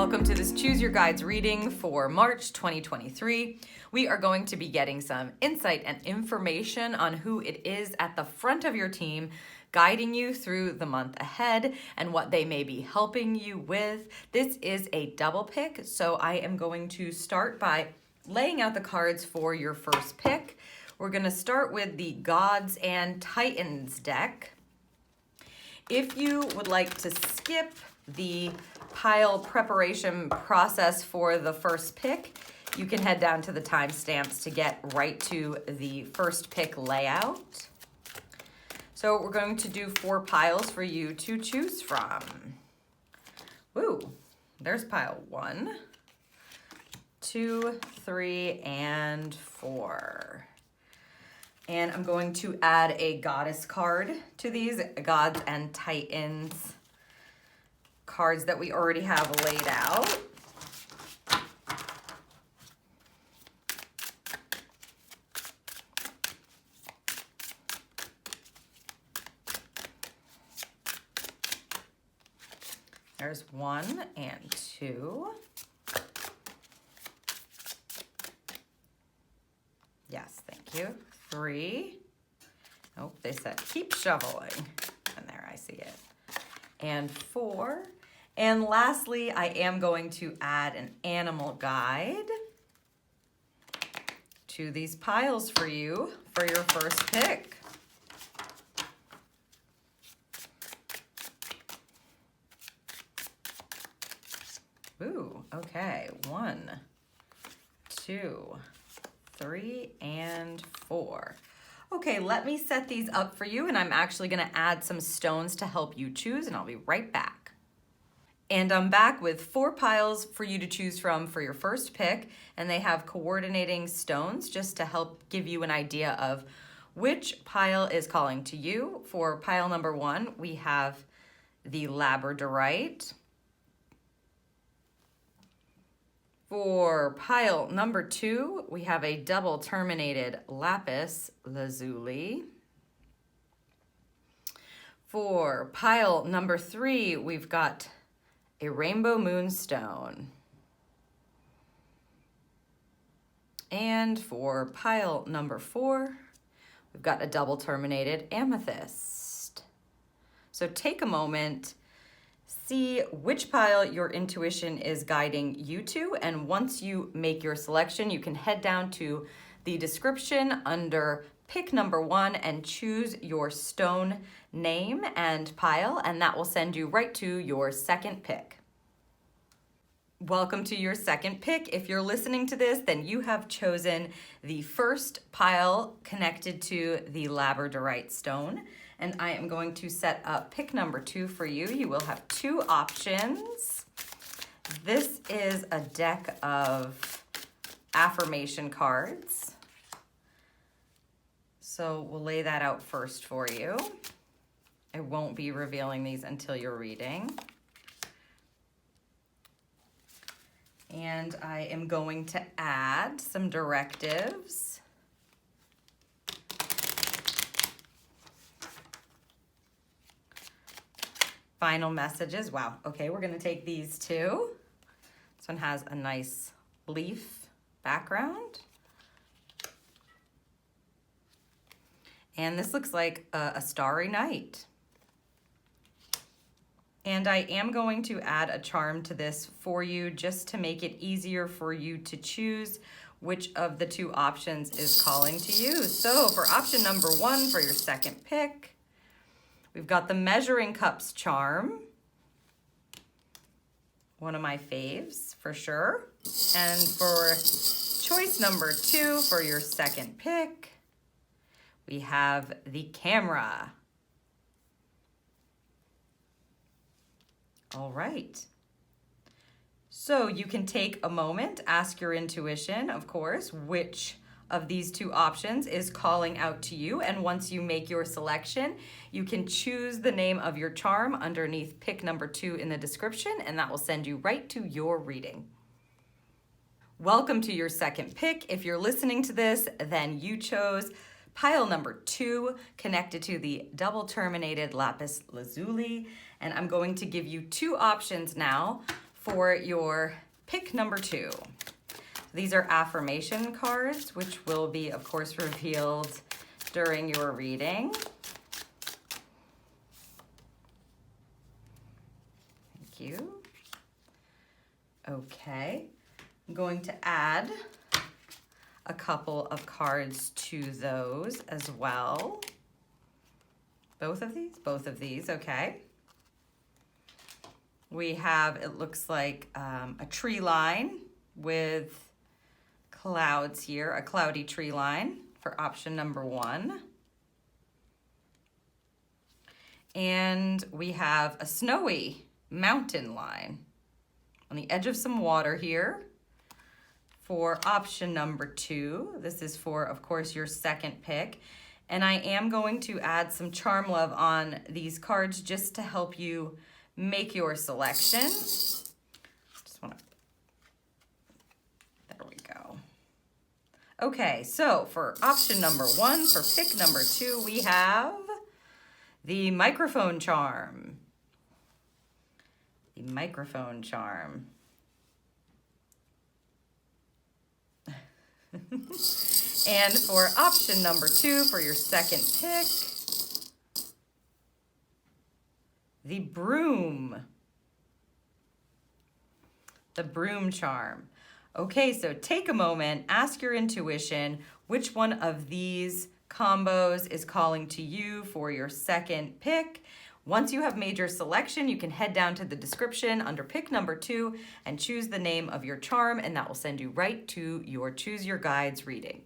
Welcome to this Choose Your Guides reading for March 2023. We are going to be getting some insight and information on who it is at the front of your team guiding you through the month ahead and what they may be helping you with. This is a double pick, so I am going to start by laying out the cards for your first pick. We're going to start with the Gods and Titans deck. If you would like to skip the pile preparation process for the first pick, you can head down to the timestamps to get right to the first pick layout. So we're going to do 4 piles for you to choose from. Woo, there's pile 1, 2, 3, and 4. And I'm going to add a goddess card to these Gods and Titans cards that we already have laid out. There's 1 and 2. Yes, thank you. 3. Oh, they said keep shoveling. And there, I see it. And 4. And lastly, I am going to add an animal guide to these piles for you for your first pick. Ooh, okay. 1, 2, 3, and 4. Okay, let me set these up for you, and I'm actually going to add some stones to help you choose, and I'll be right back. And I'm back with 4 piles for you to choose from for your first pick, and they have coordinating stones just to help give you an idea of which pile is calling to you. For pile number 1, we have the Labradorite. For pile number 2, we have a double terminated Lapis Lazuli. For pile number 3, we've got a rainbow Moonstone. And for pile number 4, we've got a double terminated Amethyst. So take a moment, see which pile your intuition is guiding you to, and once you make your selection, you can head down to the description under pick number 1 and choose your stone name and pile, and that will send you right to your second pick. Welcome to your second pick. If you're listening to this, then you have chosen the first pile connected to the Labradorite stone. And I am going to set up pick number 2 for you. You will have 2 options. This is a deck of affirmation cards. So we'll lay that out first for you. I won't be revealing these until you're reading. And I am going to add some directives. Final messages. Wow. Okay, we're going to take these 2. This one has a nice leaf background. And this looks like a starry night. And I am going to add a charm to this for you just to make it easier for you to choose which of the 2 options is calling to you. So for option number 1 for your second pick, we've got the Measuring Cups charm. One of my faves for sure. And for choice number 2 for your second pick, we have the Camera. All right. So you can take a moment, ask your intuition, of course, which of these 2 options is calling out to you. And once you make your selection, you can choose the name of your charm underneath pick number 2 in the description, and that will send you right to your reading. Welcome to your second pick. If you're listening to this, then you chose pile number 2 connected to the double terminated Lapis Lazuli. And I'm going to give you 2 options now for your pick number 2. These are affirmation cards, which will be, of course, revealed during your reading. Thank you. Okay, I'm going to add a couple of cards to those as well. Both of these? Both of these, okay. We have, it looks like a tree line with clouds here, a cloudy tree line for option number 1. And we have a snowy mountain line on the edge of some water here for option number 2. This is for, of course, your second pick. And I am going to add some Charm Love on these cards just to help you make your selection. Just want to, there we go. Okay, so for option number 1, for pick number 2, we have the microphone charm. The microphone charm. And for option number 2, for your second pick, the broom. The broom charm. Okay, so take a moment, ask your intuition, which one of these combos is calling to you for your second pick. Once you have made your selection, you can head down to the description under pick number 2 and choose the name of your charm, and that will send you right to your Choose Your Guides reading.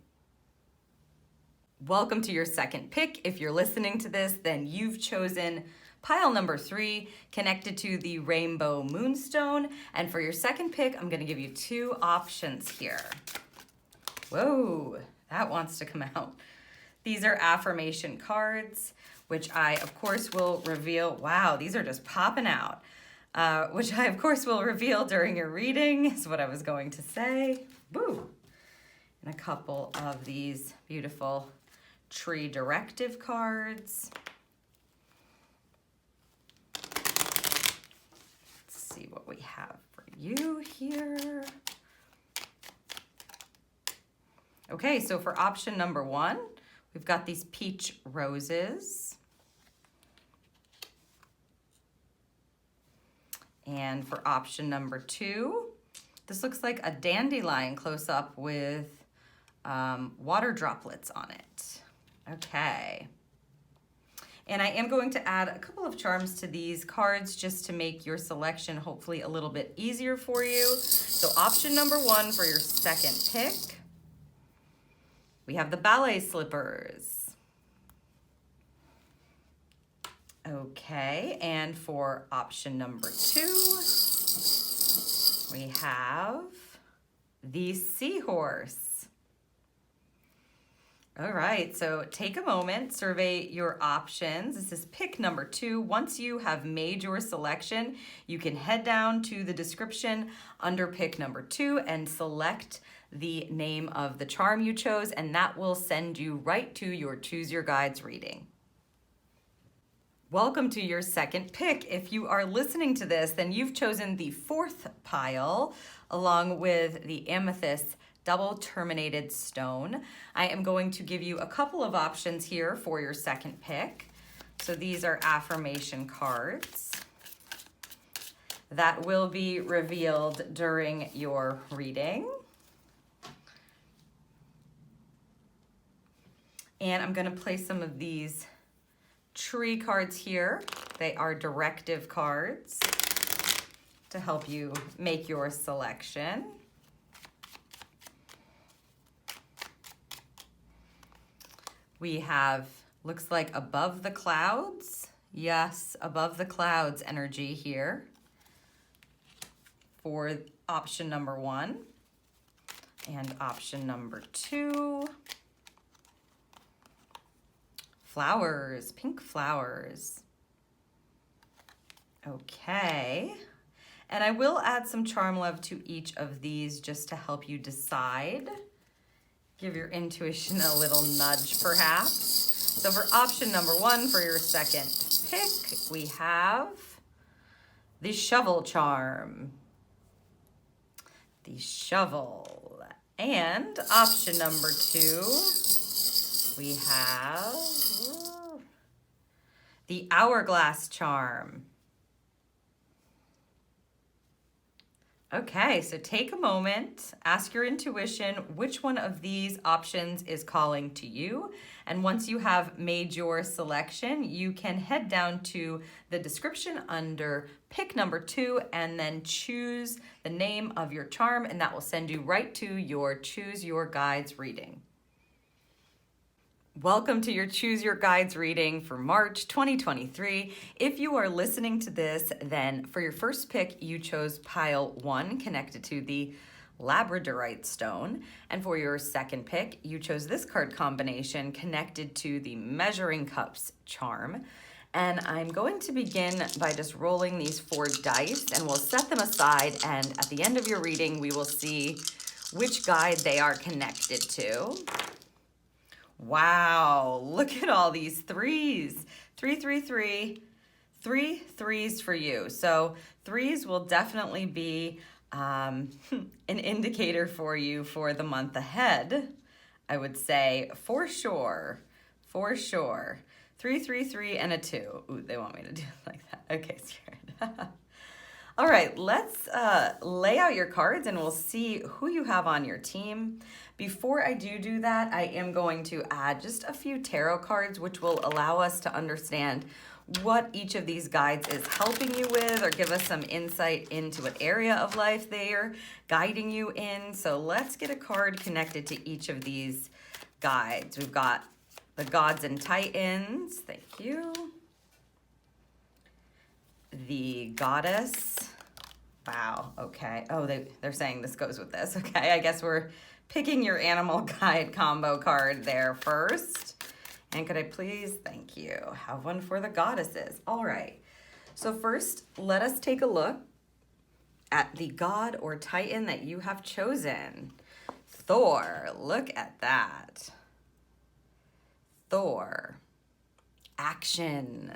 Welcome to your second pick. If you're listening to this, then you've chosen pile number 3, connected to the rainbow moonstone. And for your second pick, I'm gonna give you 2 options here. Whoa, that wants to come out. These are affirmation cards, which I, of course, will reveal. Wow, these are just popping out. Which I, of course, will reveal during your reading, is what I was going to say. Woo! And a couple of these beautiful tree directive cards. Let's see what we have for you here. Okay, so for option number 1, we've got these peach roses. And for option number 2, this looks like a dandelion close up with water droplets on it. Okay. And I am going to add a couple of charms to these cards just to make your selection hopefully a little bit easier for you. So option number 1 for your second pick, we have the Ballet Slippers. Okay, and for option number 2, we have the Seahorse. All right, so take a moment, survey your options. This is pick number 2. Once you have made your selection, you can head down to the description under pick number 2 and select the name of the charm you chose, and that will send you right to your Choose Your Guides reading. Welcome to your second pick. If you are listening to this, then you've chosen the 4th pile along with the Amethyst double terminated stone. I am going to give you a couple of options here for your second pick. So these are affirmation cards that will be revealed during your reading. And I'm going to place some of these tree cards here. They are directive cards to help you make your selection. We have, looks like above the clouds. Yes, above the clouds energy here for option number 1 and option number 2. Flowers, pink flowers. Okay. And I will add some Charm Love to each of these just to help you decide. Give your intuition a little nudge, perhaps. So for option number 1 for your second pick, we have the shovel charm. the shovel. And option number 2, we have the hourglass charm. Okay, so take a moment, ask your intuition which one of these options is calling to you. And once you have made your selection, you can head down to the description under pick number 2 and then choose the name of your charm, and that will send you right to your Choose Your Guides reading. Welcome to your Choose Your Guides reading for March 2023. If you are listening to this, then for your first pick, you chose pile 1, connected to the Labradorite stone. And for your second pick, you chose this card combination connected to the Measuring Cups charm. And I'm going to begin by just rolling these 4 dice, and we'll set them aside. And at the end of your reading, we will see which guide they are connected to. Wow, look at all these 3s. 3, 3, 3. 3 3s for you. So 3s will definitely be an indicator for you for the month ahead, I would say, for sure. For sure. 3, 3, 3, and a 2. Ooh, they want me to do it like that. Okay, scared. All right, let's lay out your cards and we'll see who you have on your team. Before I do that, I am going to add just a few tarot cards, which will allow us to understand what each of these guides is helping you with, or give us some insight into what area of life they are guiding you in. So let's get a card connected to each of these guides. We've got the Gods and Titans. Thank you. The Goddess. Wow, okay. Oh, they're saying this goes with this. Okay, I guess we're picking your animal guide combo card there first. And could I please, thank you, have one for the goddesses. All right, so first, let us take a look at the god or titan that you have chosen. Thor, look at that. Thor, action.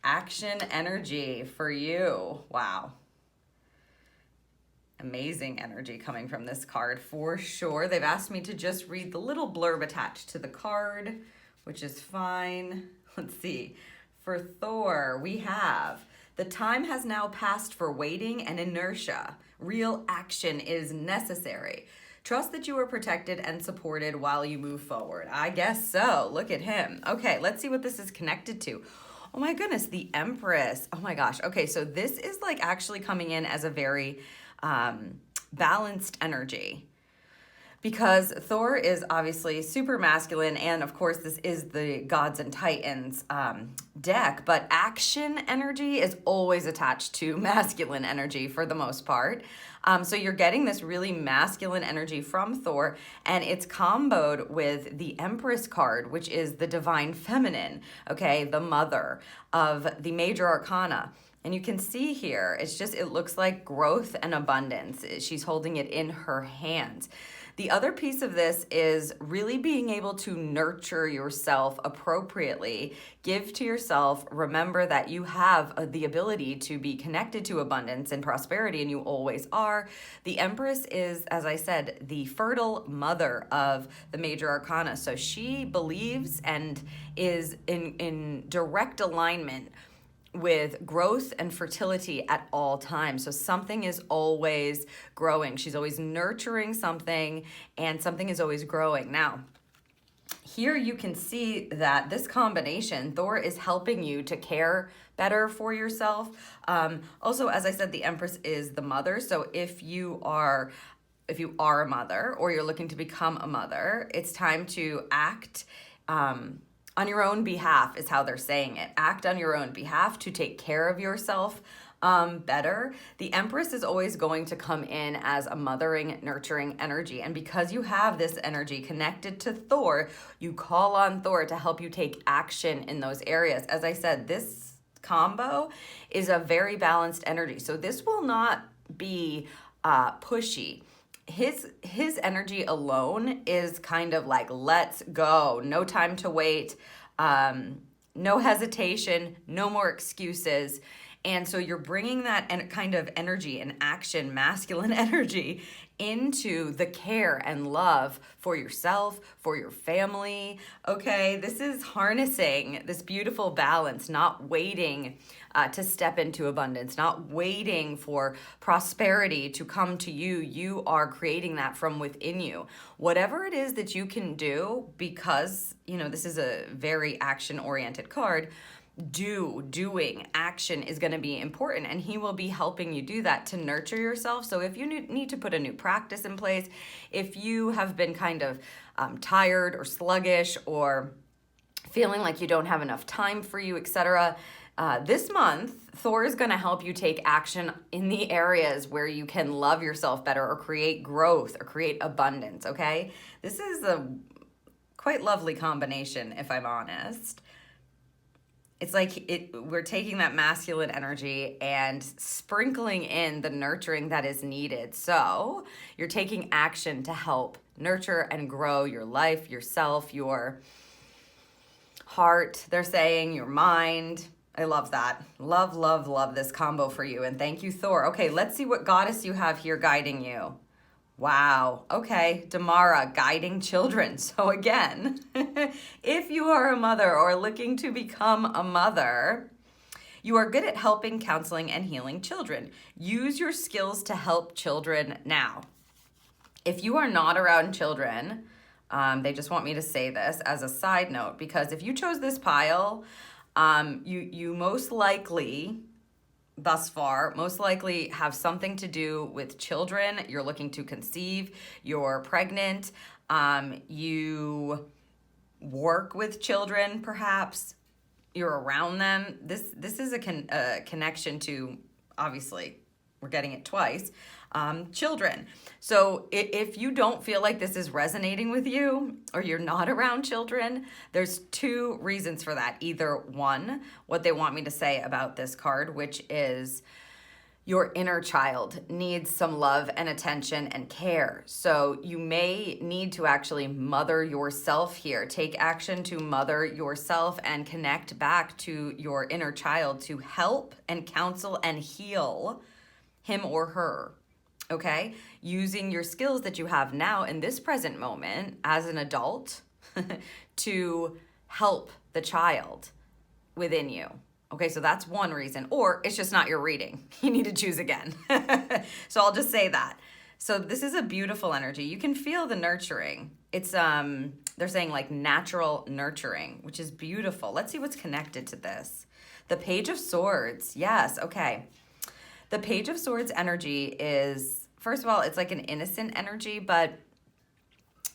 Action energy for you. Wow. Amazing energy coming from this card for sure. They've asked me to just read the little blurb attached to the card, which is fine. Let's see. For Thor, we have, the time has now passed for waiting and inertia. Real action is necessary. Trust that you are protected and supported while you move forward. I guess so. Look at him. Okay, let's see what this is connected to. Oh my goodness, the Empress. Oh my gosh. Okay, so this is like actually coming in as a very balanced energy, because Thor is obviously super masculine, and of course this is the Gods and Titans deck, but action energy is always attached to masculine energy for the most part. So you're getting this really masculine energy from Thor, and it's comboed with the Empress card, which is the divine feminine, okay, the mother of the major arcana. And you can see here, it looks like growth and abundance. She's holding it in her hands. The other piece of this is really being able to nurture yourself appropriately. Give to yourself. Remember that you have the ability to be connected to abundance and prosperity, and you always are. The Empress is, as I said, the fertile mother of the major arcana. So she believes and is in direct alignment with growth and fertility at all times. So something is always growing. She's always nurturing something, and something is always growing. Now, here you can see that this combination, Thor is helping you to care better for yourself. Also, as I said, the Empress is the mother. So if you are a mother, or you're looking to become a mother, it's time to act on your own behalf, is how they're saying it. Act on your own behalf to take care of yourself better. The Empress is always going to come in as a mothering, nurturing energy. And because you have this energy connected to Thor, you call on Thor to help you take action in those areas. As I said, this combo is a very balanced energy. So this will not be pushy. His energy alone is kind of like, let's go, no time to wait, no hesitation, no more excuses. And so you're bringing that kind of energy and action, masculine energy, into the care and love for yourself, for your family. Okay, this is harnessing this beautiful balance, not waiting to step into abundance, not waiting for prosperity to come to you. You are creating that from within you. Whatever it is that you can do, because, this is a very action-oriented card, doing action is going to be important, and he will be helping you do that to nurture yourself. So if you need to put a new practice in place, if you have been kind of tired or sluggish or feeling like you don't have enough time for you, etc., this month, Thor is going to help you take action in the areas where you can love yourself better or create growth or create abundance, okay? This is a quite lovely combination, if I'm honest. It's like we're taking that masculine energy and sprinkling in the nurturing that is needed. So you're taking action to help nurture and grow your life, yourself, your heart, they're saying, your mind. I love that. Love, love, love this combo for you. And thank you, Thor. Okay, let's see what goddess you have here guiding you. Wow. Okay, Damara, guiding children. So again, if you are a mother or looking to become a mother, you are good at helping, counseling, and healing children. Use your skills to help children now. If you are not around children, they just want me to say this as a side note, because if you chose this pile, you most likely, thus far, most likely have something to do with children. You're looking to conceive, you're pregnant, you work with children, perhaps you're around them. This is a connection to, obviously, we're getting it twice, children. So if you don't feel like this is resonating with you, or you're not around children, there's two reasons for that. Either one, what they want me to say about this card, which is your inner child needs some love and attention and care. So you may need to actually mother yourself here. Take action to mother yourself and connect back to your inner child to help and counsel and heal him or her. Okay? Using your skills that you have now in this present moment as an adult to help the child within you. Okay, so that's one reason. Or it's just not your reading. You need to choose again. So I'll just say that. So this is a beautiful energy. You can feel the nurturing. It's they're saying like natural nurturing, which is beautiful. Let's see what's connected to this. The Page of Swords. Yes, okay. The Page of Swords energy is, first of all, it's like an innocent energy, but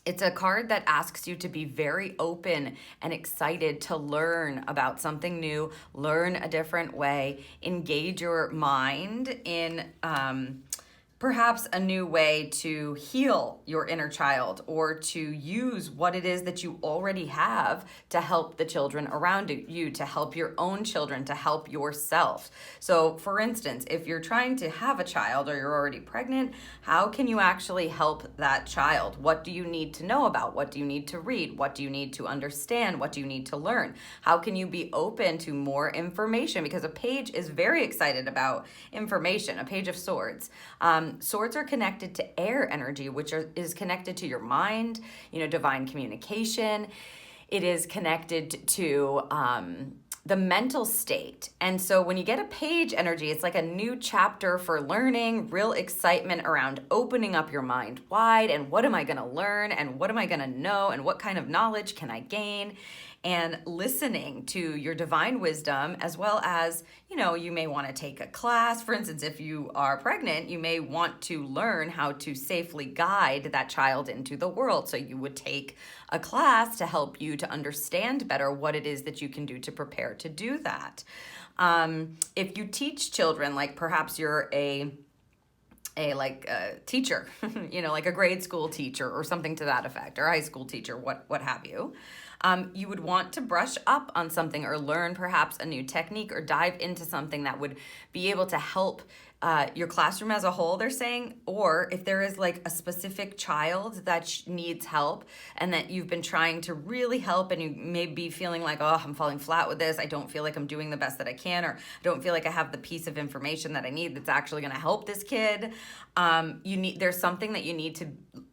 it's a card that asks you to be very open and excited to learn about something new, learn a different way, engage your mind in perhaps a new way to heal your inner child, or to use what it is that you already have to help the children around you, to help your own children, to help yourself. So for instance, if you're trying to have a child or you're already pregnant, how can you actually help that child? What do you need to know about? What do you need to read? What do you need to understand? What do you need to learn? How can you be open to more information? Because a page is very excited about information, a Page of Swords. Swords are connected to air energy, which is connected to your mind, divine communication. It is connected to the mental state. And so when you get a page energy, it's like a new chapter for learning, real excitement around opening up your mind wide, and what am I going to learn, and what am I going to know, and what kind of knowledge can I gain, and listening to your divine wisdom, as well as, you may want to take a class. For instance, if you are pregnant, you may want to learn how to safely guide that child into the world. So you would take a class to help you to understand better what it is that you can do to prepare to do that. If you teach children, like perhaps you're a teacher, like a grade school teacher or something to that effect, or a high school teacher, what have you. You would want to brush up on something or learn perhaps a new technique or dive into something that would be able to help your classroom as a whole, they're saying, or if there is like a specific child that needs help and that you've been trying to really help and you may be feeling like, oh, I'm falling flat with this. I don't feel like I'm doing the best that I can, or I don't feel like I have the piece of information that I need that's actually going to help this kid. There's something that you need to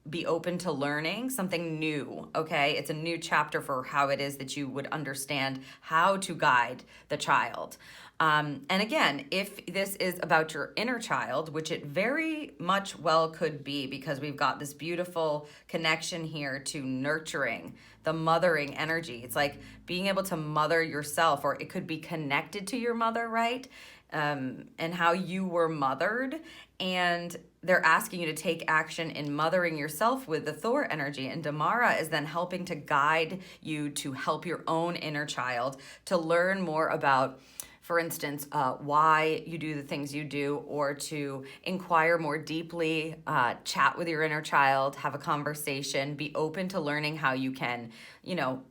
be open to learning, something new, okay? It's a new chapter for how it is that you would understand how to guide the child. And again, if this is about your inner child, which it very much well could be, because we've got this beautiful connection here to nurturing, the mothering energy. It's like being able to mother yourself, or it could be connected to your mother, right? And how you were mothered. And they're asking you to take action in mothering yourself with the Thor energy. And Damara is then helping to guide you to help your own inner child to learn more about, for instance, why you do the things you do, or to inquire more deeply, chat with your inner child, have a conversation, be open to learning how you can,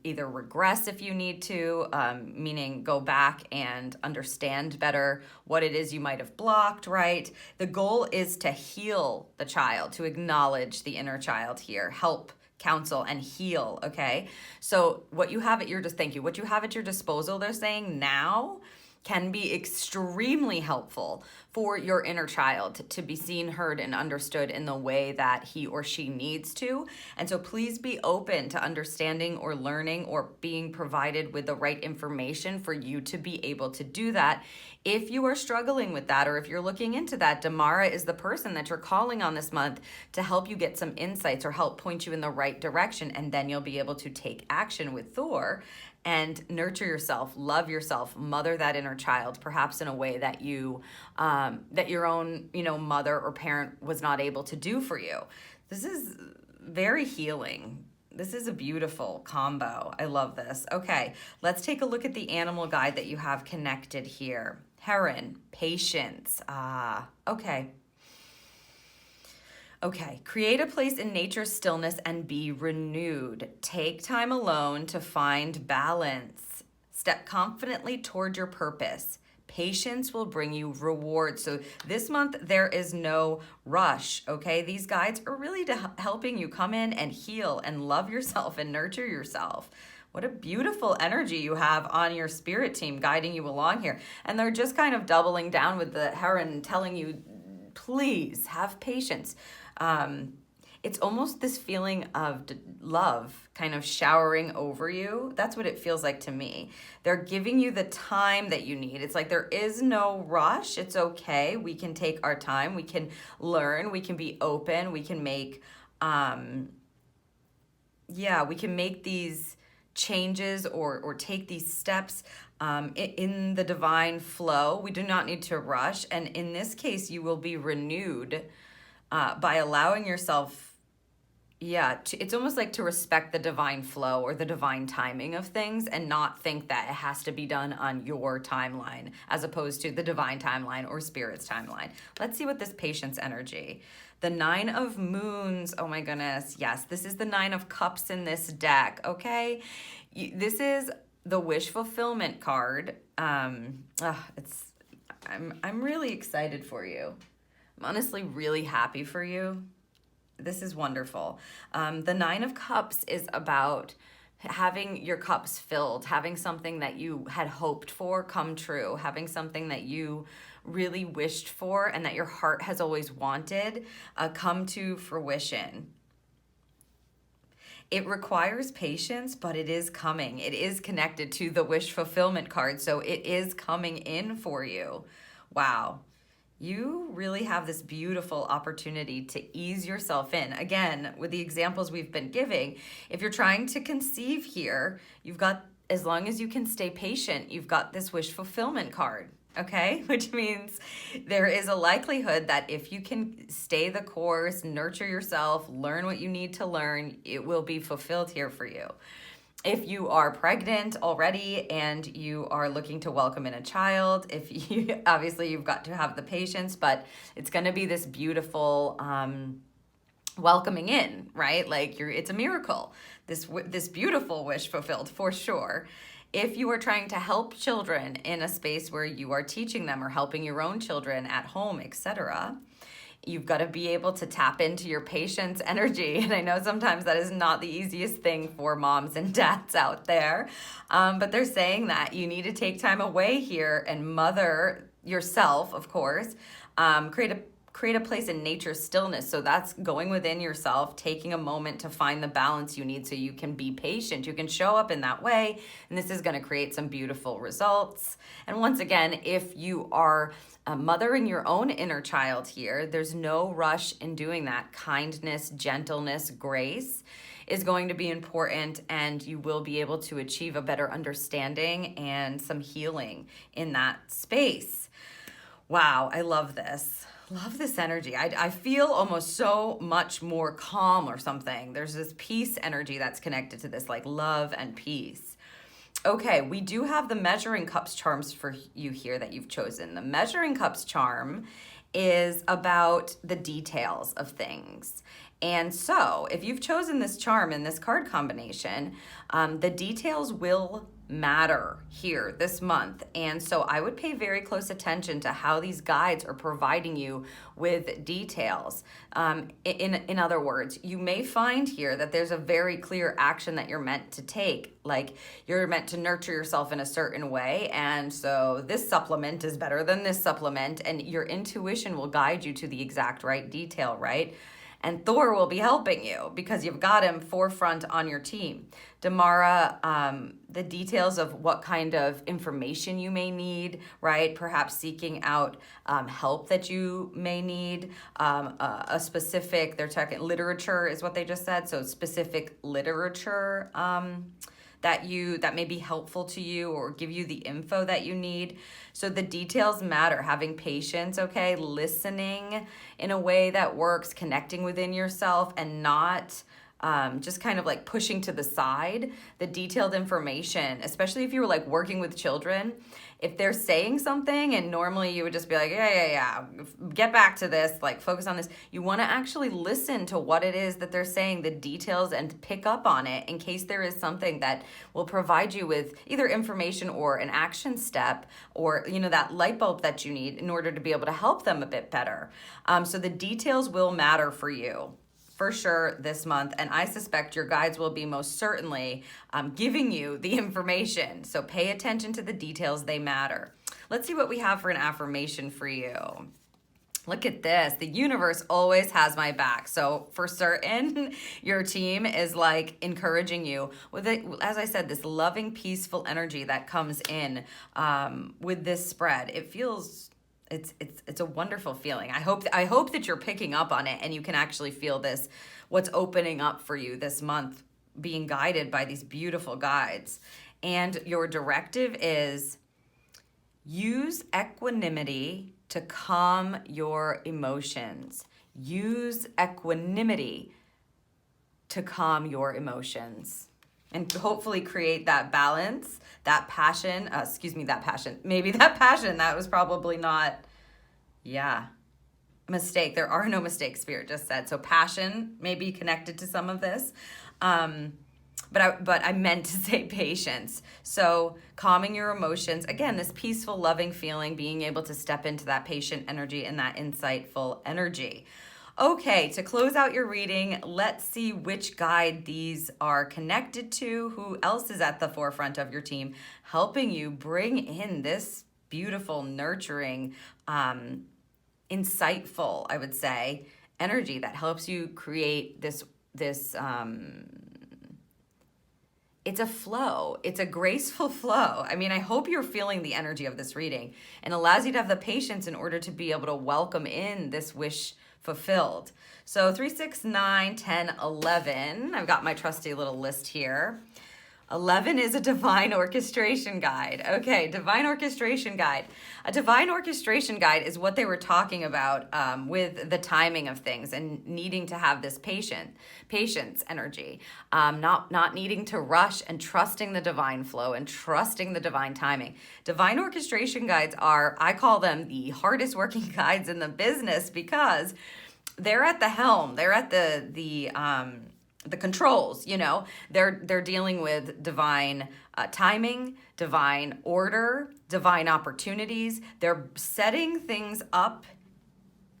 either regress if you need to, meaning go back and understand better what it is you might have blocked, right? The goal is to heal the child, to acknowledge the inner child here, help, counsel, and heal, okay? So what you have at your disposal, they're saying now, can be extremely helpful for your inner child to be seen, heard, and understood in the way that he or she needs to. And so please be open to understanding or learning or being provided with the right information for you to be able to do that. If you are struggling with that, or if you're looking into that, Damara is the person that you're calling on this month to help you get some insights or help point you in the right direction. And then you'll be able to take action with Thor and nurture yourself, love yourself, mother that inner child, perhaps in a way that that your own, mother or parent was not able to do for you. This is very healing. This is a beautiful combo. I love this. Okay, let's take a look at the animal guide that you have connected here. Heron, patience. Okay. Okay, create a place in nature's stillness and be renewed. Take time alone to find balance. Step confidently toward your purpose. Patience will bring you reward. So this month, there is no rush, okay? These guides are really helping you come in and heal and love yourself and nurture yourself. What a beautiful energy you have on your spirit team guiding you along here. And they're just kind of doubling down with the heron, telling you, please have patience. It's almost this feeling of love kind of showering over you. That's what it feels like to me. They're giving you the time that you need. It's like there is no rush. It's okay. We can take our time. We can learn. We can be open. We can make, we can make these changes or take these steps in the divine flow. We do not need to rush. And in this case, you will be renewed by allowing yourself, it's almost like to respect the divine flow or the divine timing of things and not think that it has to be done on your timeline as opposed to the divine timeline or spirit's timeline. Let's see what this patience energy. The 9 of Moons, oh my goodness, yes, this is the 9 of Cups in this deck, okay? This is the wish fulfillment card. I'm really excited for you. I'm honestly really happy for you. This is wonderful. The 9 of Cups is about having your cups filled, having something that you had hoped for come true, having something that you really wished for and that your heart has always wanted come to fruition. It requires patience, but it is coming. It is connected to the wish fulfillment card, so it is coming in for you. Wow. You really have this beautiful opportunity to ease yourself in. Again, with the examples we've been giving, if you're trying to conceive here, you've got, as long as you can stay patient, you've got this wish fulfillment card, okay? Which means there is a likelihood that if you can stay the course, nurture yourself, learn what you need to learn, it will be fulfilled here for you. If you are pregnant already and you are looking to welcome in a child, obviously you've got to have the patience, but it's going to be this beautiful welcoming in, right? Like it's a miracle. This beautiful wish fulfilled for sure. If you are trying to help children in a space where you are teaching them or helping your own children at home, etc., you've got to be able to tap into your patient's energy. And I know sometimes that is not the easiest thing for moms and dads out there. But they're saying that you need to take time away here and mother yourself, of course, create a place in nature's stillness. So that's going within yourself, taking a moment to find the balance you need so you can be patient. You can show up in that way, and this is going to create some beautiful results. And once again, if you are mothering your own inner child here, there's no rush in doing that. Kindness, gentleness, grace is going to be important, and you will be able to achieve a better understanding and some healing in that space. Wow, I love this. Love this energy. I feel almost so much more calm or something. There's this peace energy that's connected to this, like love and peace. Okay, we do have the Measuring Cups charms for you here that you've chosen. The Measuring Cups charm is about the details of things. And so if you've chosen this charm in this card combination, the details will matter here this month. And so I would pay very close attention to how these guides are providing you with details. In other words, you may find here that there's a very clear action that you're meant to take. Like you're meant to nurture yourself in a certain way. And so this supplement is better than this supplement. And your intuition will guide you to the exact right detail, right? And Thor will be helping you because you've got him forefront on your team. Damara, the details of what kind of information you may need, right? Perhaps seeking out help that you may need. A specific, they're talking literature is what they just said. So specific literature that may be helpful to you or give you the info that you need. So the details matter. Having patience, okay? Listening in a way that works, connecting within yourself, and not just kind of like pushing to the side the detailed information, especially if you were like working with children. If they're saying something and normally you would just be like, yeah, get back to this, like focus on this. You want to actually listen to what it is that they're saying, the details, and pick up on it in case there is something that will provide you with either information or an action step or, that light bulb that you need in order to be able to help them a bit better. So the details will matter for you for sure this month, and I suspect your guides will be most certainly giving you the information. So pay attention to the details, they matter. Let's see what we have for an affirmation for you. Look at this. The universe always has my back. So for certain, your team is like encouraging you with it, as I said, this loving, peaceful energy that comes in with this spread. It feels it's a wonderful feeling. I hope that you're picking up on it and you can actually feel this, what's opening up for you this month, being guided by these beautiful guides. And your directive is use equanimity to calm your emotions. Use equanimity to calm your emotions and hopefully create that balance, that passion, maybe that passion, that was probably not, mistake. There are no mistakes, Spirit just said. So passion may be connected to some of this. But I meant to say patience. So calming your emotions, again, this peaceful, loving feeling, being able to step into that patient energy and that insightful energy. Okay, to close out your reading, let's see which guide these are connected to. Who else is at the forefront of your team helping you bring in this beautiful, nurturing, insightful, I would say, energy that helps you create this it's a flow. It's a graceful flow. I mean, I hope you're feeling the energy of this reading and allows you to have the patience in order to be able to welcome in this wish fulfilled. So 3, 6, 9, 10, 11. I've got my trusty little list here. 11 is a divine orchestration guide. Okay, divine orchestration guide. A divine orchestration guide is what they were talking about with the timing of things and needing to have this patience energy, not needing to rush and trusting the divine flow and trusting the divine timing. Divine orchestration guides are, I call them the hardest working guides in the business because they're at the helm. They're at the the controls, you know, they're dealing with divine timing, divine order, divine opportunities. They're setting things up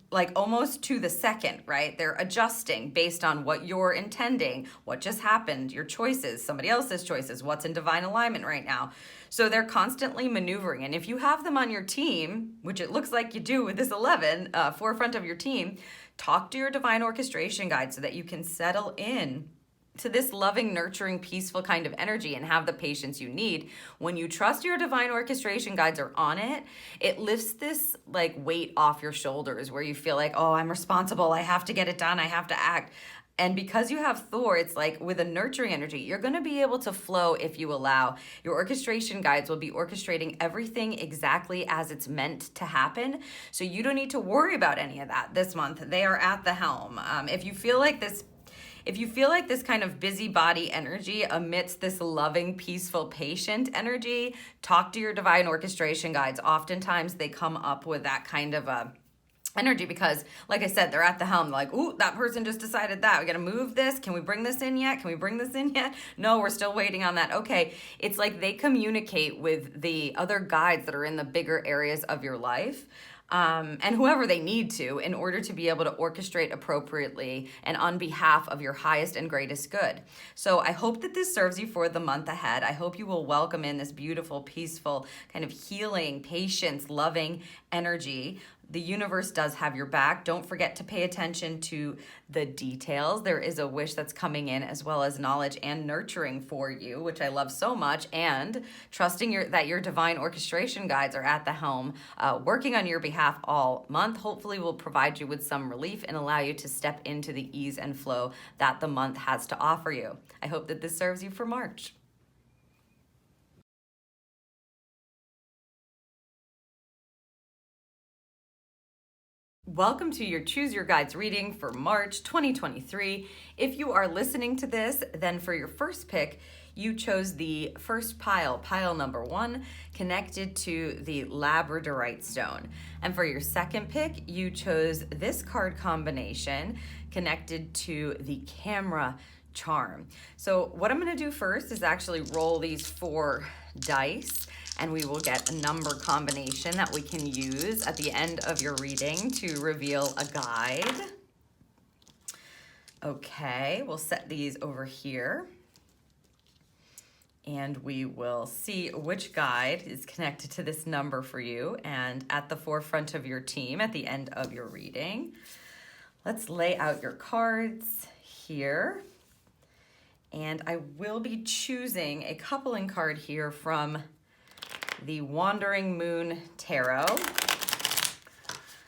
like almost to the second, right? They're adjusting based on what you're intending, what just happened, your choices, somebody else's choices, what's in divine alignment right now. So they're constantly maneuvering. And if you have them on your team, which it looks like you do with this 11, forefront of your team, talk to your divine orchestration guide so that you can settle in to this loving, nurturing, peaceful kind of energy and have the patience you need. When you trust your divine orchestration guides are on it, it lifts this like weight off your shoulders where you feel like, oh, I'm responsible. I have to get it done. I have to act. And because you have Thor, it's like with a nurturing energy, you're going to be able to flow if you allow. Your orchestration guides will be orchestrating everything exactly as it's meant to happen. So you don't need to worry about any of that this month. They are at the helm. If you feel like this kind of busybody energy amidst this loving, peaceful, patient energy, talk to your divine orchestration guides. Oftentimes they come up with that kind of energy because, like I said, they're at the helm. They're like, ooh, that person just decided that. We got to move this. Can we bring this in yet? Can we bring this in yet? No, we're still waiting on that. Okay. It's like they communicate with the other guides that are in the bigger areas of your life. And whoever they need to in order to be able to orchestrate appropriately and on behalf of your highest and greatest good. So I hope that this serves you for the month ahead. I hope you will welcome in this beautiful, peaceful, kind of healing, patience, loving energy. The universe does have your back. Don't forget to pay attention to the details. There is a wish that's coming in as well as knowledge and nurturing for you, which I love so much, and trusting that your divine orchestration guides are at the helm, working on your behalf all month. Hopefully will provide you with some relief and allow you to step into the ease and flow that the month has to offer you. I hope that this serves you for March. Welcome to your Choose Your Guides reading for March 2023. If you are listening to this, then for your first pick, you chose the first pile number 1, connected to the Labradorite stone. And for your second pick, you chose this card combination connected to the camera charm. So what I'm going to do first is actually roll these 4 dice, and we will get a number combination that we can use at the end of your reading to reveal a guide. Okay, we'll set these over here, and we will see which guide is connected to this number for you and at the forefront of your team at the end of your reading. Let's lay out your cards here. And I will be choosing a coupling card here from the Wandering Moon Tarot,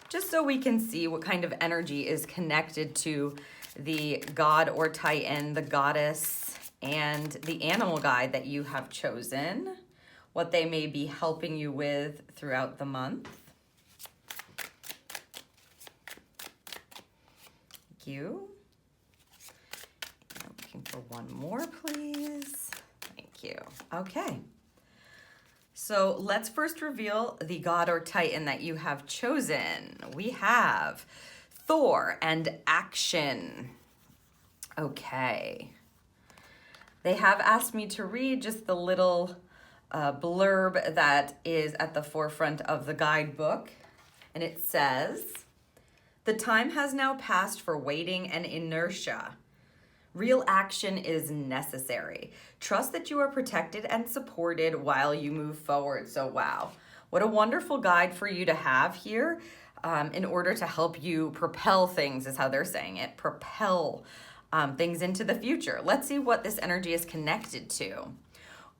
just so we can see what kind of energy is connected to the god or titan, the goddess, and the animal guide that you have chosen, what they may be helping you with throughout the month. Thank you. I'm looking for one more, please. Thank you. Okay. So let's first reveal the god or titan that you have chosen. We have Thor and action. Okay. They have asked me to read just the little blurb that is at the forefront of the guidebook. And it says, "The time has now passed for waiting and inertia. Real action is necessary. Trust that you are protected and supported while you move forward." So wow, what a wonderful guide for you to have here in order to help you propel things, is how they're saying it, propel things into the future. Let's see what this energy is connected to.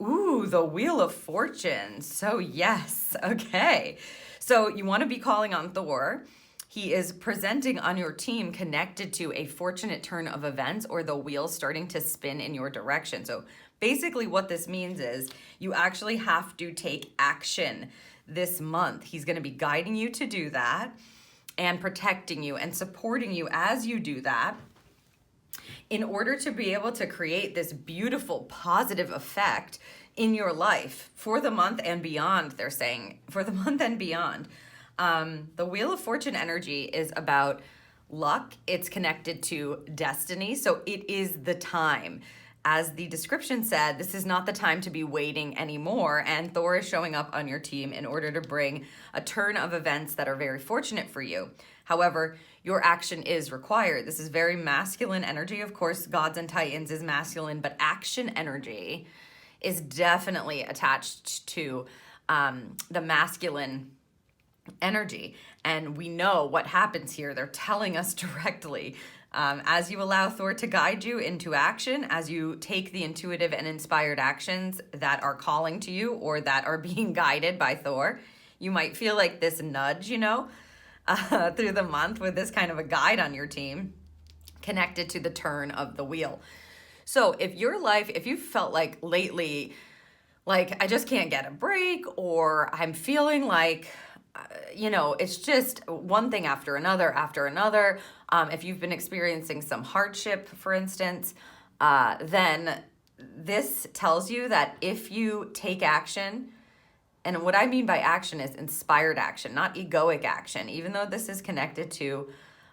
Ooh, the Wheel of Fortune. So yes, okay. So you want to be calling on Thor. He is presenting on your team connected to a fortunate turn of events or the wheel starting to spin in your direction. So basically what this means is you actually have to take action this month. He's going to be guiding you to do that and protecting you and supporting you as you do that in order to be able to create this beautiful positive effect in your life for the month and beyond, they're saying, for the month and beyond. The Wheel of Fortune energy is about luck. It's connected to destiny. So it is the time. As the description said, this is not the time to be waiting anymore. And Thor is showing up on your team in order to bring a turn of events that are very fortunate for you. However, your action is required. This is very masculine energy. Of course, Gods and Titans is masculine, but action energy is definitely attached to the masculine energy. And we know what happens here. They're telling us directly. As you allow Thor to guide you into action, as you take the intuitive and inspired actions that are calling to you or that are being guided by Thor, you might feel like this nudge, through the month with this kind of a guide on your team connected to the turn of the wheel. So if you felt like lately, like I just can't get a break, or I'm feeling like, it's just one thing after another. If you've been experiencing some hardship, for instance, then this tells you that if you take action, and what I mean by action is inspired action, not egoic action, even though this is connected to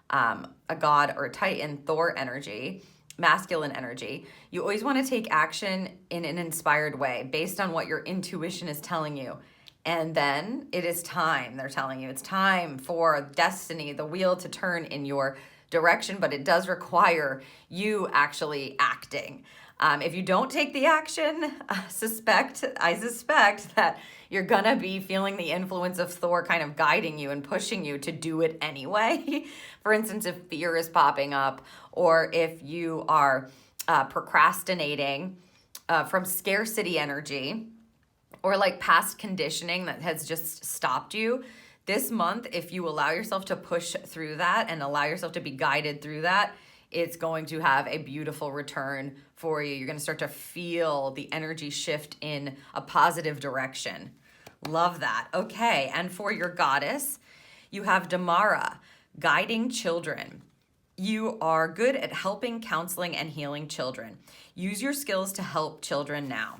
a god or a titan, Thor energy, masculine energy, you always want to take action in an inspired way based on what your intuition is telling you. And then it is time, they're telling you, it's time for destiny, the wheel to turn in your direction, but it does require you actually acting. If you don't take the action, I suspect that you're gonna be feeling the influence of Thor kind of guiding you and pushing you to do it anyway. For instance, if fear is popping up, or if you are procrastinating from scarcity energy, or like past conditioning that has just stopped you. This month, if you allow yourself to push through that and allow yourself to be guided through that, it's going to have a beautiful return for you. You're going to start to feel the energy shift in a positive direction. Love that. Okay, and for your goddess, you have Damara, guiding children. You are good at helping, counseling, and healing children. Use your skills to help children now.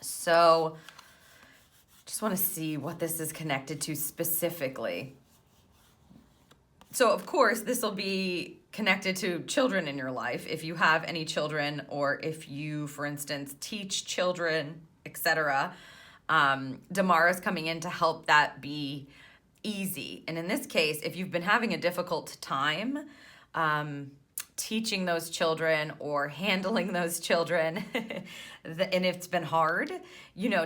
So just want to see what this is connected to specifically. So of course, this will be connected to children in your life. If you have any children, or if you, for instance, teach children, etc., Damara is coming in to help that be easy. And in this case, if you've been having a difficult time teaching those children or handling those children, and it's been hard,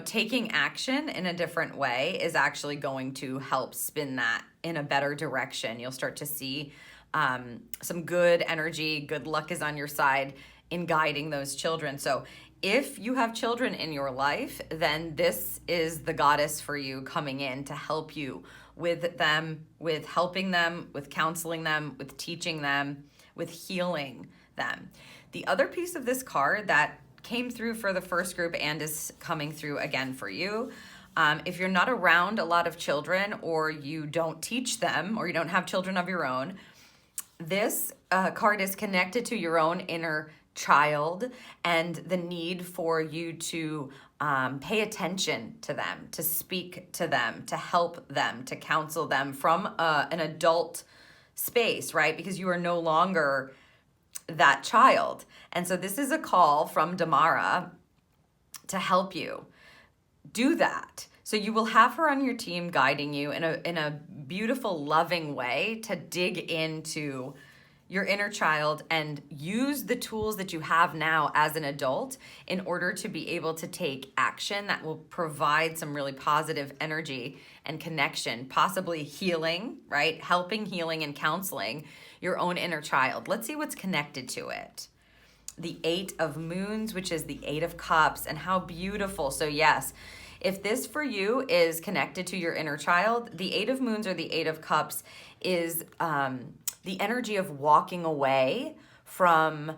taking action in a different way is actually going to help spin that in a better direction. You'll start to see some good energy, good luck is on your side in guiding those children. So if you have children in your life, then this is the goddess for you coming in to help you with them, with helping them, with counseling them, with teaching them, with healing them. The other piece of this card that came through for the first group and is coming through again for you, if you're not around a lot of children, or you don't teach them, or you don't have children of your own, this card is connected to your own inner child and the need for you to pay attention to them, to speak to them, to help them, to counsel them from an adult space, right? Because you are no longer that child. And so this is a call from Damara to help you do that. So you will have her on your team guiding you in a beautiful, loving way to dig into your inner child and use the tools that you have now as an adult in order to be able to take action that will provide some really positive energy and connection, possibly healing, right? Helping, healing, and counseling your own inner child. Let's see what's connected to it. The 8 of Moons, which is the 8 of Cups, and how beautiful. So yes, if this for you is connected to your inner child, the 8 of Moons or the 8 of Cups is the energy of walking away from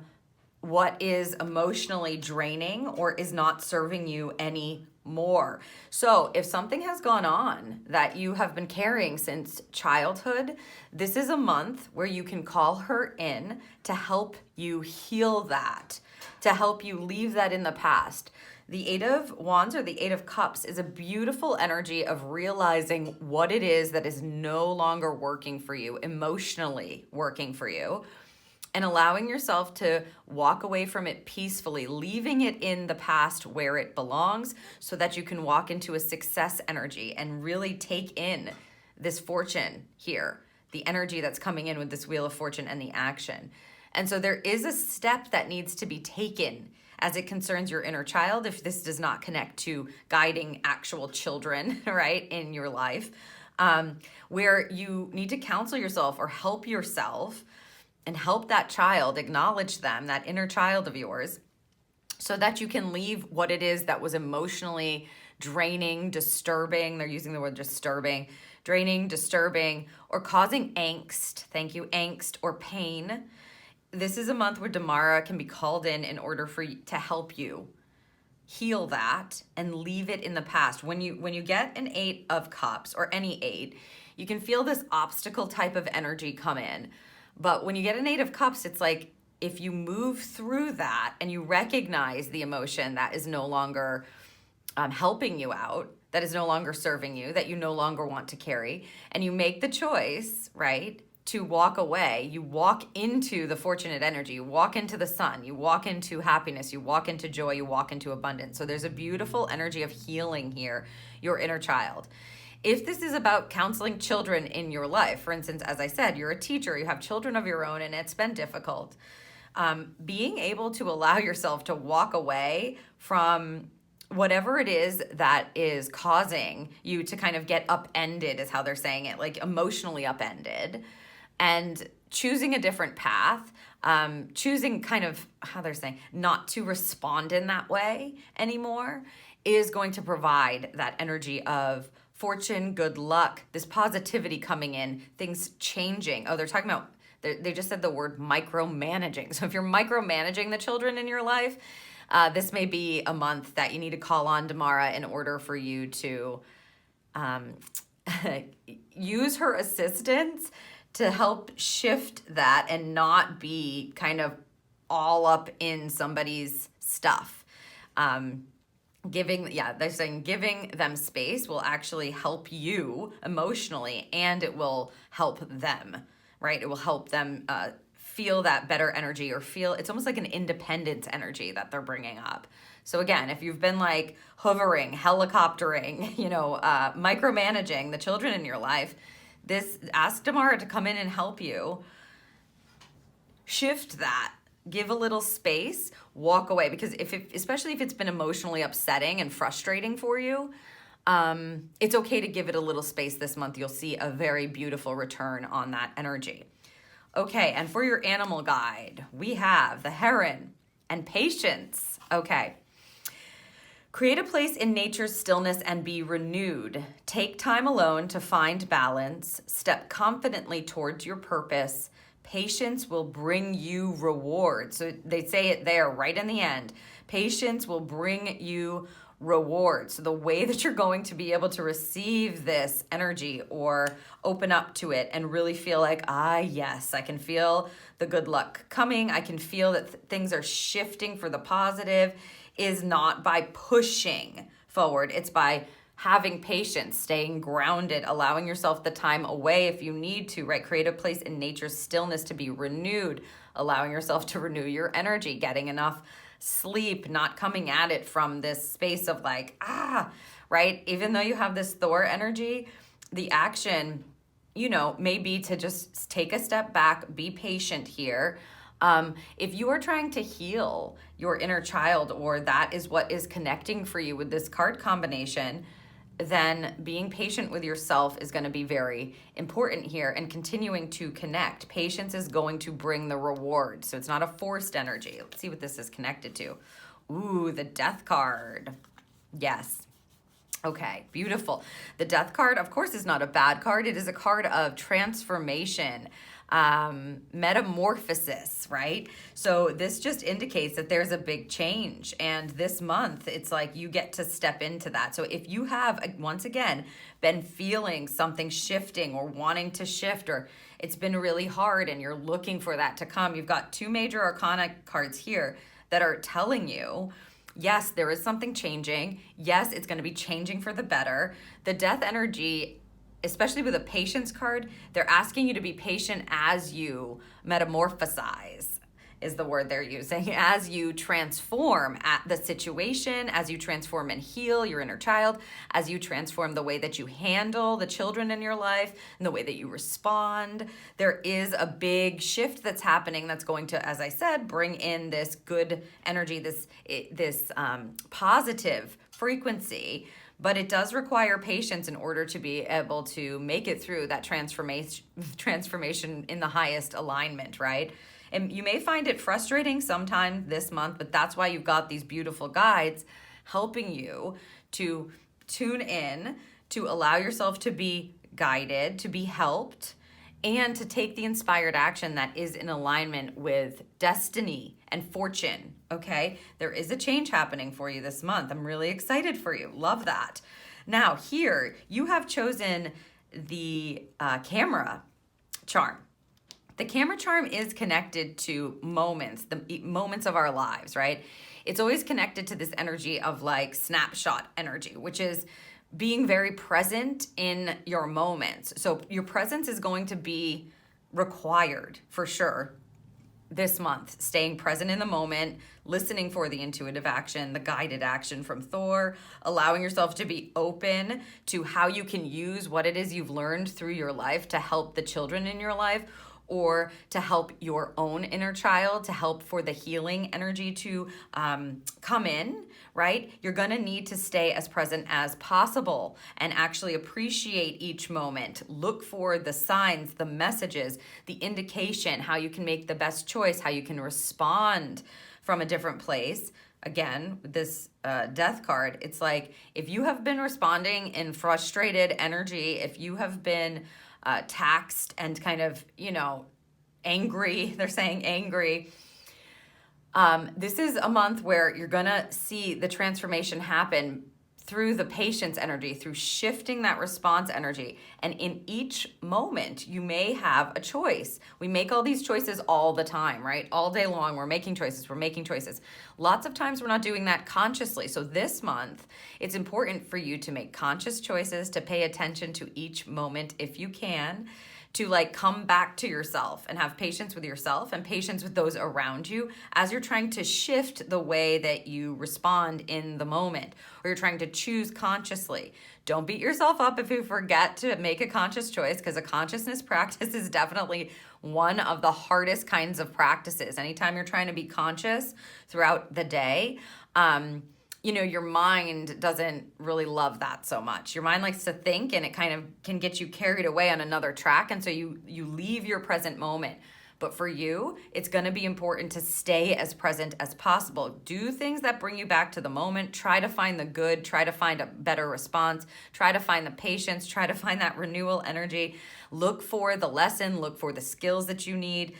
what is emotionally draining or is not serving you anymore. So if something has gone on that you have been carrying since childhood, this is a month where you can call her in to help you heal that, to help you leave that in the past. The Eight of Wands or the Eight of Cups is a beautiful energy of realizing what it is that is no longer working for you, emotionally working for you, and allowing yourself to walk away from it peacefully, leaving it in the past where it belongs so that you can walk into a success energy and really take in this fortune here, the energy that's coming in with this Wheel of Fortune and the action. And so there is a step that needs to be taken as it concerns your inner child, if this does not connect to guiding actual children, right, in your life, where you need to counsel yourself or help yourself and help that child, acknowledge them, that inner child of yours, so that you can leave what it is that was emotionally draining, disturbing. They're using the word disturbing, draining, disturbing, or causing angst. Thank you, angst or pain. This is a month where Damara can be called in order for you, to help you heal that and leave it in the past. When you get an Eight of Cups or any eight, you can feel this obstacle type of energy come in. But when you get an Eight of Cups, it's like if you move through that and you recognize the emotion that is no longer helping you out, that is no longer serving you, that you no longer want to carry, and you make the choice, right, to walk away, you walk into the fortunate energy, you walk into the sun, you walk into happiness, you walk into joy, you walk into abundance. So there's a beautiful energy of healing here, your inner child. If this is about counseling children in your life, for instance, as I said, you're a teacher, you have children of your own, and it's been difficult, being able to allow yourself to walk away from whatever it is that is causing you to kind of get upended, is how they're saying it, like emotionally upended, and choosing a different path, choosing kind of, how they're saying, not to respond in that way anymore, is going to provide that energy of fortune, good luck, this positivity coming in, things changing. Oh, they're talking about, they just said the word micromanaging. So if you're micromanaging the children in your life, this may be a month that you need to call on Damara in order for you to use her assistance to help shift that and not be kind of all up in somebody's stuff. They're saying giving them space will actually help you emotionally, and it will help them, right? It will help them feel that better energy, or feel, it's almost like an independence energy that they're bringing up. So again, if you've been like hovering, helicoptering, micromanaging the children in your life, ask Damara to come in and help you shift that. Give a little space, walk away, because especially if it's been emotionally upsetting and frustrating for you, it's okay to give it a little space this month. You'll see a very beautiful return on that energy. Okay, and for your animal guide, we have the heron and patience. Okay. Create a place in nature's stillness and be renewed. Take time alone to find balance. Step confidently towards your purpose. Patience will bring you reward. So they say it there right in the end. Patience will bring you reward. So the way that you're going to be able to receive this energy or open up to it and really feel like, yes, I can feel the good luck coming. I can feel that things are shifting for the positive, is not by pushing forward. It's by having patience, staying grounded, allowing yourself the time away if you need to, right? Create a place in nature's stillness to be renewed, allowing yourself to renew your energy, getting enough sleep, not coming at it from this space of like, right? Even though you have this Thor energy, the action, may be to just take a step back, be patient here. If you are trying to heal your inner child, or that is what is connecting for you with this card combination, then being patient with yourself is going to be very important here, and continuing to connect. Patience is going to bring the reward. So it's not a forced energy. Let's see what this is connected to. Ooh, the Death card. Yes. Okay, beautiful. The Death card, of course, is not a bad card. It is a card of transformation, metamorphosis, right? So this just indicates that there's a big change, and this month it's like you get to step into that. So if you have, once again, been feeling something shifting or wanting to shift, or it's been really hard and you're looking for that to come, you've got two major arcana cards here that are telling you Yes, there is something changing. Yes, it's going to be changing for the better. The death energy, especially with a patience card, they're asking you to be patient as you metamorphosize, is the word they're using, as you transform at the situation, as you transform and heal your inner child, as you transform the way that you handle the children in your life and the way that you respond. There is a big shift that's happening that's going to, as I said, bring in this good energy, this positive frequency. But it does require patience in order to be able to make it through that transformation in the highest alignment, right? And you may find it frustrating sometime this month, but that's why you've got these beautiful guides helping you to tune in, to allow yourself to be guided, to be helped, and to take the inspired action that is in alignment with destiny and fortune, okay? There is a change happening for you this month. I'm really excited for you. Love that. Now, here, you have chosen the camera charm. The camera charm is connected to moments, the moments of our lives, right? It's always connected to this energy of like snapshot energy, which is being very present in your moments. So your presence is going to be required for sure this month, staying present in the moment, listening for the intuitive action, the guided action from Thor, allowing yourself to be open to how you can use what it is you've learned through your life to help the children in your life, or to help your own inner child, to help for the healing energy to come in, right? You're gonna need to stay as present as possible and actually appreciate each moment. Look for the signs, the messages, the indication, how you can make the best choice, how you can respond from a different place. Again, this death card, it's like if you have been responding in frustrated energy, if you have been taxed and kind of, angry, they're saying angry. This is a month where you're gonna see the transformation happen through the patience energy, through shifting that response energy. And in each moment, you may have a choice. We make all these choices all the time, right? All day long, we're making choices. Lots of times we're not doing that consciously. So this month, it's important for you to make conscious choices, to pay attention to each moment if you can, to like come back to yourself and have patience with yourself and patience with those around you as you're trying to shift the way that you respond in the moment, or you're trying to choose consciously. Don't beat yourself up if you forget to make a conscious choice, because a consciousness practice is definitely one of the hardest kinds of practices. Anytime you're trying to be conscious throughout the day, your mind doesn't really love that so much. Your mind likes to think, and it kind of can get you carried away on another track. And so you leave your present moment. But for you, it's going to be important to stay as present as possible. Do things that bring you back to the moment. Try to find the good. Try to find a better response. Try to find the patience. Try to find that renewal energy. Look for the lesson. Look for the skills that you need.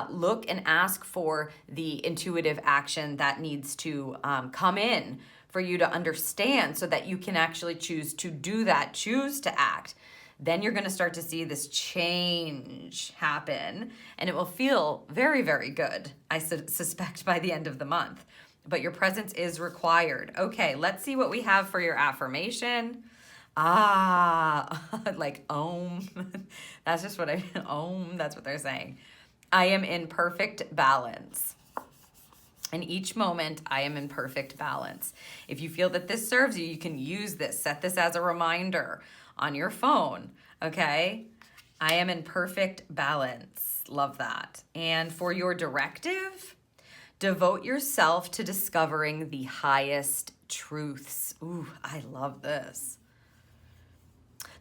Look and ask for the intuitive action that needs to come in for you to understand, so that you can actually choose to do that, choose to act. Then you're going to start to see this change happen, and it will feel very, very good, I suspect, by the end of the month. But your presence is required. Okay, let's see what we have for your affirmation. Like Om. That's just what Om, that's what they're saying. I am in perfect balance. In each moment, I am in perfect balance. If you feel that this serves you, you can use this. Set this as a reminder on your phone, okay? I am in perfect balance. Love that. And for your directive, devote yourself to discovering the highest truths. Ooh, I love this.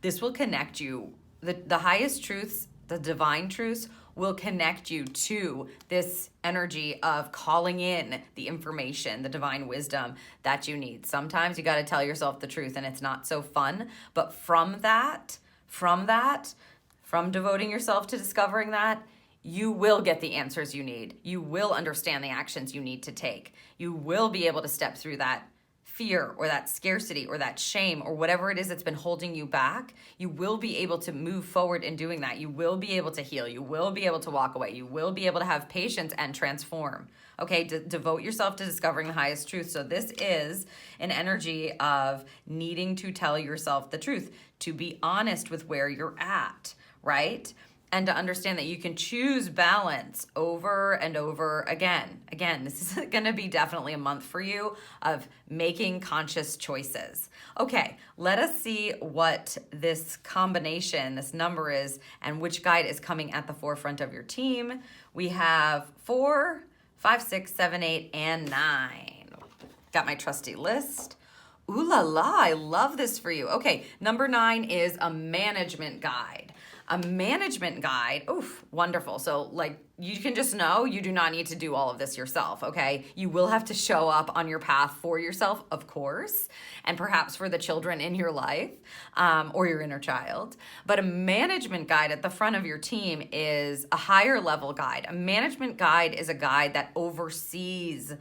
This will connect you. The highest truths, the divine truths, will connect you to this energy of calling in the information, the divine wisdom that you need. Sometimes you got to tell yourself the truth and it's not so fun, but from devoting yourself to discovering that, you will get the answers you need. You will understand the actions you need to take. You will be able to step through that fear or that scarcity or that shame or whatever it is that's been holding you back. You will be able to move forward in doing that. You will be able to heal. You will be able to walk away. You will be able to have patience and transform. Okay, devote yourself to discovering the highest truth. So this is an energy of needing to tell yourself the truth, to be honest with where you're at, right? And to understand that you can choose balance over and over again. Again, this is going to be definitely a month for you of making conscious choices. Okay, let us see what this combination, this number is, and which guide is coming at the forefront of your team. We have 4, 5, 6, 7, 8, and 9. Got my trusty list. Ooh la la, I love this for you. Okay, number 9 is a management guide. A management guide, oof, wonderful. So like you can just know you do not need to do all of this yourself, okay? You will have to show up on your path for yourself, of course, and perhaps for the children in your life or your inner child. But a management guide at the front of your team is a higher level guide. A management guide is a guide that oversees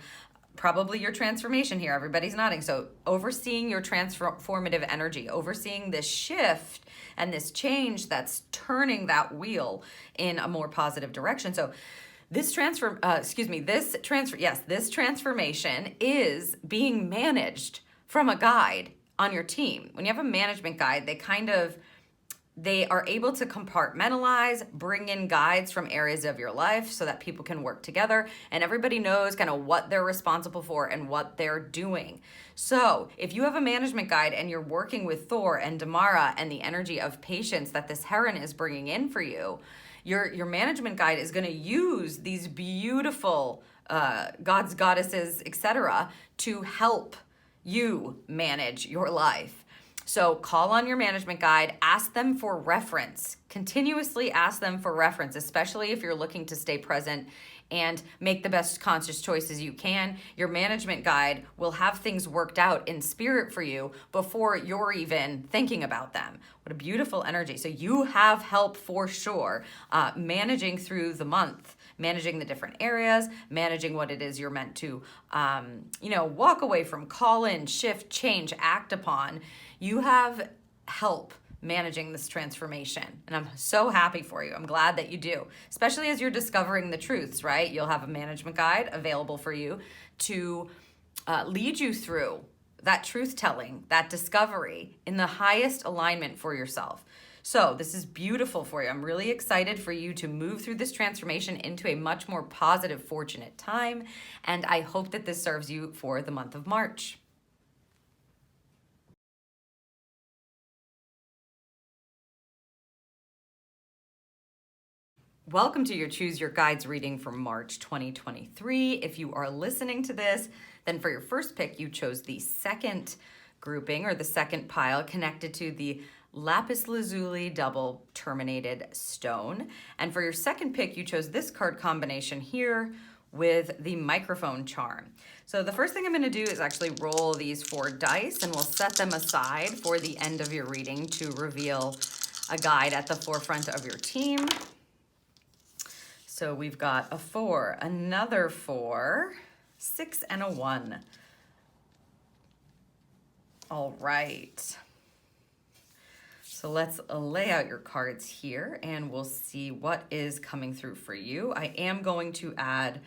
probably your transformation here. Everybody's nodding. So overseeing your transformative energy, overseeing this shift and this change that's turning that wheel in a more positive direction. So this transformation is being managed from a guide on your team. When you have a management guide, they are able to compartmentalize, bring in guides from areas of your life so that people can work together and everybody knows kind of what they're responsible for and what they're doing. So if you have a management guide and you're working with Thor and Damara and the energy of patience that this heron is bringing in for you, your management guide is going to use these beautiful gods, goddesses, etc. to help you manage your life. So call on your management guide, ask them for reference, continuously ask them for reference, especially if you're looking to stay present and make the best conscious choices you can. Your management guide will have things worked out in spirit for you before you're even thinking about them. What a beautiful energy. So you have help for sure, managing through the month, managing the different areas, managing what it is you're meant to, walk away from, call in, shift, change, act upon. You have help managing this transformation. And I'm so happy for you. I'm glad that you do, especially as you're discovering the truths, right? You'll have a management guide available for you to lead you through that truth telling, that discovery in the highest alignment for yourself. So this is beautiful for you. I'm really excited for you to move through this transformation into a much more positive, fortunate time. And I hope that this serves you for the month of March. Welcome to your Choose Your Guides reading for March 2023. If you are listening to this, then for your first pick, you chose the second grouping or the second pile connected to the Lapis Lazuli double terminated stone. And for your second pick, you chose this card combination here with the microphone charm. So the first thing I'm going to do is actually roll these 4 dice and we'll set them aside for the end of your reading to reveal a guide at the forefront of your team. So we've got a 4, another 4, 6, and a 1. All right. So let's lay out your cards here and we'll see what is coming through for you. I am going to add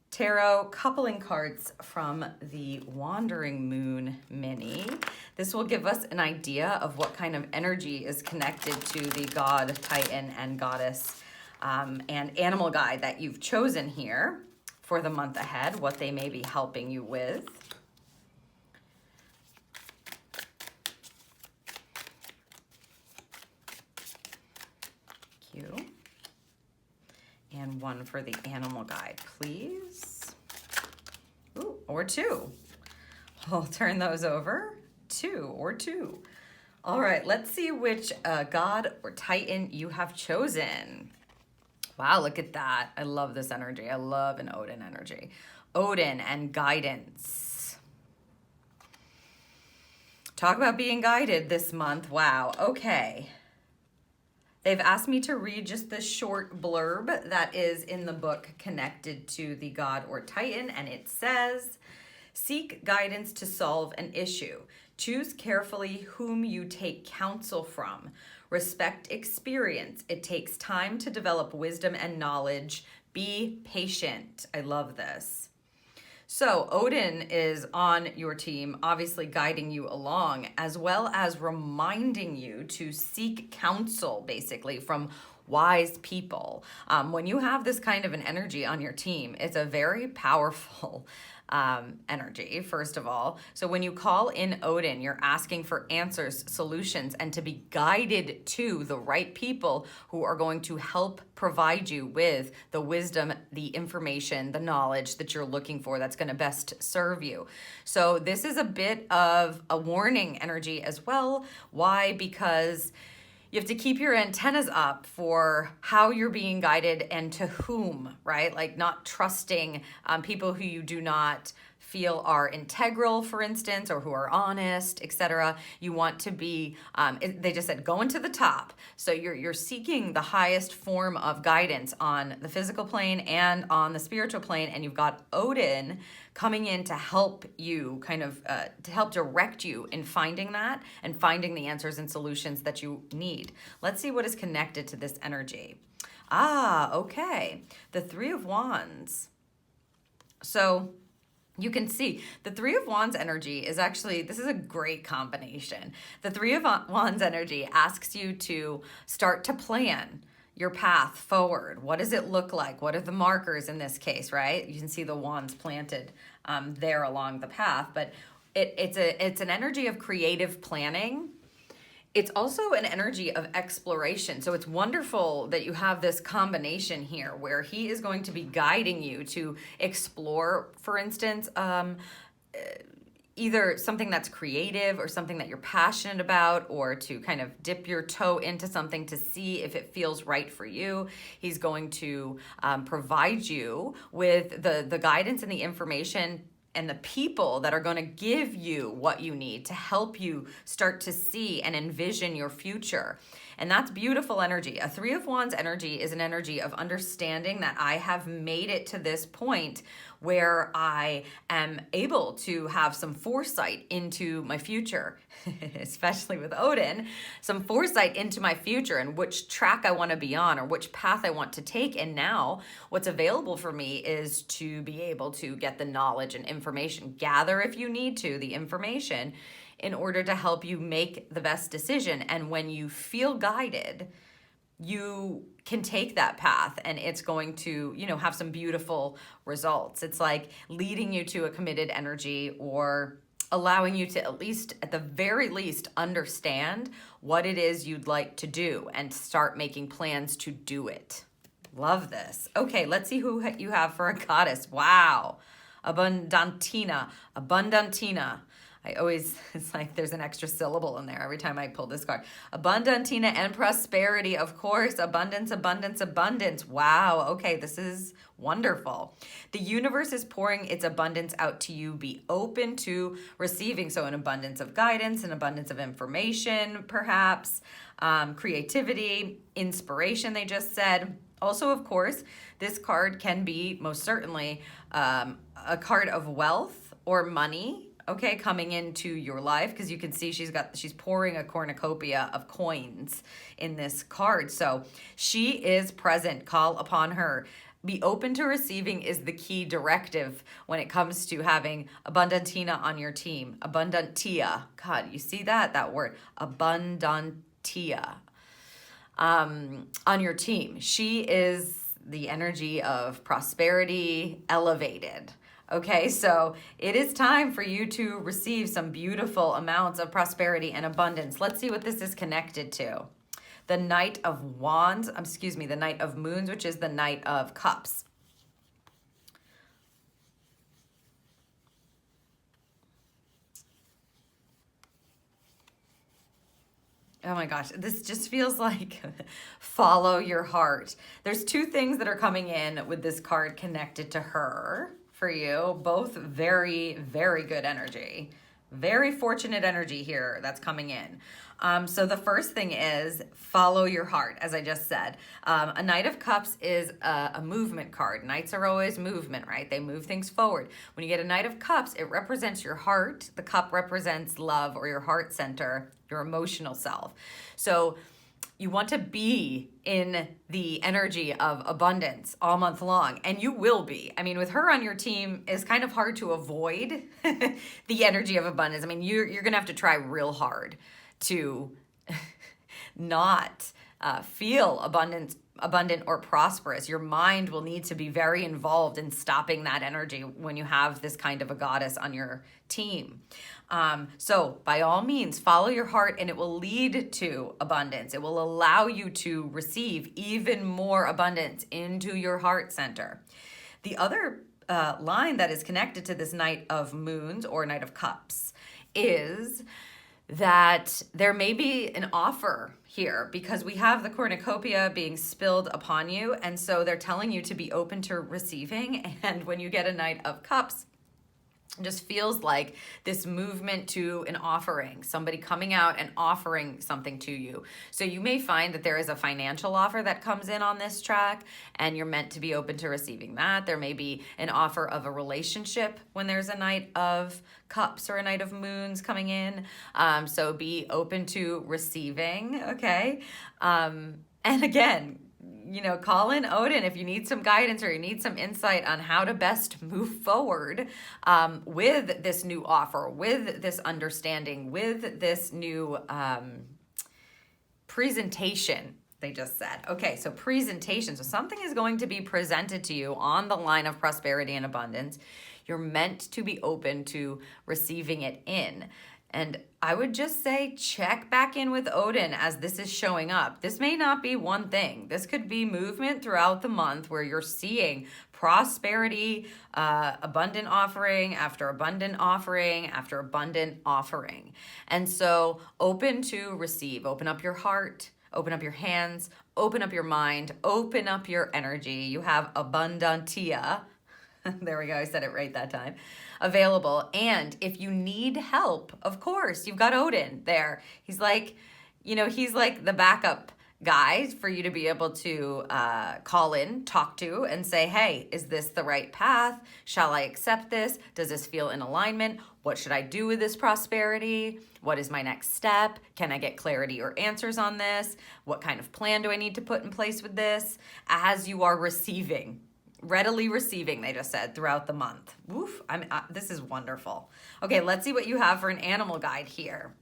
tarot coupling cards from the Wandering Moon mini. This will give us an idea of what kind of energy is connected to the god, titan, and goddess and animal guide that you've chosen here for the month ahead, what they may be helping you with. Thank you. And 1 for the animal guide, please. Ooh, or 2. We'll turn those over. 2 or 2. All right, let's see which god or titan you have chosen. Wow, look at that. I love this energy. I love an Odin energy. Odin and guidance. Talk about being guided this month. Wow, okay. They've asked me to read just the short blurb that is in the book connected to the god or titan, and it says, seek guidance to solve an issue. Choose carefully whom you take counsel from. Respect experience. It takes time to develop wisdom and knowledge. Be patient. I love this. So Odin is on your team, obviously guiding you along, as well as reminding you to seek counsel, basically, from wise people. When you have this kind of an energy on your team, it's a very powerful energy, first of all. So when you call in Odin, you're asking for answers, solutions, and to be guided to the right people who are going to help provide you with the wisdom, the information, the knowledge that you're looking for that's going to best serve you. So this is a bit of a warning energy as well. Why? Because you have to keep your antennas up for how you're being guided and to whom, right? Like not trusting people who you do not feel are integral, for instance, or who are honest, etc. You want to be, they just said, going to the top. So you're seeking the highest form of guidance on the physical plane and on the spiritual plane, and you've got Odin coming in to help you to help direct you in finding that and finding the answers and solutions that you need. Let's see what is connected to this energy. Okay. The Three of Wands. So you can see the Three of Wands energy is actually, this is a great combination. The Three of Wands energy asks you to start to plan your path forward. What does it look like? What are the markers in this case, right? You can see the wands planted there along the path, but it's an energy of creative planning. It's also an energy of exploration. So it's wonderful that you have this combination here where he is going to be guiding you to explore, for instance, either something that's creative or something that you're passionate about, or to kind of dip your toe into something to see if it feels right for you. He's going to provide you with the guidance and the information and the people that are going to give you what you need to help you start to see and envision your future. And that's beautiful energy. A Three of Wands energy is an energy of understanding that I have made it to this point where I am able to have some foresight into my future, especially with Odin, some foresight into my future and which track I want to be on or which path I want to take. And now what's available for me is to be able to get the knowledge and information, gather if you need to, the information in order to help you make the best decision. And when you feel guided, you can take that path and it's going to, have some beautiful results. It's like leading you to a committed energy or allowing you to at the very least, understand what it is you'd like to do and start making plans to do it. Love this. Okay, let's see who you have for a goddess. Wow. Abundantina. It's like there's an extra syllable in there every time I pull this card. Abundantina and prosperity, of course. Abundance, abundance, abundance. Wow. Okay, this is wonderful. The universe is pouring its abundance out to you. Be open to receiving. So an abundance of guidance, an abundance of information, perhaps, creativity, inspiration, they just said. Also, of course, this card can be most certainly a card of wealth or money, okay, coming into your life, because you can see she's pouring a cornucopia of coins in this card. So she is present. Call upon her. Be open to receiving is the key directive when it comes to having Abundantina on your team. Abundantia. God, you see that word? Abundantia. On your team. She is the energy of prosperity elevated. Okay, so it is time for you to receive some beautiful amounts of prosperity and abundance. Let's see what this is connected to. The Knight of the Knight of Moons, which is the Knight of Cups. Oh my gosh, this just feels like follow your heart. There's two things that are coming in with this card connected to her for you. Both very, very good energy. Very fortunate energy here that's coming in. So the first thing is follow your heart, as I just said. A Knight of Cups is a movement card. Knights are always movement, right? They move things forward. When you get a Knight of Cups, it represents your heart. The cup represents love or your heart center, your emotional self. So You want to be in the energy of abundance all month long, and you will be. I mean, with her on your team, it's kind of hard to avoid the energy of abundance. I mean, you're going to have to try real hard to not feel abundant or prosperous. Your mind will need to be very involved in stopping that energy when you have this kind of a goddess on your team. So by all means, follow your heart, and it will lead to abundance. It will allow you to receive even more abundance into your heart center. The other line that is connected to this Knight of Moons or Knight of Cups is that there may be an offer here, because we have the cornucopia being spilled upon you, and so they're telling you to be open to receiving. And when you get a Knight of Cups, it just feels like this movement to an offering, somebody coming out and offering something to you. So you may find that there is a financial offer that comes in on this track, and you're meant to be open to receiving that. There may be an offer of a relationship when there's a Knight of Cups or a Knight of Moons coming in. So be open to receiving, okay? And again, call in Odin if you need some guidance or you need some insight on how to best move forward with this new offer, with this understanding, with this new presentation, they just said. Okay, so presentation. So something is going to be presented to you on the line of prosperity and abundance. You're meant to be open to receiving it in. And I would just say check back in with Odin as this is showing up. This may not be one thing. This could be movement throughout the month where you're seeing prosperity, abundant offering after abundant offering after abundant offering. And so open to receive. Open up your heart. Open up your hands. Open up your mind. Open up your energy. You have abundantia. There we go. I said it right that time. Available. And if you need help, of course, you've got Odin there. He's like, he's like the backup guy for you to be able to call in, talk to, and say, hey, is this the right path? Shall I accept this? Does this feel in alignment? What should I do with this prosperity? What is my next step? Can I get clarity or answers on this? What kind of plan do I need to put in place with this? As you are receiving. Readily receiving, they just said, throughout the month. Woof, this is wonderful. Okay, let's see what you have for an animal guide here.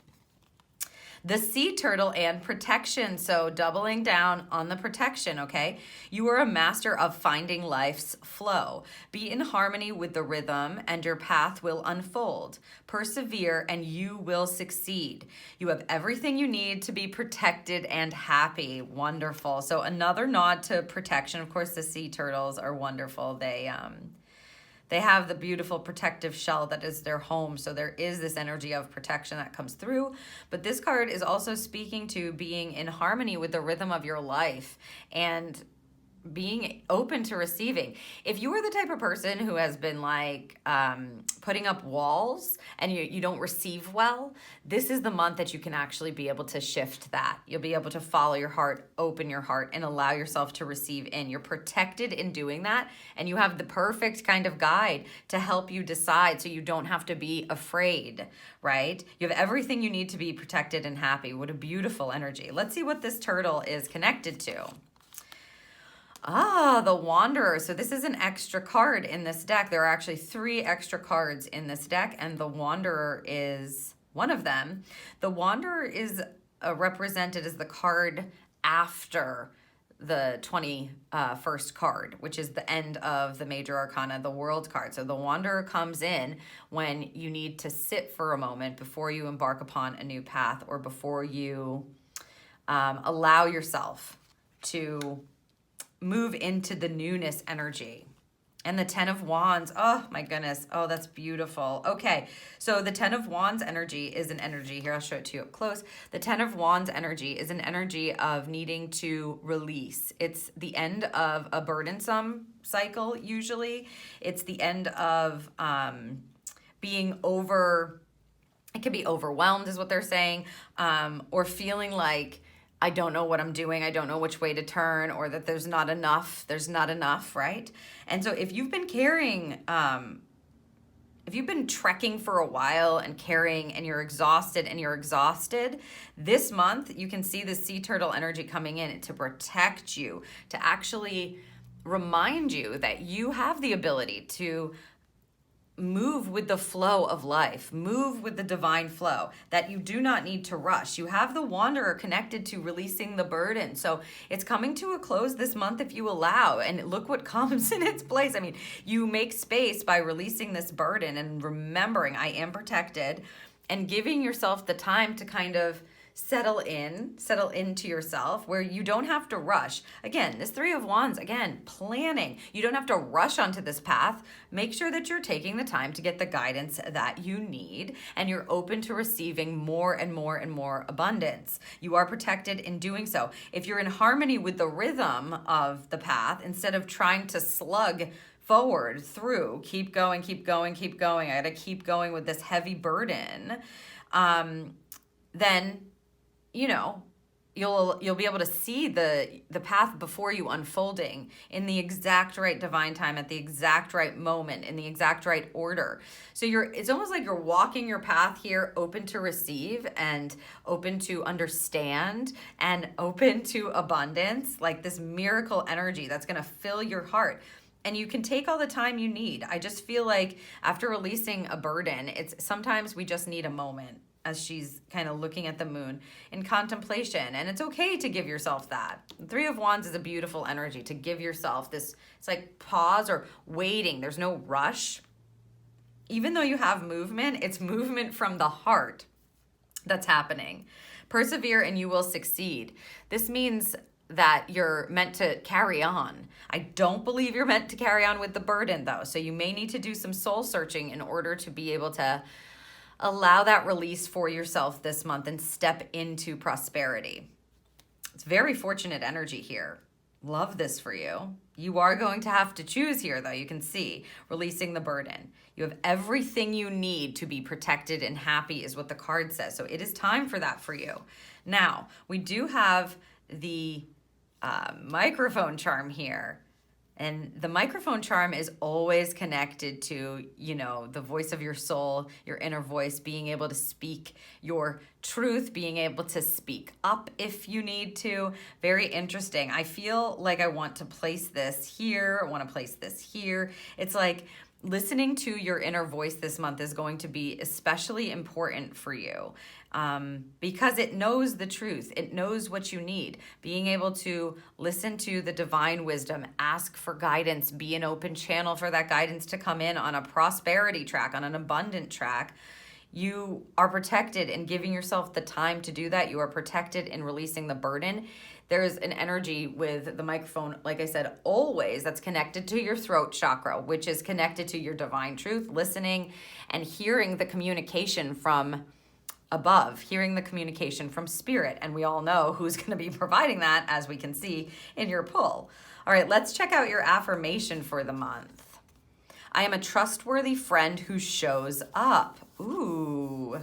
The sea turtle and protection. So doubling down on the protection, okay? You are a master of finding life's flow. Be in harmony with the rhythm and your path will unfold. Persevere and you will succeed. You have everything you need to be protected and happy. Wonderful. So another nod to protection. Of course, the sea turtles are wonderful. They have the beautiful protective shell that is their home. So there is this energy of protection that comes through. But this card is also speaking to being in harmony with the rhythm of your life and being open to receiving. If you are the type of person who has been like putting up walls and you don't receive well, this is the month that you can actually be able to shift that. You'll be able to follow your heart, open your heart, and allow yourself to receive in. You're protected in doing that, and you have the perfect kind of guide to help you decide so you don't have to be afraid, right? You have everything you need to be protected and happy. What a beautiful energy. Let's see what this turtle is connected to. The Wanderer. So this is an extra card in this deck. There are actually 3 extra cards in this deck, and the Wanderer is one of them. The Wanderer is represented as the card after the 21st card, which is the end of the major arcana, the World card. So the Wanderer comes in when you need to sit for a moment before you embark upon a new path, or before you allow yourself to move into the newness energy. And the 10 of Wands, oh my goodness, oh, that's beautiful. Okay, so the 10 of Wands energy is an energy, here I'll show it to you up close. The 10 of Wands energy is an energy of needing to release. It's the end of a burdensome cycle, usually. It's the end of being it can be overwhelmed is what they're saying, or feeling like, I don't know what I'm doing, I don't know which way to turn, or that there's not enough, right? And so if you've been carrying if you've been trekking for a while and carrying and you're exhausted, this month you can see the sea turtle energy coming in to protect you, to actually remind you that you have the ability to move with the flow of life, move with the divine flow, that you do not need to rush. You have the wanderer connected to releasing the burden. So it's coming to a close this month if you allow, and look what comes in its place. I mean, you make space by releasing this burden and remembering I am protected, and giving yourself the time to kind of settle into yourself, where you don't have to rush. Again, this Three of Wands, again, planning. You don't have to rush onto this path. Make sure that you're taking the time to get the guidance that you need, and you're open to receiving more and more and more abundance. You are protected in doing so. If you're in harmony with the rhythm of the path, instead of trying to slug forward through, keep going, keep going, keep going, I gotta keep going with this heavy burden, then you'll be able to see the path before you unfolding in the exact right divine time, at the exact right moment, in the exact right order. So it's almost like you're walking your path here, open to receive and open to understand and open to abundance, like this miracle energy that's going to fill your heart. And you can take all the time you need. I just feel like after releasing a burden, it's sometimes we just need a moment, as she's kind of looking at the moon in contemplation. And it's okay to give yourself that. The Three of Wands is a beautiful energy to give yourself this. It's like pause or waiting. There's no rush. Even though you have movement, it's movement from the heart that's happening. Persevere and you will succeed. This means that you're meant to carry on. I don't believe you're meant to carry on with the burden, though. So you may need to do some soul searching in order to be able to allow that release for yourself this month and step into prosperity. It's very fortunate energy here. Love this for you. You are going to have to choose here, though. You can see releasing the burden. You have everything you need to be protected and happy is what the card says. So it is time for that for you. Now, we do have the microphone charm here. And the microphone charm is always connected to, the voice of your soul, your inner voice, being able to speak your truth, being able to speak up if you need to. Very interesting. I feel like I want to place this here. I want to place this here. It's like listening to your inner voice this month is going to be especially important for you. Because it knows the truth. It knows what you need. Being able to listen to the divine wisdom, ask for guidance, be an open channel for that guidance to come in on a prosperity track, on an abundant track. You are protected in giving yourself the time to do that. You are protected in releasing the burden. There's an energy with the microphone, like I said, always that's connected to your throat chakra, which is connected to your divine truth, listening and hearing the communication from above, hearing the communication from spirit. And we all know who's going to be providing that, as we can see in your pull. All right, let's check out your affirmation for the month. I am a trustworthy friend who shows up. Ooh.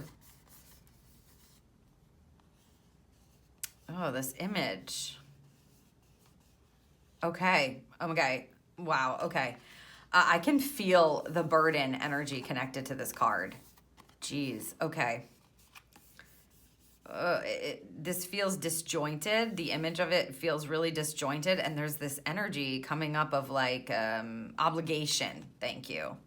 Oh, this image. Okay. Wow. Okay. I can feel the burden energy connected to this card. Jeez. Okay. This feels disjointed. The image of it feels really disjointed, and there's this energy coming up of like obligation. Thank you.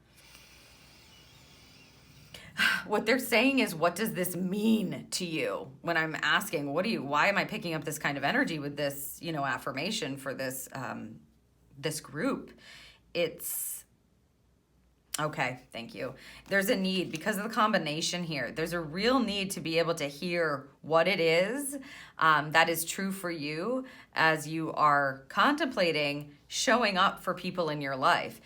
What they're saying is, what does this mean to you? When I'm asking, why am I picking up this kind of energy with this, affirmation for this this group? It's okay, thank you. There's a need, because of the combination here, there's a real need to be able to hear what it is that is true for you as you are contemplating showing up for people in your life.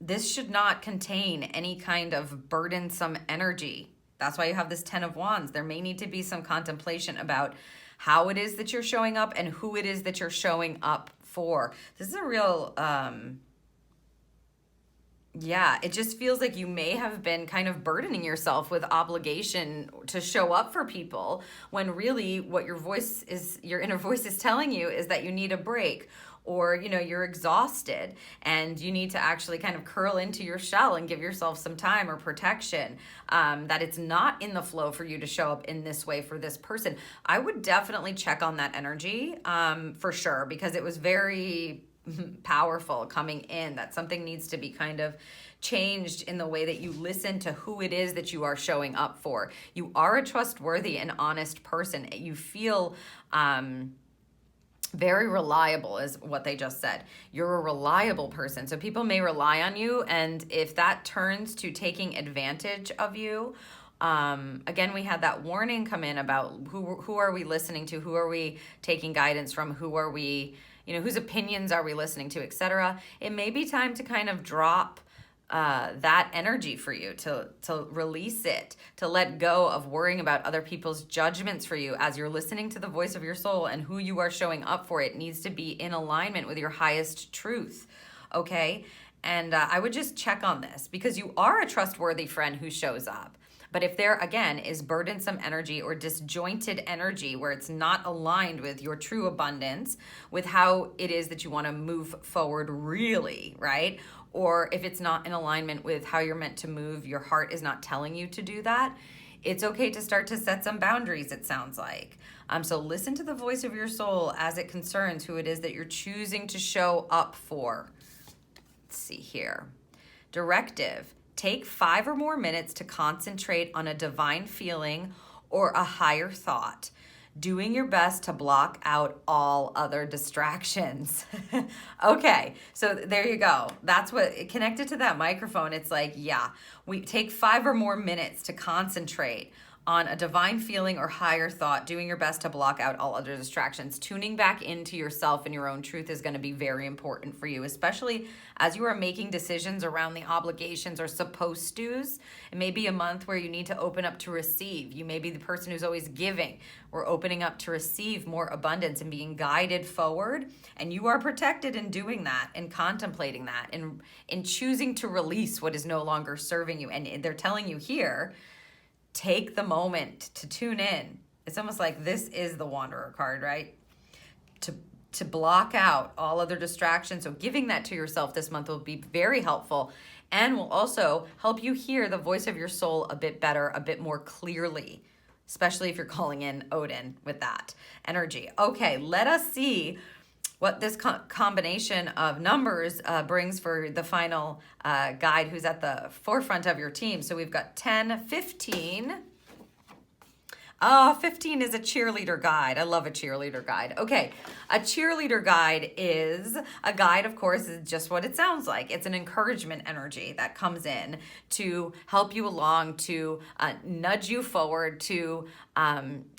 This should not contain any kind of burdensome energy. That's why you have this 10 of Wands. There may need to be some contemplation about how it is that you're showing up and who it is that you're showing up for. This is a real Yeah, it just feels like you may have been kind of burdening yourself with obligation to show up for people when really what your inner voice is telling you is that you need a break, or you're exhausted and you need to actually kind of curl into your shell and give yourself some time or protection, that it's not in the flow for you to show up in this way for this person. I would definitely check on that energy, for sure, because it was very powerful coming in, that something needs to be kind of changed in the way that you listen to who it is that you are showing up for. You are a trustworthy and honest person. You feel very reliable, is what they just said. You're a reliable person, so people may rely on you, and if that turns to taking advantage of you, again, we had that warning come in about who are we listening to, who are we taking guidance from, who are we, whose opinions are we listening to, etc. It may be time to kind of drop that energy for you, to release it, to let go of worrying about other people's judgments for you as you're listening to the voice of your soul, and who you are showing up for. It needs to be in alignment with your highest truth, okay? And I would just check on this, because you are a trustworthy friend who shows up. But if there, again, is burdensome energy or disjointed energy where it's not aligned with your true abundance, with how it is that you want to move forward really, right? Or if it's not in alignment with how you're meant to move, your heart is not telling you to do that, it's okay to start to set some boundaries, it sounds like. So listen to the voice of your soul as it concerns who it is that you're choosing to show up for. Let's see here. Directive. Take 5 or more minutes to concentrate on a divine feeling or a higher thought, doing your best to block out all other distractions. Okay, so there you go. That's what, connected to that microphone, it's like, yeah, we take 5 or more minutes to concentrate on a divine feeling or higher thought, doing your best to block out all other distractions. Tuning back into yourself and your own truth is going to be very important for you, especially as you are making decisions around the obligations or supposed to's. It may be a month where you need to open up to receive. You may be the person who's always giving. We're opening up to receive more abundance and being guided forward. And you are protected in doing that and contemplating that and in choosing to release what is no longer serving you. And they're telling you here, take the moment to tune in. It's almost like this is the Wanderer card, right? To block out all other distractions. So giving that to yourself this month will be very helpful, and will also help you hear the voice of your soul a bit better, a bit more clearly, especially if you're calling in Odin with that energy. Okay, let us see what this combination of numbers brings for the final guide who's at the forefront of your team. So we've got 10, 15. 15 is a cheerleader guide. I love a cheerleader guide. Okay, a cheerleader guide is a guide, of course, is just what it sounds like. It's an encouragement energy that comes in to help you along, to nudge you forward, to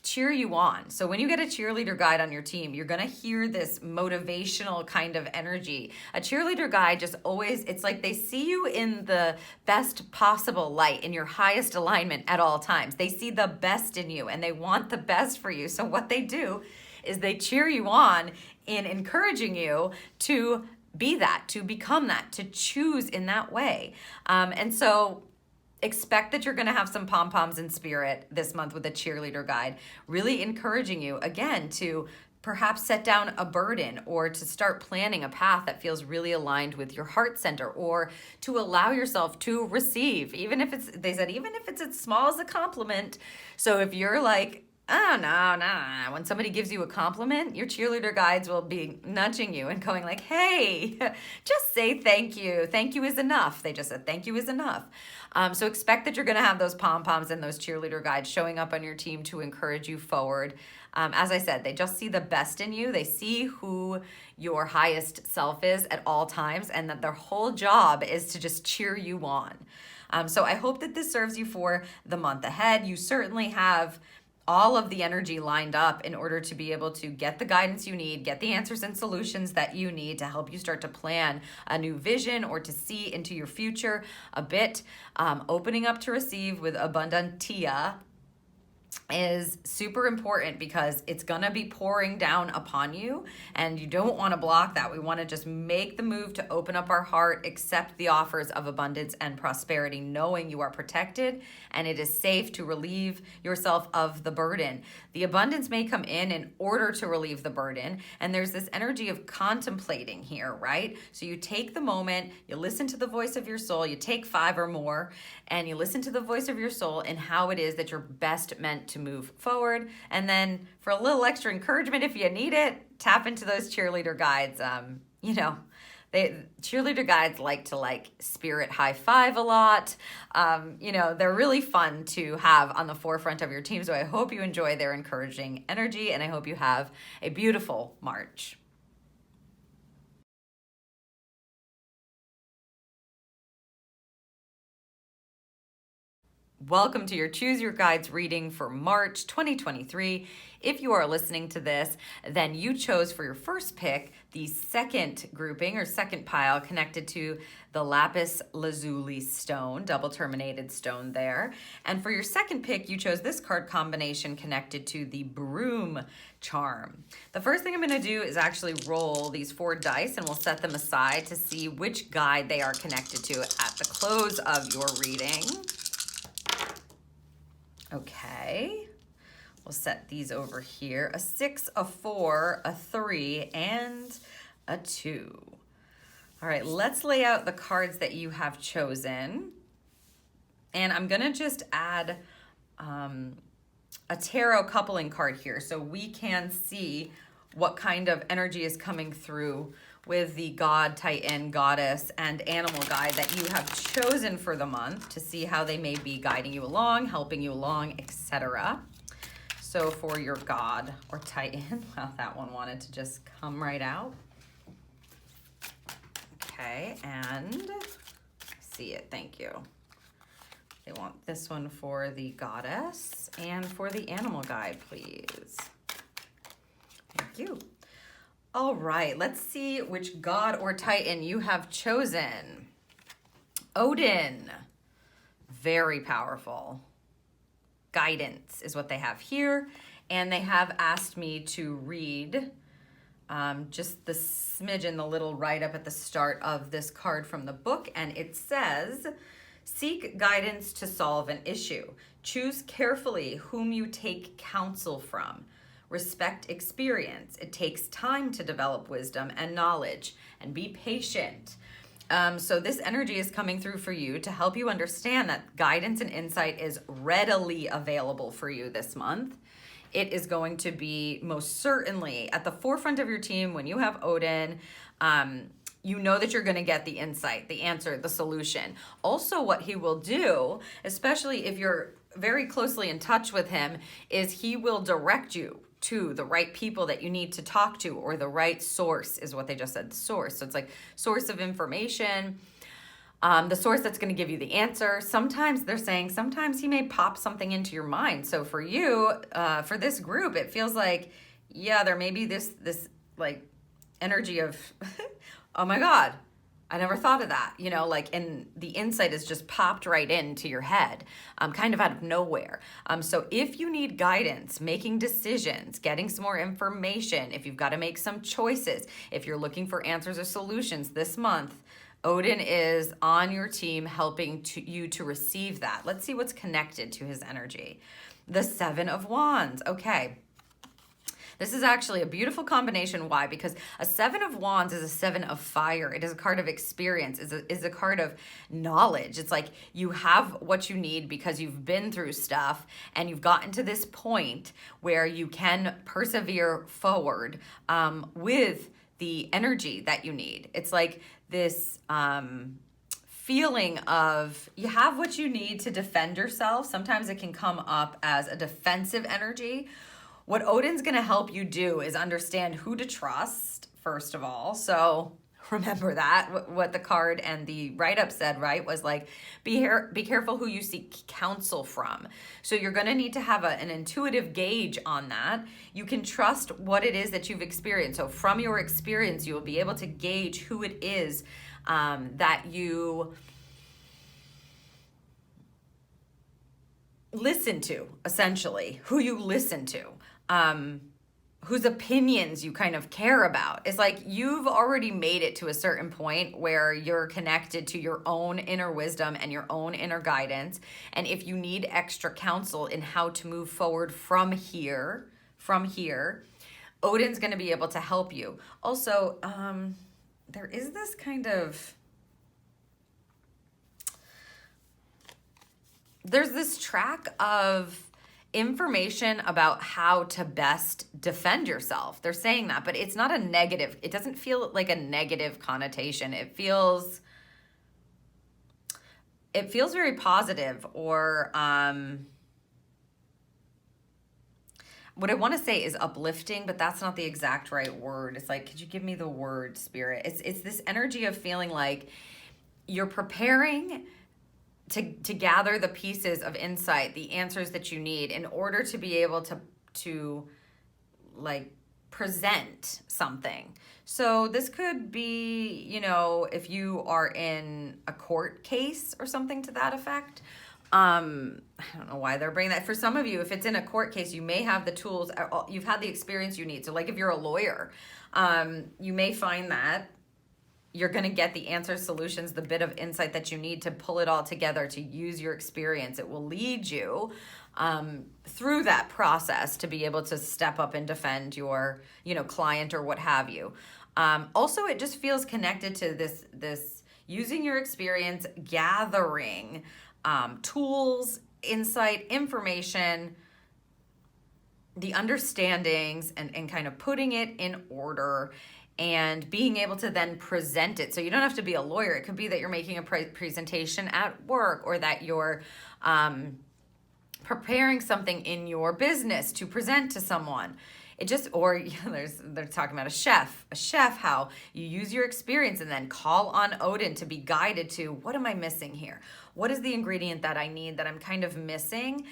cheer you on. So when you get a cheerleader guide on your team, you're going to hear this motivational kind of energy. A cheerleader guide just always, it's like they see you in the best possible light, in your highest alignment at all times. They see the best in you and they want the best for you. So what they do is they cheer you on in encouraging you to be that, to become that, to choose in that way. And so expect that you're going to have some pom-poms in spirit this month with a cheerleader guide, really encouraging you, again, to perhaps set down a burden or to start planning a path that feels really aligned with your heart center, or to allow yourself to receive, even if it's, they said, even if it's as small as a compliment. So if you're like, oh, no. When somebody gives you a compliment, your cheerleader guides will be nudging you and going like, hey, just say thank you. Thank you is enough. They just said thank you is enough. So expect that you're going to have those pom-poms and those cheerleader guides showing up on your team to encourage you forward. As I said, they just see the best in you. They see who your highest self is at all times, and that their whole job is to just cheer you on. So I hope that this serves you for the month ahead. You certainly have all of the energy lined up in order to be able to get the guidance you need, get the answers and solutions that you need to help you start to plan a new vision or to see into your future a bit, opening up to receive with abundantia. is super important because it's gonna be pouring down upon you, and you don't want to block that. We want to just make the move to open up our heart, accept the offers of abundance and prosperity, knowing you are protected and it is safe to relieve yourself of the burden. The abundance may come in order to relieve the burden, and there's this energy of contemplating here, right? So you take the moment, you listen to the voice of your soul, you take 5 or more, and you listen to the voice of your soul and how it is that you're best meant to move forward. And then for a little extra encouragement, if you need it, tap into those cheerleader guides. Cheerleader guides like to spirit high five a lot. They're really fun to have on the forefront of your team. So I hope you enjoy their encouraging energy, and I hope you have a beautiful March. Welcome to your Choose Your Guides reading for March 2023. If you are listening to this, then you chose for your first pick the second grouping or second pile connected to the Lapis Lazuli stone, double terminated stone there. And for your second pick, you chose this card combination connected to the Broom charm. The first thing I'm going to do is actually roll these 4 dice, and we'll set them aside to see which guide they are connected to at the close of your reading. Okay, we'll set these over here. A 6, a 4, a 3, and a 2. All right, let's lay out the cards that you have chosen. And I'm gonna just add a tarot coupling card here so we can see what kind of energy is coming through with the God, Titan, Goddess, and Animal guide that you have chosen for the month to see how they may be guiding you along, helping you along, etc. So for your God or Titan, well, that one wanted to just come right out. Okay, and see it, thank you. They want this one for the Goddess and for the Animal guide, please. Thank you. All right, let's see which God or Titan you have chosen. Odin, very powerful. Guidance is what they have here. And they have asked me to read just the smidgen, the little write-up at the start of this card from the book. And it says, seek guidance to solve an issue. Choose carefully whom you take counsel from. Respect experience. It takes time to develop wisdom and knowledge, and be patient. So this energy is coming through for you to help you understand that guidance and insight is readily available for you this month. It is going to be most certainly at the forefront of your team when you have Odin. You know that you're going to get the insight, the answer, the solution. Also, what he will do, especially if you're very closely in touch with him, is he will direct you to the right people that you need to talk to, or the right source is what they just said, source. So it's like source of information, the source that's going to give you the answer. Sometimes they're saying, sometimes he may pop something into your mind. So for you, for this group, it feels like, yeah, there may be this like energy of, oh my God, I never thought of that, and the insight is just popped right into your head, kind of out of nowhere. So if you need guidance, making decisions, getting some more information, if you've got to make some choices, if you're looking for answers or solutions this month, Odin is on your team helping you to receive that. Let's see what's connected to his energy. The 7 of Wands. Okay. This is actually a beautiful combination. Why? Because a 7 of Wands is a 7 of fire. It is a card of experience, is a card of knowledge. It's like you have what you need because you've been through stuff and you've gotten to this point where you can persevere forward with the energy that you need. It's like this feeling of you have what you need to defend yourself. Sometimes it can come up as a defensive energy. What Odin's going to help you do is understand who to trust, first of all. So remember that, what the card and the write-up said, right, was like, be careful who you seek counsel from. So you're going to need to have an intuitive gauge on that. You can trust what it is that you've experienced. So from your experience, you will be able to gauge who it is that you listen to, essentially, who you listen to, whose opinions you kind of care about. It's like you've already made it to a certain point where you're connected to your own inner wisdom and your own inner guidance. And if you need extra counsel in how to move forward from here, Odin's going to be able to help you. Also, there is this kind of, there's this track of information about how to best defend yourself. They're saying that, but it's not a negative. It doesn't feel like a negative connotation. It feels very positive, or what I want to say is uplifting, but that's not the exact right word. It's like, could you give me the word, Spirit? It's this energy of feeling like you're preparing to gather the pieces of insight, the answers that you need in order to be able to like present something. So this could be, you know, if you are in a court case or something to that effect. I don't know why they're bringing that. For some of you, if it's in a court case, you may have the tools, you've had the experience you need. So like if you're a lawyer, you may find that you're going to get the answers, solutions, the bit of insight that you need to pull it all together, to use your experience. It will lead you through that process to be able to step up and defend your, you know, client or what have you. Also, it just feels connected to this using your experience, gathering tools, insight, information, the understandings, and kind of putting it in order and being able to then present it. So you don't have to be a lawyer. It could be that you're making a presentation at work, or that you're preparing something in your business to present to someone. It just, or they're talking about a chef, how you use your experience and then call on Odin to be guided to, what am I missing here? What is the ingredient that I need that I'm kind of missing?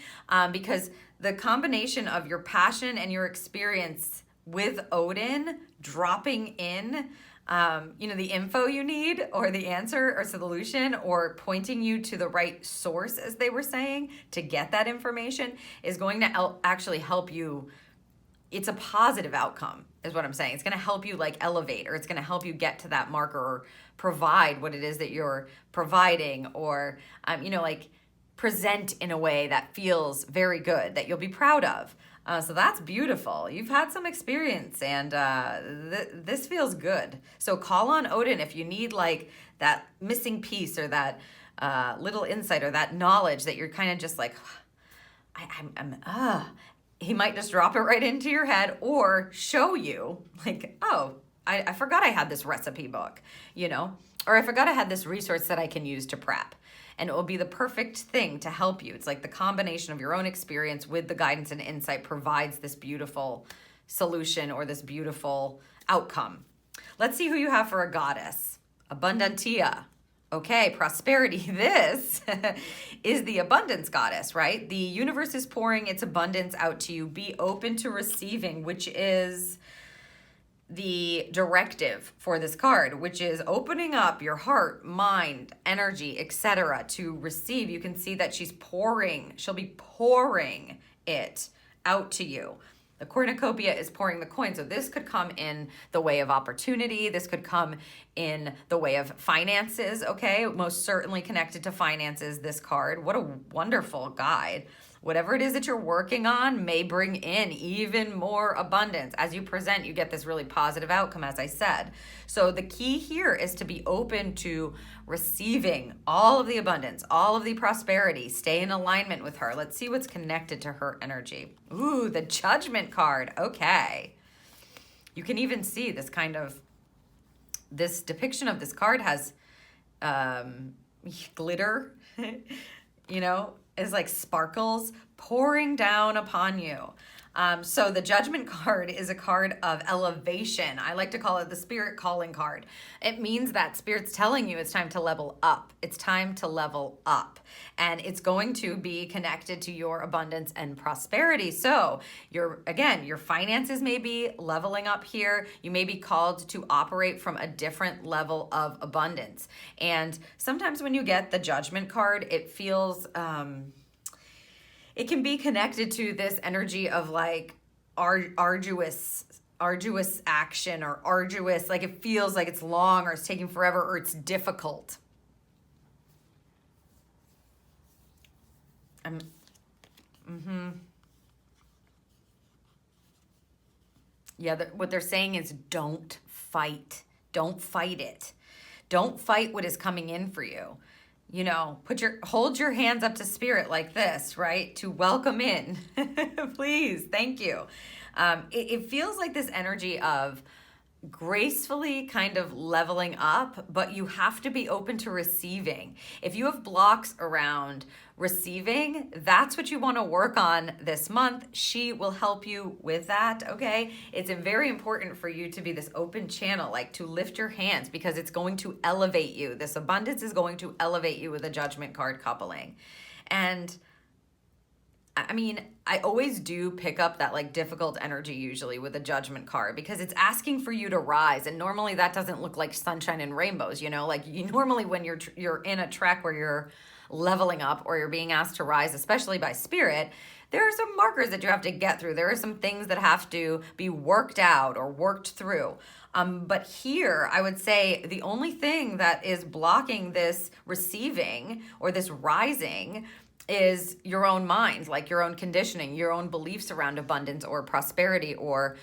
Because the combination of your passion and your experience with Odin dropping in, you know, the info you need, or the answer or solution, or pointing you to the right source, as they were saying, to get that information, is going to actually help you. It's a positive outcome, is what I'm saying. It's going to help you like elevate, or it's going to help you get to that marker, or provide what it is that you're providing, or, you know, like present in a way that feels very good, that you'll be proud of. So that's beautiful. You've had some experience, and this feels good. So call on Odin if you need like that missing piece, or that little insight, or that knowledge that you're kind of just like, he might just drop it right into your head, or show you like, oh, I forgot I had this recipe book, you know, or I forgot I had this resource that I can use to prep. And it will be the perfect thing to help you. It's like the combination of your own experience with the guidance and insight provides this beautiful solution, or this beautiful outcome. Let's see who you have for a goddess. Abundantia. Okay, prosperity. This is the abundance goddess, right? The universe is pouring its abundance out to you. Be open to receiving, which is the directive for this card, which is opening up your heart, mind, energy, etc. to receive. You can see that she'll be pouring it out to you. The cornucopia is pouring the coin. So this could come in the way of opportunity. This could come in the way of finances, okay? Most certainly connected to finances, this card. What a wonderful guide. Whatever it is that you're working on may bring in even more abundance. As you present, you get this really positive outcome, as I said. So the key here is to be open to receiving all of the abundance, all of the prosperity. Stay in alignment with her. Let's see what's connected to her energy. Ooh, the Judgment card. Okay. You can even see this kind of, this depiction of this card has glitter, you know, is like sparkles pouring down upon you. So the Judgment card is a card of elevation. I like to call it the Spirit calling card. It means that Spirit's telling you it's time to level up. It's time to level up. And it's going to be connected to your abundance and prosperity. So your finances may be leveling up here. You may be called to operate from a different level of abundance. And sometimes when you get the Judgment card, it feels it can be connected to this energy of like arduous action, or arduous, like it feels like it's long, or it's taking forever, or it's difficult. Yeah, what they're saying is don't fight. Don't fight it. Don't fight what is coming in for you. You know, hold your hands up to spirit like this, right? To welcome in. Please, thank you. It feels like this energy of gracefully kind of leveling up, but you have to be open to receiving. If you have blocks around receiving, that's what you want to work on this month. She will help you with that, okay? It's very important for you to be this open channel, like to lift your hands, because it's going to elevate you. This abundance is going to elevate you with a Judgment card coupling. And I mean, I always do pick up that like difficult energy usually with a Judgment card, because it's asking for you to rise. And normally that doesn't look like sunshine and rainbows, you know, like normally when you're in a trek where you're leveling up or you're being asked to rise, especially by spirit, there are some markers that you have to get through. There are some things that have to be worked out or worked through. But here, I would say the only thing that is blocking this receiving or this rising is your own mind, like your own conditioning, your own beliefs around abundance or prosperity or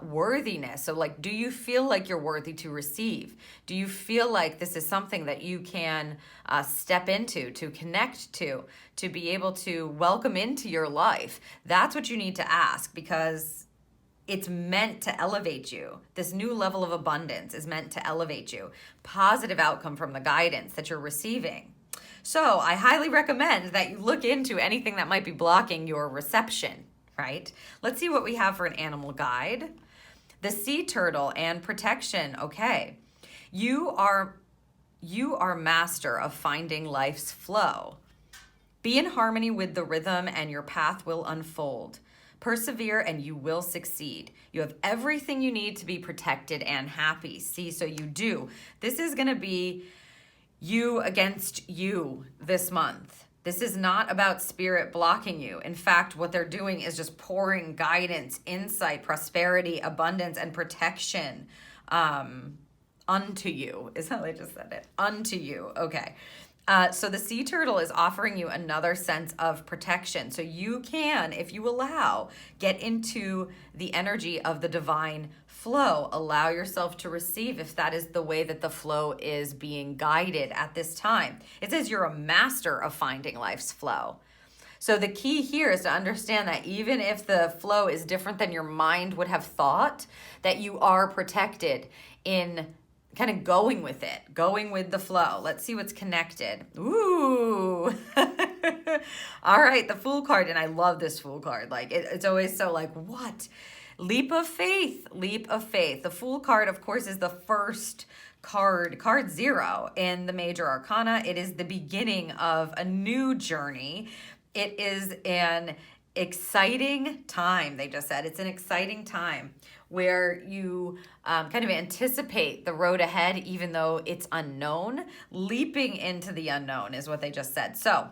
worthiness. So like, do you feel like you're worthy to receive? Do you feel like this is something that you can step into, to connect to be able to welcome into your life? That's what you need to ask, because it's meant to elevate you. This new level of abundance is meant to elevate you. Positive outcome from the guidance that you're receiving. So I highly recommend that you look into anything that might be blocking your reception, right? Let's see what we have for an animal guide. The sea turtle and protection. Okay. You are master of finding life's flow. Be in harmony with the rhythm and your path will unfold. Persevere and you will succeed. You have everything you need to be protected and happy. See, so you do. This is going to be you against you this month. This is not about spirit blocking you. In fact, what they're doing is just pouring guidance, insight, prosperity, abundance, and protection unto you. Is how they just said it. Unto you. Okay. So the sea turtle is offering you another sense of protection. So you can, if you allow, get into the energy of the divine flow. Allow yourself to receive if that is the way that the flow is being guided at this time. It says you're a master of finding life's flow. So the key here is to understand that even if the flow is different than your mind would have thought, that you are protected in kind of going with it, going with the flow. Let's see what's connected. Ooh. All right, the Fool card. And I love this Fool card. Like it's always so like, what? Leap of faith, leap of faith. The Fool card, of course, is the first card 0 in the major arcana. It is the beginning of a new journey. It is an exciting time, they just said. It's an exciting time where you kind of anticipate the road ahead, even though it's unknown. Leaping into the unknown is what they just said. So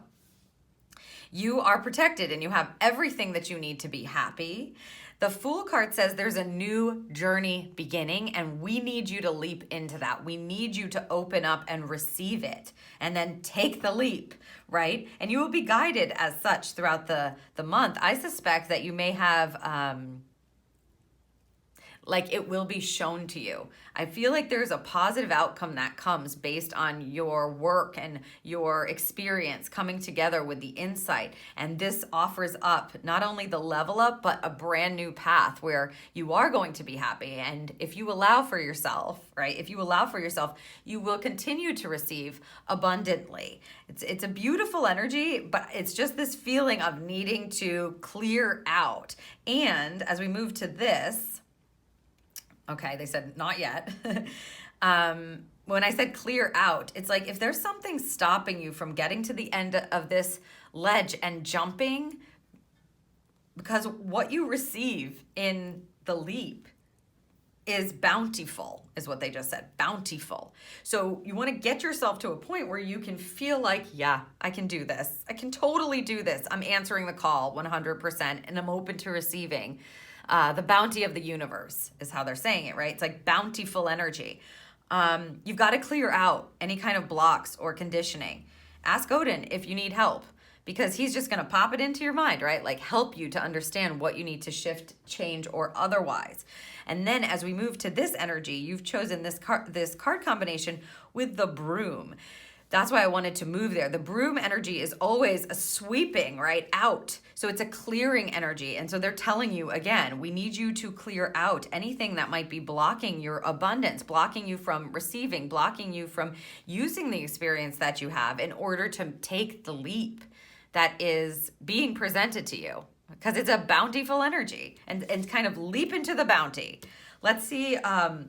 you are protected and you have everything that you need to be happy. The Fool card says there's a new journey beginning and we need you to leap into that. We need you to open up and receive it and then take the leap, right? And you will be guided as such throughout the month. I suspect that you may have like it will be shown to you. I feel like there's a positive outcome that comes based on your work and your experience coming together with the insight. And this offers up not only the level up, but a brand new path where you are going to be happy. And if you allow for yourself, right? If you allow for yourself, you will continue to receive abundantly. It's a beautiful energy, but it's just this feeling of needing to clear out. And as we move to this, okay, they said not yet. When I said clear out, it's like if there's something stopping you from getting to the end of this ledge and jumping, because what you receive in the leap is bountiful, is what they just said, bountiful. So you want to get yourself to a point where you can feel like, yeah, I can do this. I can totally do this. I'm answering the call 100% and I'm open to receiving. The bounty of the universe is how they're saying it, right? It's like bountiful energy. You've got to clear out any kind of blocks or conditioning. Ask Odin if you need help, because he's just going to pop it into your mind, right? Like help you to understand what you need to shift, change, or otherwise. And then as we move to this energy, you've chosen this card combination with the Broom. That's why I wanted to move there. The Broom energy is always a sweeping, right, out. So it's a clearing energy. And so they're telling you, again, we need you to clear out anything that might be blocking your abundance, blocking you from receiving, blocking you from using the experience that you have in order to take the leap that is being presented to you. Because it's a bountiful energy, and kind of leap into the bounty. Let's see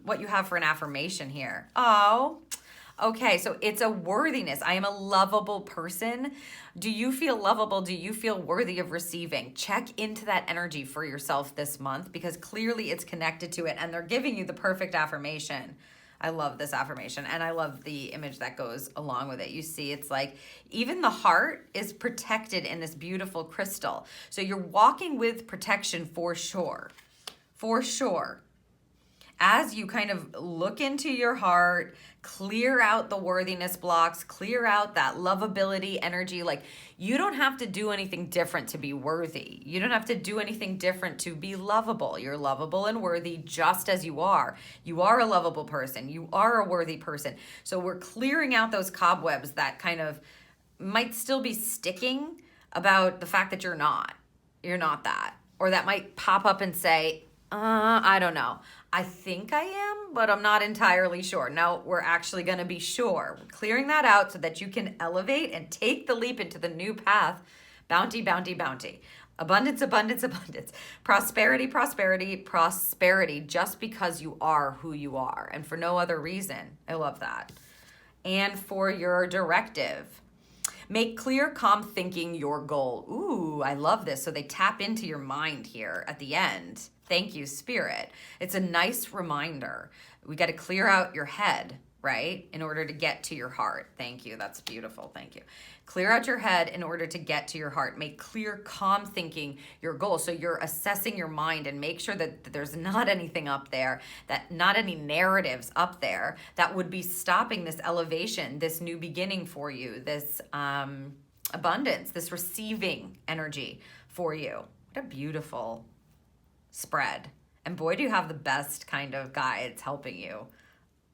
what you have for an affirmation here. Oh, okay, so it's a worthiness. I am a lovable person. Do you feel lovable? Do you feel worthy of receiving? Check into that energy for yourself this month, because clearly it's connected to it, and they're giving you the perfect affirmation. I love this affirmation, and I love the image that goes along with it. You see, it's like even the heart is protected in this beautiful crystal. So you're walking with protection for sure. For sure. As you kind of look into your heart, clear out the worthiness blocks, clear out that lovability energy. Like, you don't have to do anything different to be worthy. You don't have to do anything different to be lovable. You're lovable and worthy just as you are. You are a lovable person. You are a worthy person. So we're clearing out those cobwebs that kind of might still be sticking about the fact that you're not that. Or that might pop up and say, I don't know. I think I am, but I'm not entirely sure. No, we're actually going to be sure. We're clearing that out so that you can elevate and take the leap into the new path. Bounty, bounty, bounty. Abundance, abundance, abundance. Prosperity, prosperity, prosperity, just because you are who you are and for no other reason. I love that. And for your directive, make clear, calm thinking your goal. Ooh, I love this. So they tap into your mind here at the end. Thank you, Spirit. It's a nice reminder. We got to clear out your head, right, in order to get to your heart. Thank you. That's beautiful. Thank you. Clear out your head in order to get to your heart. Make clear, calm thinking your goal. So you're assessing your mind and make sure that there's not anything up there, that not any narratives up there that would be stopping this elevation, this new beginning for you, this abundance, this receiving energy for you. What a beautiful spread. And boy, do you have the best kind of guides helping you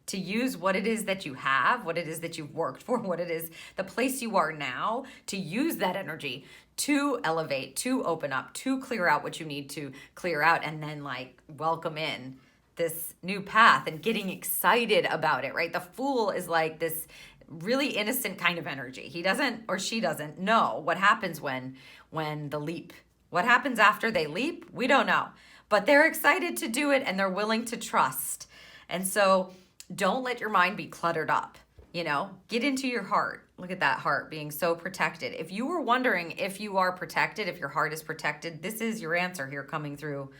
to use what it is that you have, what it is that you've worked for, what it is, the place you are now, to use that energy to elevate, to open up, to clear out what you need to clear out, and then like welcome in this new path and getting excited about it, right? The Fool is like this really innocent kind of energy. He doesn't, or she doesn't know what happens when the leap. What happens after they leap? We don't know. But they're excited to do it and they're willing to trust. And so don't let your mind be cluttered up, get into your heart. Look at that heart being so protected. If you were wondering if you are protected, if your heart is protected, this is your answer here coming through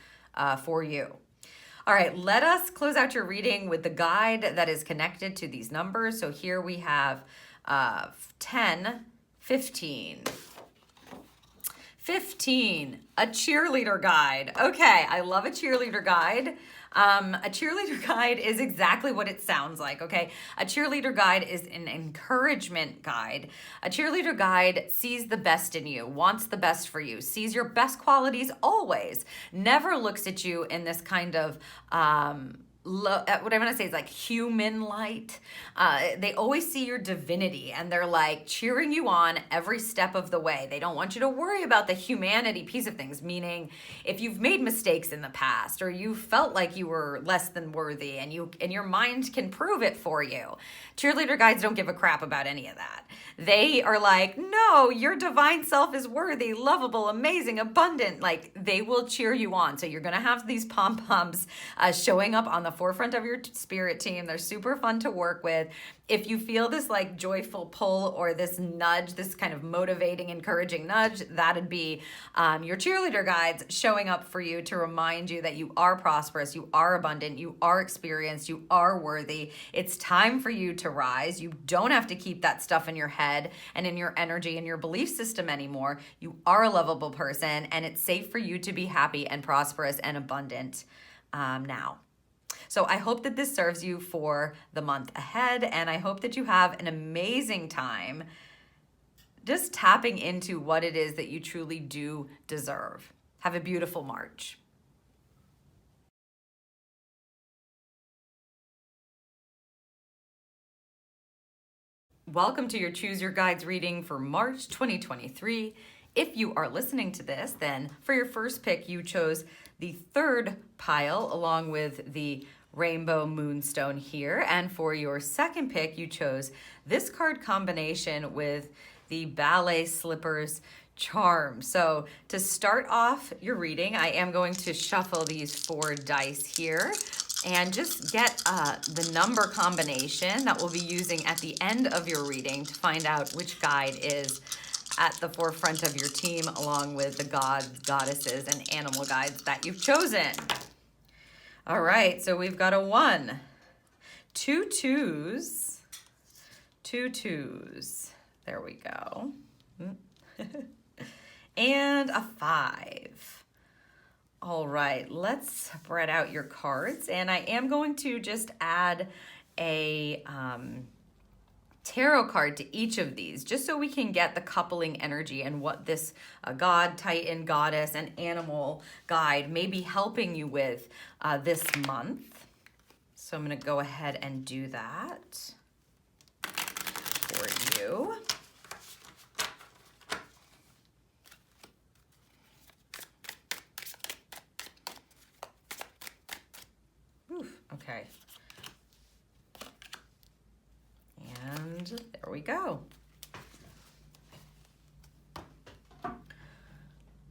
for you. All right, let us close out your reading with the guide that is connected to these numbers. So here we have 10, 15. 15, a cheerleader guide. Okay, I love a cheerleader guide. A cheerleader guide is exactly what it sounds like, okay? A cheerleader guide is an encouragement guide. A cheerleader guide sees the best in you, wants the best for you, sees your best qualities always, never looks at you in this kind of what I'm going to say is like human light. They always see your divinity and they're like cheering you on every step of the way. They don't want you to worry about the humanity piece of things, meaning if you've made mistakes in the past or you felt like you were less than worthy and your mind can prove it for you. Cheerleader guides don't give a crap about any of that. They are like, no, your divine self is worthy, lovable, amazing, abundant. Like they will cheer you on. So you're going to have these pom-poms showing up on the forefront of your spirit team. They're super fun to work with. If you feel this like joyful pull or this nudge, this kind of motivating, encouraging nudge, that'd be your cheerleader guides showing up for you to remind you that you are prosperous, you are abundant, you are experienced, you are worthy. It's time for you to rise. You don't have to keep that stuff in your head and in your energy and your belief system anymore. You are a lovable person, and it's safe for you to be happy and prosperous and abundant now. So I hope that this serves you for the month ahead, and I hope that you have an amazing time just tapping into what it is that you truly do deserve. Have a beautiful March. Welcome to your Choose Your Guides reading for March 2023. If you are listening to this, then for your first pick, you chose the third pile along with the Rainbow Moonstone here. And for your second pick, you chose this card combination with the Ballet Slippers charm. So to start off your reading, I am going to shuffle these 4 dice here and just get the number combination that we'll be using at the end of your reading to find out which guide is at the forefront of your team, along with the gods, goddesses, and animal guides that you've chosen. All right, so we've got a 1, 2 twos, 2 twos. There we go. And a 5. All right, let's spread out your cards. And I am going to just add a tarot card to each of these, just so we can get the coupling energy and what this god, titan, goddess, and animal guide may be helping you with this month. So I'm going to go ahead and do that for you. Okay. And there we go.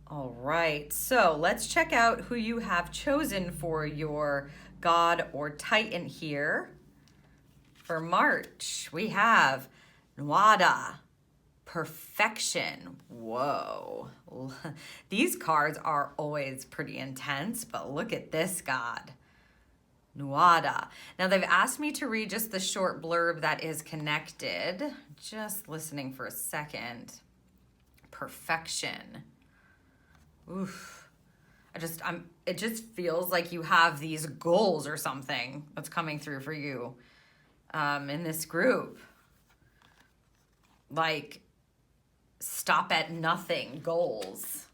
All right, so let's check out who you have chosen for your god or titan here. For March, we have Nuada, perfection. Whoa. These cards are always pretty intense, but look at this god. Nuada. Now they've asked me to read just the short blurb that is connected. Just listening for a second. Perfection. Oof. It just feels like you have these goals or something that's coming through for you in this group. Like, stop at nothing goals.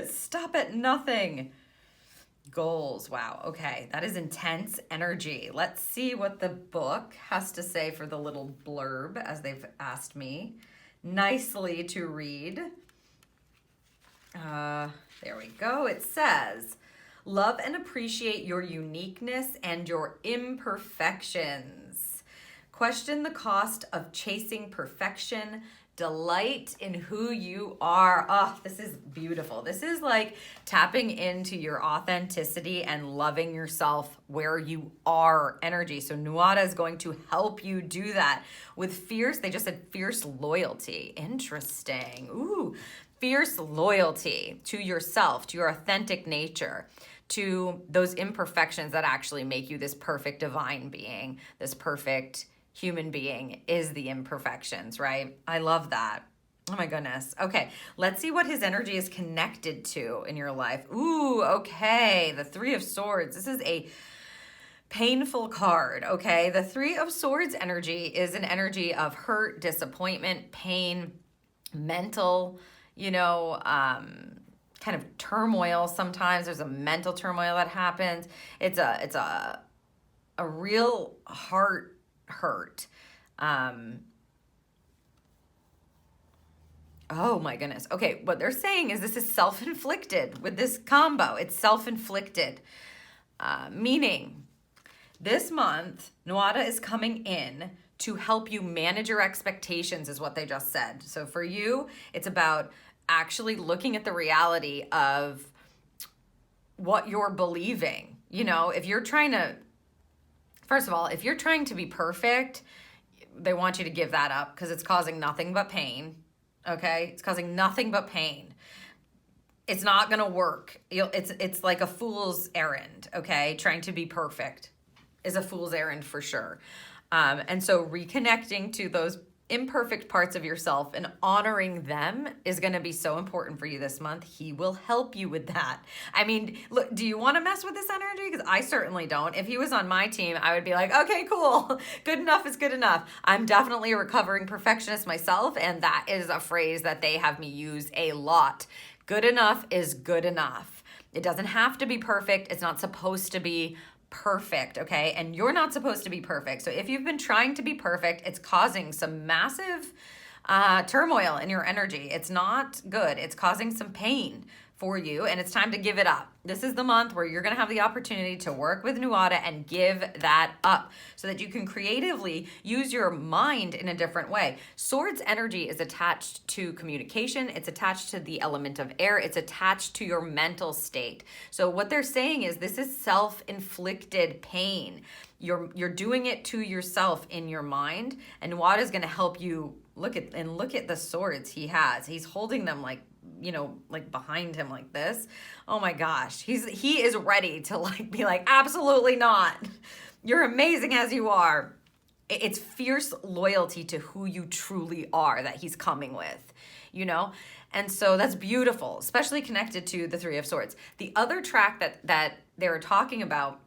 Stop at nothing. Goals. Wow. Okay. That is intense energy. Let's see what the book has to say for the little blurb, as they've asked me nicely to read. There we go. It says, love and appreciate your uniqueness and your imperfections. Question the cost of chasing perfection. Delight in who you are. Oh, this is beautiful. This is like tapping into your authenticity and loving yourself where you are energy. So Nuada is going to help you do that with fierce, they just said fierce loyalty. Interesting. Ooh, fierce loyalty to yourself, to your authentic nature, to those imperfections that actually make you this perfect divine being, this perfect human being is the imperfections, right? I love that. Oh my goodness. Okay, let's see what his energy is connected to in your life. Ooh, okay, the 3 of Swords. This is a painful card, okay? The 3 of Swords energy is an energy of hurt, disappointment, pain, mental, kind of turmoil. Sometimes there's a mental turmoil that happens. It's a real heart hurt. Oh my goodness. Okay, what they're saying is this is self-inflicted with this combo. It's self-inflicted, meaning this month, Nuada is coming in to help you manage your expectations is what they just said. So for you, it's about actually looking at the reality of what you're believing. If you're trying to First of all, if you're trying to be perfect, they want you to give that up because it's causing nothing but pain. Okay? It's causing nothing but pain. It's not going to work. It's like a fool's errand, okay? Trying to be perfect is a fool's errand for sure. And so reconnecting to those imperfect parts of yourself and honoring them is going to be so important for you this month. He will help you with that. I mean, look, do you want to mess with this energy? Because I certainly don't. If he was on my team, I would be like, okay, cool. Good enough is good enough. I'm definitely a recovering perfectionist myself, and that is a phrase that they have me use a lot. Good enough is good enough. It doesn't have to be perfect. It's not supposed to be perfect, okay? And you're not supposed to be perfect. So if you've been trying to be perfect, it's causing some massive turmoil in your energy. It's not good. It's causing some pain for you, and it's time to give it up. This is the month where you're going to have the opportunity to work with Nuada and give that up so that you can creatively use your mind in a different way. Swords energy is attached to communication. It's attached to the element of air. It's attached to your mental state. So what they're saying is this is self-inflicted pain. You're doing it to yourself in your mind, and Nuada is going to help you look at the swords he has. He's holding them like behind him like this. Oh my gosh. He is ready to be like, absolutely not. You're amazing as you are. It's fierce loyalty to who you truly are that he's coming with, And so that's beautiful, especially connected to the Three of Swords. The other track that they're talking about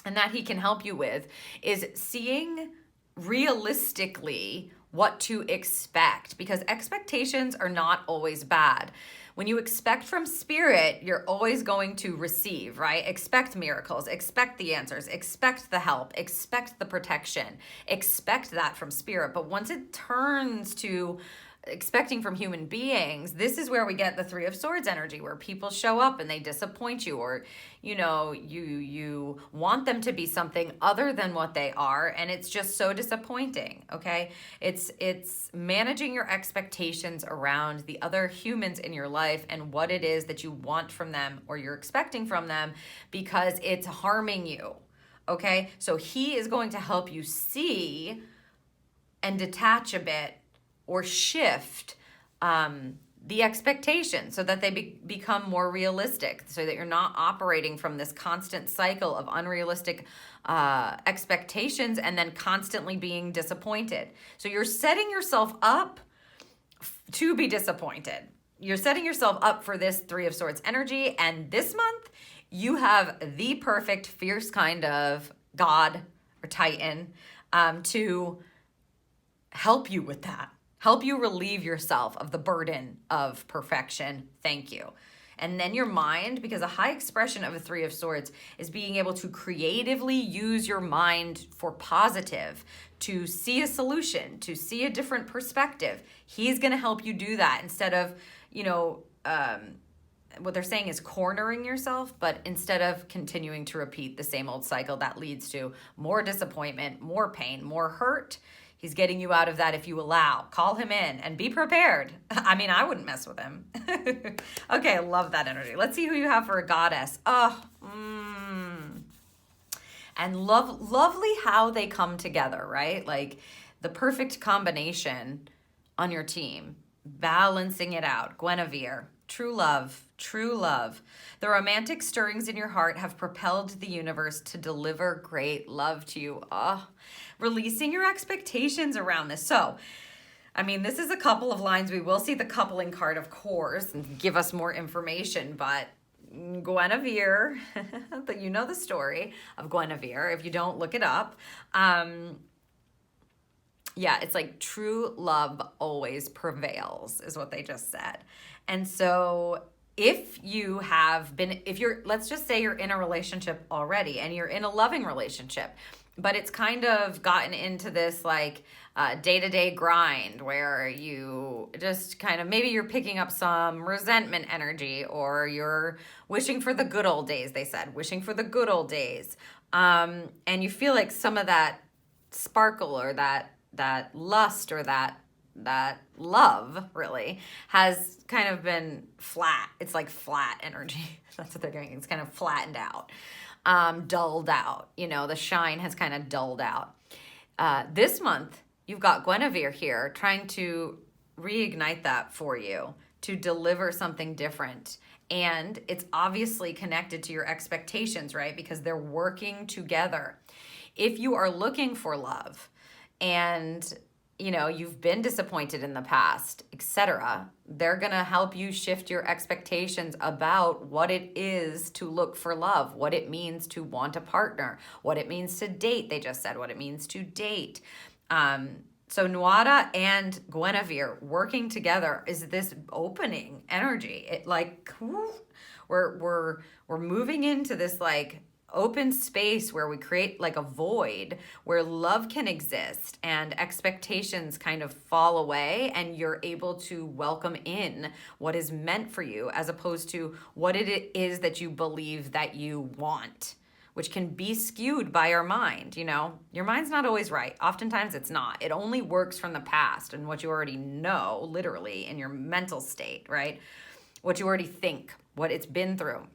and that he can help you with is seeing realistically what to expect, because expectations are not always bad. When you expect from spirit, you're always going to receive, right? Expect miracles, expect the answers, expect the help, expect the protection, expect that from spirit. But once it turns to expecting from human beings, this is where we get the Three of Swords energy, where people show up and they disappoint you, or you want them to be something other than what they are, and it's just so disappointing. Okay, it's managing your expectations around the other humans in your life and what it is that you want from them or you're expecting from them, because it's harming you. Okay, so he is going to help you see and detach a bit or shift the expectation so that they become more realistic, so that you're not operating from this constant cycle of unrealistic expectations and then constantly being disappointed. So you're setting yourself up to be disappointed. You're setting yourself up for this Three of Swords energy, and this month you have the perfect fierce kind of God or Titan to help you with that. Help you relieve yourself of the burden of perfection. Thank you. And then your mind, because a high expression of a Three of Swords is being able to creatively use your mind for positive, to see a solution, to see a different perspective. He's going to help you do that instead of, what they're saying is cornering yourself, but instead of continuing to repeat the same old cycle that leads to more disappointment, more pain, more hurt. He's getting you out of that if you allow. Call him in and be prepared. I mean, I wouldn't mess with him. Okay, I love that energy. Let's see who you have for a goddess. And lovely how they come together, right? Like the perfect combination on your team, balancing it out. Guinevere, true love, true love. The romantic stirrings in your heart have propelled the universe to deliver great love to you. Releasing your expectations around this. So, I mean, this is a couple of lines. We will see the coupling card, of course, and give us more information, but Guinevere, but you know the story of Guinevere. If you don't, look it up. It's like true love always prevails is what they just said. And so let's just say you're in a relationship already and you're in a loving relationship, but it's kind of gotten into this day-to-day grind where you just kind of, maybe you're picking up some resentment energy, or you're wishing for the good old days, they said, wishing for the good old days. And you feel like some of that sparkle or that lust or that love really has kind of been flat. It's like flat energy. That's what they're doing. It's kind of flattened out. dulled out. You know, the shine has kind of dulled out. This month, you've got Guinevere here trying to reignite that for you, to deliver something different. And it's obviously connected to your expectations, right? Because they're working together. If you are looking for love and, you know, you've been disappointed in the past, etc., they're going to help you shift your expectations about what it is to look for love, what it means to want a partner, what it means to date. They just said what it means to date. So Nuada and Guinevere working together is this opening energy. It like, we're moving into this like open space where we create like a void where love can exist and expectations kind of fall away, and you're able to welcome in what is meant for you as opposed to what it is that you believe that you want, which can be skewed by our mind. You know, your mind's not always right. Oftentimes it's not. It only works from the past and what you already know, literally in your mental state, right? What you already think, what it's been through.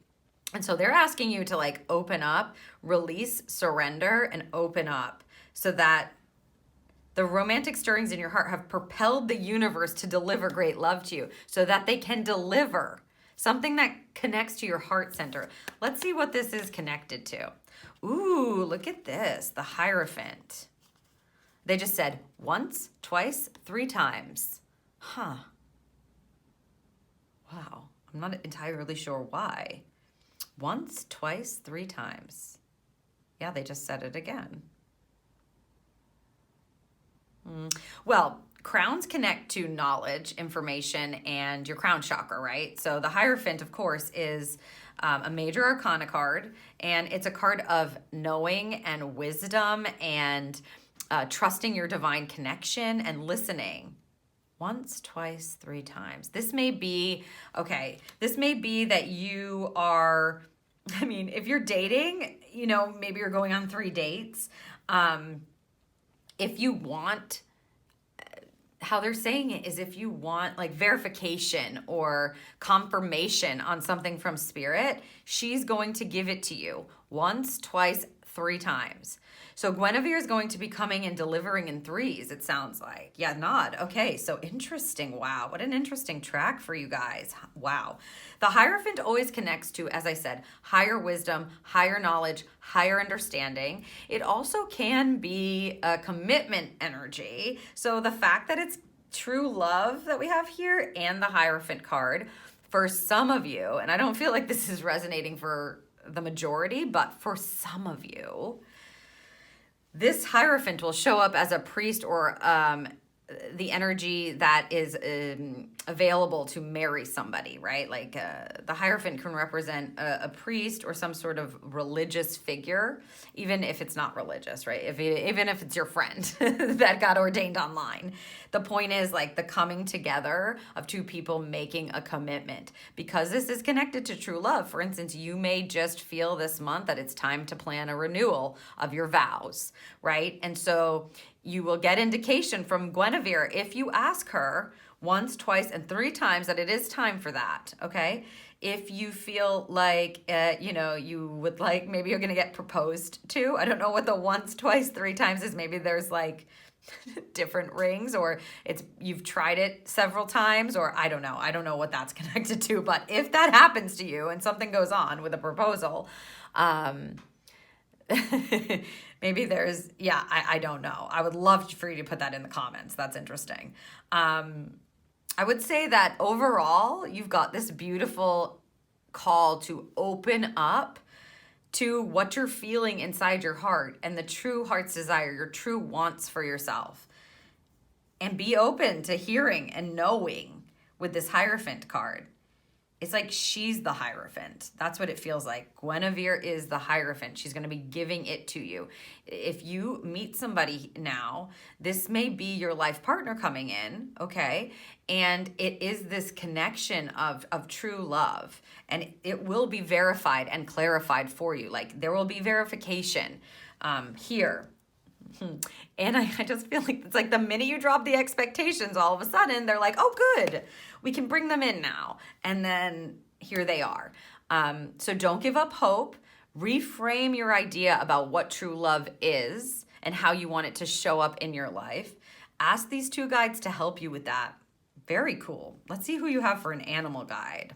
And so they're asking you to like open up, release, surrender, and open up so that the romantic stirrings in your heart have propelled the universe to deliver great love to you so that they can deliver something that connects to your heart center. Let's see what this is connected to. Ooh, look at this, the Hierophant. They just said once, twice, 3 times. Huh. Wow, I'm not entirely sure why. Once, twice, 3 times. Yeah, they just said it again. Well, crowns connect to knowledge, information, and your crown chakra, right? So the Hierophant, of course, is a major arcana card, and it's a card of knowing and wisdom and trusting your divine connection and listening. Once, twice, 3 times. This may be, okay, this may be that you are, I mean, if you're dating, you know, maybe you're going on 3 dates. If you want, how they're saying it is if you want like verification or confirmation on something from spirit, she's going to give it to you once, twice, 3 times. So Guinevere is going to be coming and delivering in 3s, it sounds like. Yeah, nod. Okay, so interesting. Wow, what an interesting track for you guys. Wow. The Hierophant always connects to, as I said, higher wisdom, higher knowledge, higher understanding. It also can be a commitment energy. So the fact that it's true love that we have here and the Hierophant card, for some of you, and I don't feel like this is resonating for the majority, but for some of you, this Hierophant will show up as a priest or the energy that is available to marry somebody, right? Like the Hierophant can represent a priest or some sort of religious figure, even if it's not religious, right? Even if it's your friend that got ordained online. The point is like the coming together of 2 people making a commitment. Because this is connected to true love. For instance, you may just feel this month that it's time to plan a renewal of your vows, right? And so you will get indication from Guinevere if you ask her once, twice, and 3 times that it is time for that, okay? If you feel like, you know, you would like, maybe you're going to get proposed to. I don't know what the once, twice, 3 times is. Maybe there's like different rings, or it's you've tried it several times, or I don't know. I don't know what that's connected to. But if that happens to you and something goes on with a proposal, maybe there's, yeah, I don't know. I would love for you to put that in the comments. That's interesting. I would say that overall, you've got this beautiful call to open up to what you're feeling inside your heart and the true heart's desire, your true wants for yourself. And be open to hearing and knowing with this Hierophant card. It's like she's the Hierophant. That's what it feels like. Guinevere is the Hierophant. She's going to be giving it to you. If you meet somebody now, this may be your life partner coming in, okay? And it is this connection of true love. And it will be verified and clarified for you. Like there will be verification here. And I just feel like it's like the minute you drop the expectations, all of a sudden they're like, oh, good, we can bring them in now. And then here they are. So don't give up hope. Reframe your idea about what true love is and how you want it to show up in your life. Ask these two guides to help you with that. Very cool. Let's see who you have for an animal guide.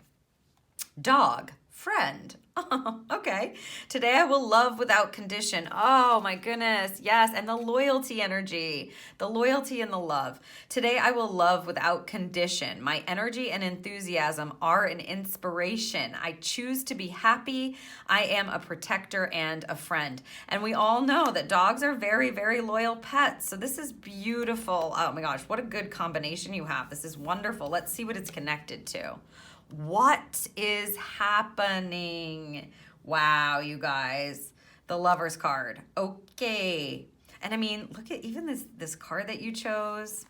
Dog, friend. Oh, okay. Today I will love without condition. Oh my goodness. Yes. And the loyalty energy, the loyalty and the love. Today I will love without condition. My energy and enthusiasm are an inspiration. I choose to be happy. I am a protector and a friend. And we all know that dogs are very, very loyal pets. So this is beautiful. Oh my gosh, what a good combination you have. This is wonderful. Let's see what it's connected to. What is happening? Wow, you guys. The Lover's card. Okay. And I mean, look at even this card that you chose.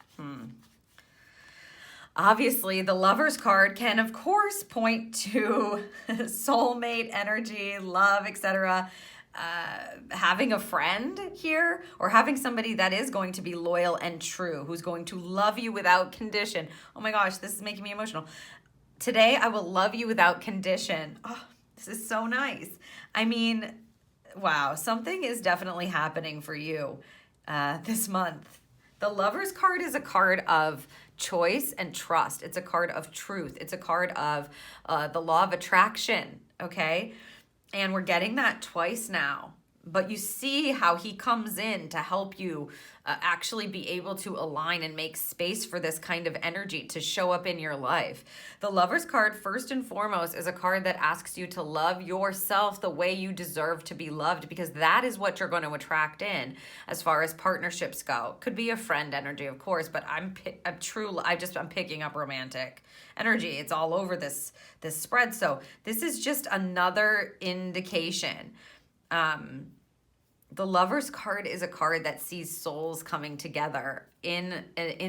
Obviously, the Lover's card can, of course, point to soulmate energy, love, etc. Having a friend here, or having somebody that is going to be loyal and true, who's going to love you without condition. Oh my gosh, this is making me emotional. Today, I will love you without condition. Oh, this is so nice. I mean, wow, something is definitely happening for you this month. The Lover's card is a card of choice and trust. It's a card of truth. It's a card of the law of attraction, okay? And we're getting that twice now. But you see how he comes in to help you actually be able to align and make space for this kind of energy to show up in your life. The Lover's card, first and foremost, is a card that asks you to love yourself the way you deserve to be loved, because that is what you're going to attract in as far as partnerships go. Could be a friend energy, of course, but I'm picking up romantic energy. It's all over this spread. So this is just another indication. The Lover's card is a card that sees souls coming together in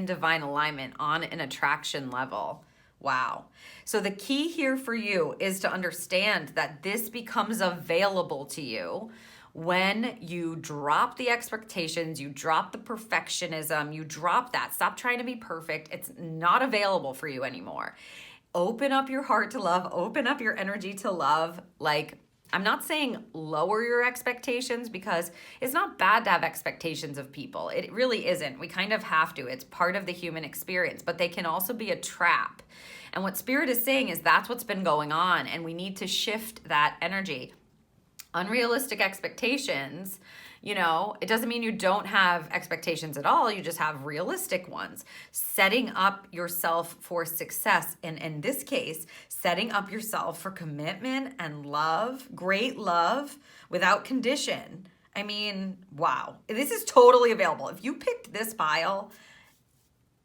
divine alignment on an attraction level. Wow. So the key here for you is to understand that this becomes available to you when you drop the expectations, you drop the perfectionism, you drop that. Stop trying to be perfect. It's not available for you anymore. Open up your heart to love, open up your energy to love. Like, I'm not saying lower your expectations, because it's not bad to have expectations of people. It really isn't. We kind of have to. It's part of the human experience, but they can also be a trap. And what Spirit is saying is that's what's been going on, and we need to shift that energy. Unrealistic expectations, it doesn't mean you don't have expectations at all. You just have realistic ones. Setting up yourself for success. And in this case, setting up yourself for commitment and love, great love without condition. I mean, wow. This is totally available. If you picked this pile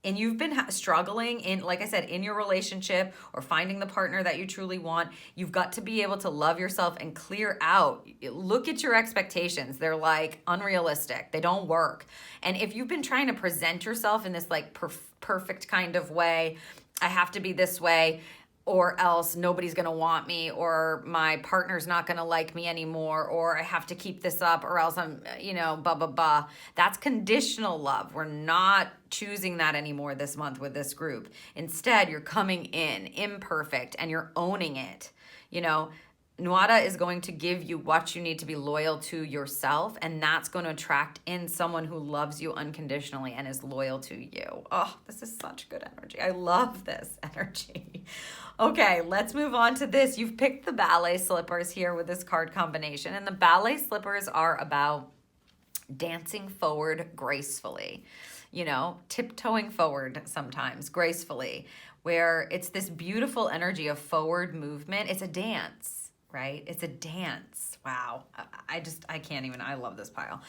and you've been struggling in, like I said, in your relationship or finding the partner that you truly want, you've got to be able to love yourself and clear out. Look at your expectations. They're like unrealistic. They don't work. And if you've been trying to present yourself in this like perfect kind of way, I have to be this way, or else nobody's going to want me, or my partner's not going to like me anymore, or I have to keep this up, or else I'm, blah, blah, blah. That's conditional love. We're not choosing that anymore this month with this group. Instead, you're coming in imperfect and you're owning it. Nuada is going to give you what you need to be loyal to yourself, and that's going to attract in someone who loves you unconditionally and is loyal to you. Oh, this is such good energy. I love this energy. Okay, let's move on to this. You've picked the Ballet Slippers here with this card combination, and the Ballet Slippers are about dancing forward gracefully, tiptoeing forward sometimes gracefully, where it's this beautiful energy of forward movement. It's a dance. Right? It's a dance. Wow. I can't even, I love this pile.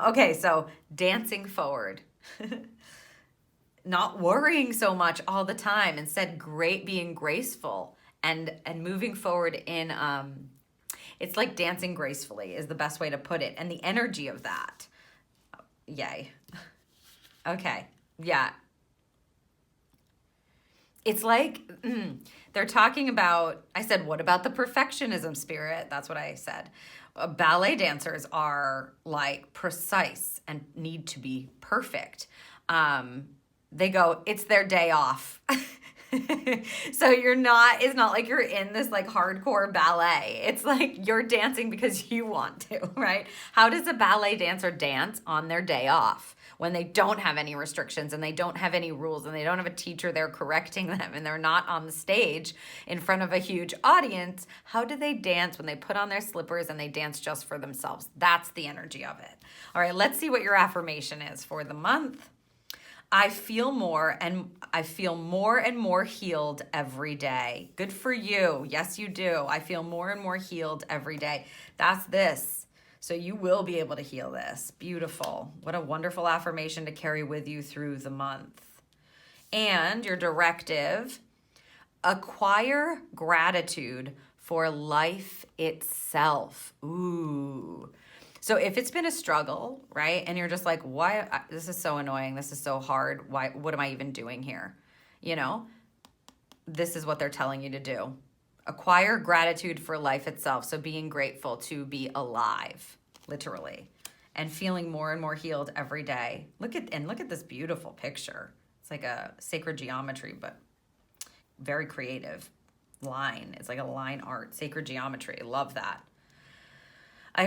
Okay, so dancing forward. Not worrying so much all the time. Instead, being graceful and moving forward in, it's like dancing gracefully is the best way to put it. And the energy of that. Yay. Okay. Yeah. It's like, they're talking about, I said, what about the perfectionism, Spirit? That's what I said. Ballet dancers are like precise and need to be perfect. They go, it's their day off. So it's not like you're in this like hardcore ballet. It's like you're dancing because you want to, right? How does a ballet dancer dance on their day off when they don't have any restrictions and they don't have any rules and they don't have a teacher there correcting them and they're not on the stage in front of a huge audience? How do they dance when they put on their slippers and they dance just for themselves? That's the energy of it. All right, let's see what your affirmation is for the month. I feel more and more healed every day. Good for you. Yes, you do. I feel more and more healed every day. That's this. So you will be able to heal this. Beautiful. What a wonderful affirmation to carry with you through the month. And your directive, acquire gratitude for life itself. Ooh. So if it's been a struggle, right, and you're just like, why, this is so annoying, this is so hard, why, what am I even doing here? You know, this is what they're telling you to do. Acquire gratitude for life itself. So being grateful to be alive, literally, and feeling more and more healed every day. Look at this beautiful picture. It's like a sacred geometry, but very creative line. It's like a line art, sacred geometry. Love that. I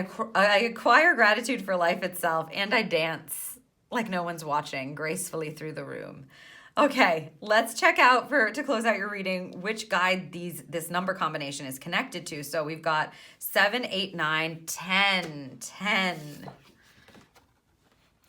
acquire gratitude for life itself, and I dance like no one's watching gracefully through the room. Okay, let's check out to close out your reading which guide this number combination is connected to. So we've got 7, 8, 9, 10, 10.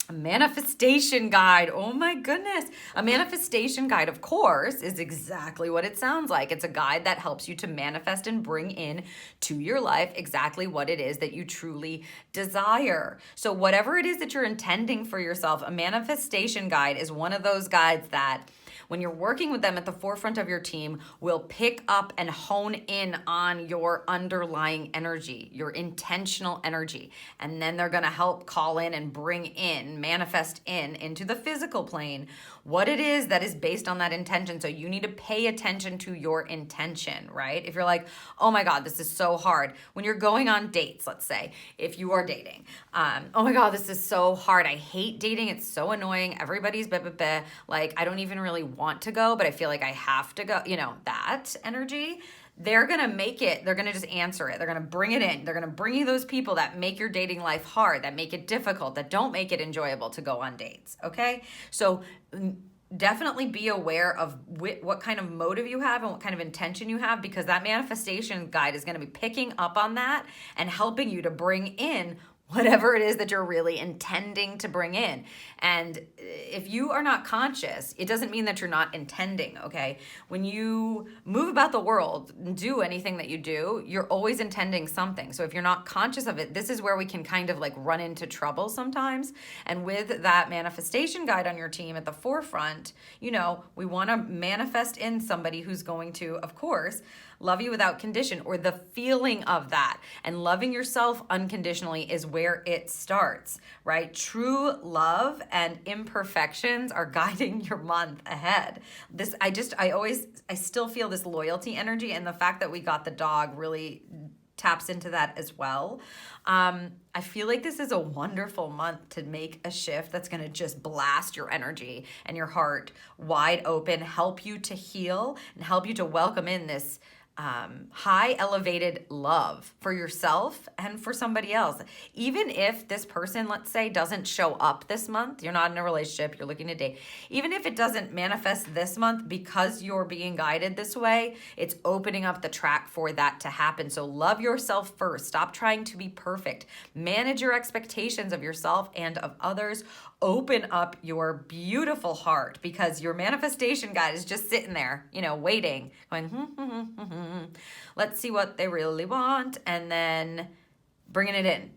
A manifestation guide. Oh my goodness. A manifestation guide, of course, is exactly what it sounds like. It's a guide that helps you to manifest and bring in to your life exactly what it is that you truly desire. So whatever it is that you're intending for yourself, a manifestation guide is one of those guides that when you're working with them at the forefront of your team, will pick up and hone in on your underlying energy, your intentional energy. And then they're going to help call in and bring in, manifest into the physical plane what it is that is based on that intention. So you need to pay attention to your intention, right? If you're like, oh my God, this is so hard. When you're going on dates, let's say, if you are dating, oh my God, this is so hard. I hate dating. It's so annoying. Everybody's blah, blah, blah. Like, I don't even really want to go, but I feel like I have to go. You know, that energy. They're going to make it, they're going to just answer it. They're going to bring it in. They're going to bring you those people that make your dating life hard, that make it difficult, that don't make it enjoyable to go on dates. Okay. So definitely be aware of what kind of motive you have and what kind of intention you have, because that manifestation guide is going to be picking up on that and helping you to bring in whatever it is that you're really intending to bring in. And if you are not conscious, it doesn't mean that you're not intending, okay? When you move about the world and do anything that you do, you're always intending something. So if you're not conscious of it, this is where we can kind of like run into trouble sometimes. And with that manifestation guide on your team at the forefront, you know, we want to manifest in somebody who's going to, of course, love you without condition, or the feeling of that. And loving yourself unconditionally is where it starts, right? True love and imperfections are guiding your month ahead. I still feel this loyalty energy, and the fact that we got the dog really taps into that as well. I feel like this is a wonderful month to make a shift that's going to just blast your energy and your heart wide open, help you to heal, and help you to welcome in this high elevated love for yourself and for somebody else. Even if this person, let's say, doesn't show up this month, you're not in a relationship, you're looking to date, even if it doesn't manifest this month because you're being guided this way, it's opening up the track for that to happen. So love yourself first. Stop trying to be perfect. Manage your expectations of yourself and of others. Open up your beautiful heart, because your manifestation guide is just sitting there, you know, waiting, going, let's see what they really want, and then bringing it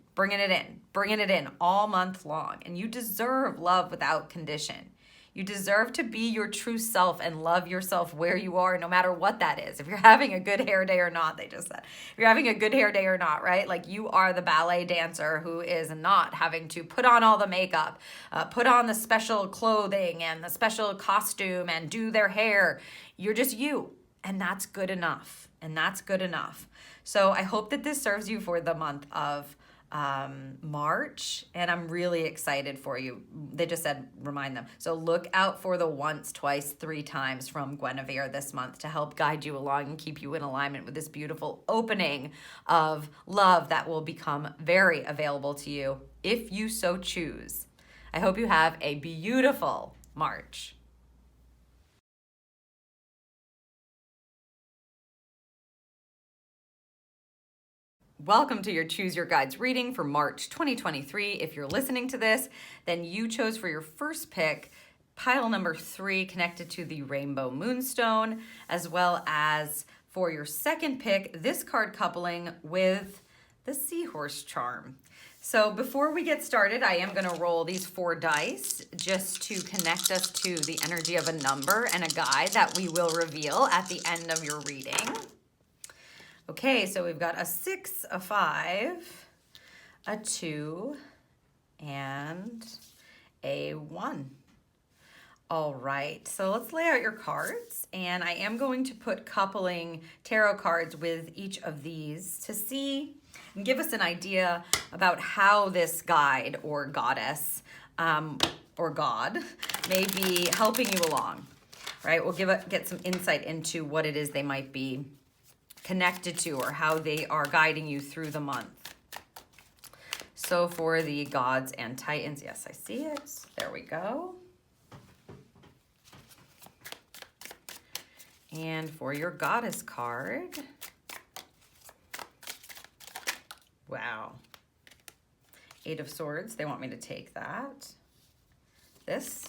in all month long. And you deserve love without condition. You deserve to be your true self and love yourself where you are, no matter what that is. If you're having a good hair day or not, they just said. If you're having a good hair day or not, right? Like, you are the ballet dancer who is not having to put on all the makeup, put on the special clothing and the special costume and do their hair. You're just you, and that's good enough. So I hope that this serves you for the month of March, and I'm really excited for you. They just said remind them. So look out for the once, twice, three times from Guinevere this month to help guide you along and keep you in alignment with this beautiful opening of love that will become very available to you if you so choose. I hope you have a beautiful March. Welcome to your Choose Your Guides reading for March 2023. If you're listening to this, then you chose for your first pick pile number 3 connected to the Rainbow Moonstone, as well as for your second pick, this card coupling with the Seahorse charm. So before we get started, I am going to roll these 4 dice just to connect us to the energy of a number and a guide that we will reveal at the end of your reading. Okay, so we've got a 6, a 5, a 2, and a 1. All right, so let's lay out your cards, and I am going to put coupling tarot cards with each of these to see and give us an idea about how this guide or goddess or God may be helping you along, right? We'll get some insight into what it is they might be connected to or how they are guiding you through the month. So for the gods and titans, yes, I see it. There we go. And for your goddess card, wow. 8 of Swords, they want me to take that. This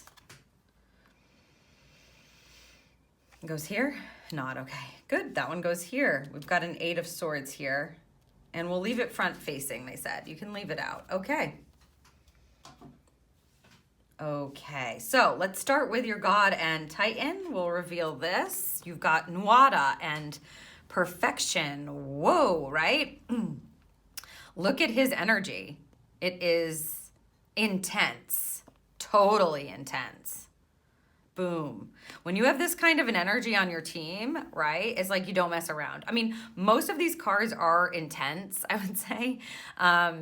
goes here. Not okay. Good. That one goes here. We've got an 8 of Swords here. And we'll leave it front facing, they said. You can leave it out. Okay. Okay. So let's start with your God and Titan. We'll reveal this. You've got Nuada and Perfection. Whoa, right? Look at his energy. It is intense. Totally intense. Boom. When you have this kind of an energy on your team, right, it's like you don't mess around. I mean, most of these cards are intense, I would say.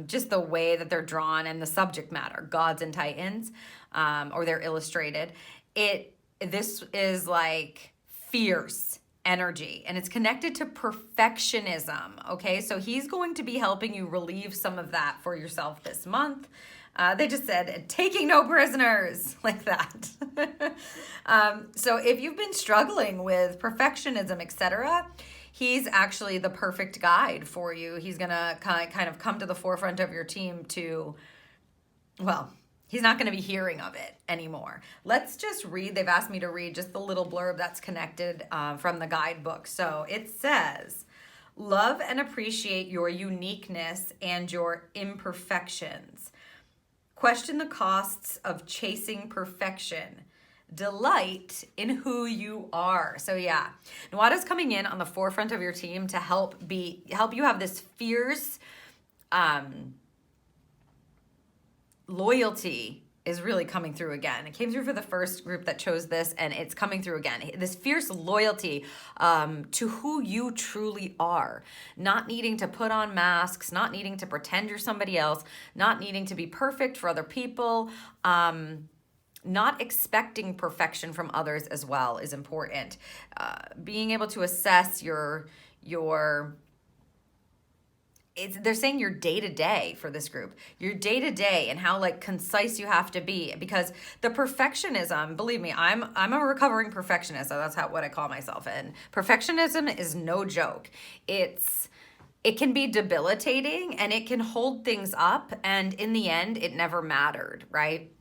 Just the way that they're drawn and the subject matter, gods and titans, or they're illustrated. This is like fierce energy, and it's connected to perfectionism, okay? So he's going to be helping you relieve some of that for yourself this month. They just said, taking no prisoners, like that. So if you've been struggling with perfectionism, etc., he's actually the perfect guide for you. He's going to kind of come to the forefront of your team to, well, he's not going to be hearing of it anymore. Let's just read. They've asked me to read just the little blurb that's connected from the guidebook. So it says, love and appreciate your uniqueness and your imperfections. Question the costs of chasing perfection. Delight in who you are. So yeah, Nuada's coming in on the forefront of your team to help you have this fierce loyalty is really coming through again. It came through for the first group that chose this, and it's coming through again. This fierce loyalty to who you truly are. Not needing to put on masks, not needing to pretend you're somebody else, not needing to be perfect for other people, not expecting perfection from others as well is important. Being able to assess they're saying your day-to-day for this group, your day-to-day and how like concise you have to be, because the perfectionism, believe me, I'm a recovering perfectionist. So that's what I call myself. And perfectionism is no joke. It can be debilitating and it can hold things up. And in the end, it never mattered, right?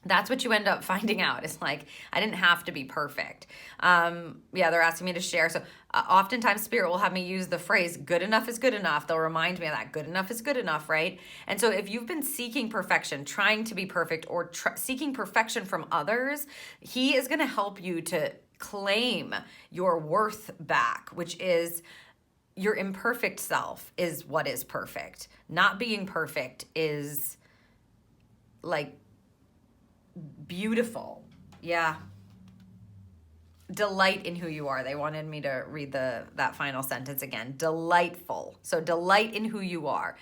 That's what you end up finding out. It's like, I didn't have to be perfect. They're asking me to share. So oftentimes Spirit will have me use the phrase, good enough is good enough. They'll remind me of that. Good enough is good enough, right? And so if you've been seeking perfection, trying to be perfect, or seeking perfection from others, he is going to help you to claim your worth back, which is your imperfect self is what is perfect. Not being perfect is like beautiful. Yeah. Delight in who you are. They wanted me to read that final sentence again. Delightful. So delight in who you are.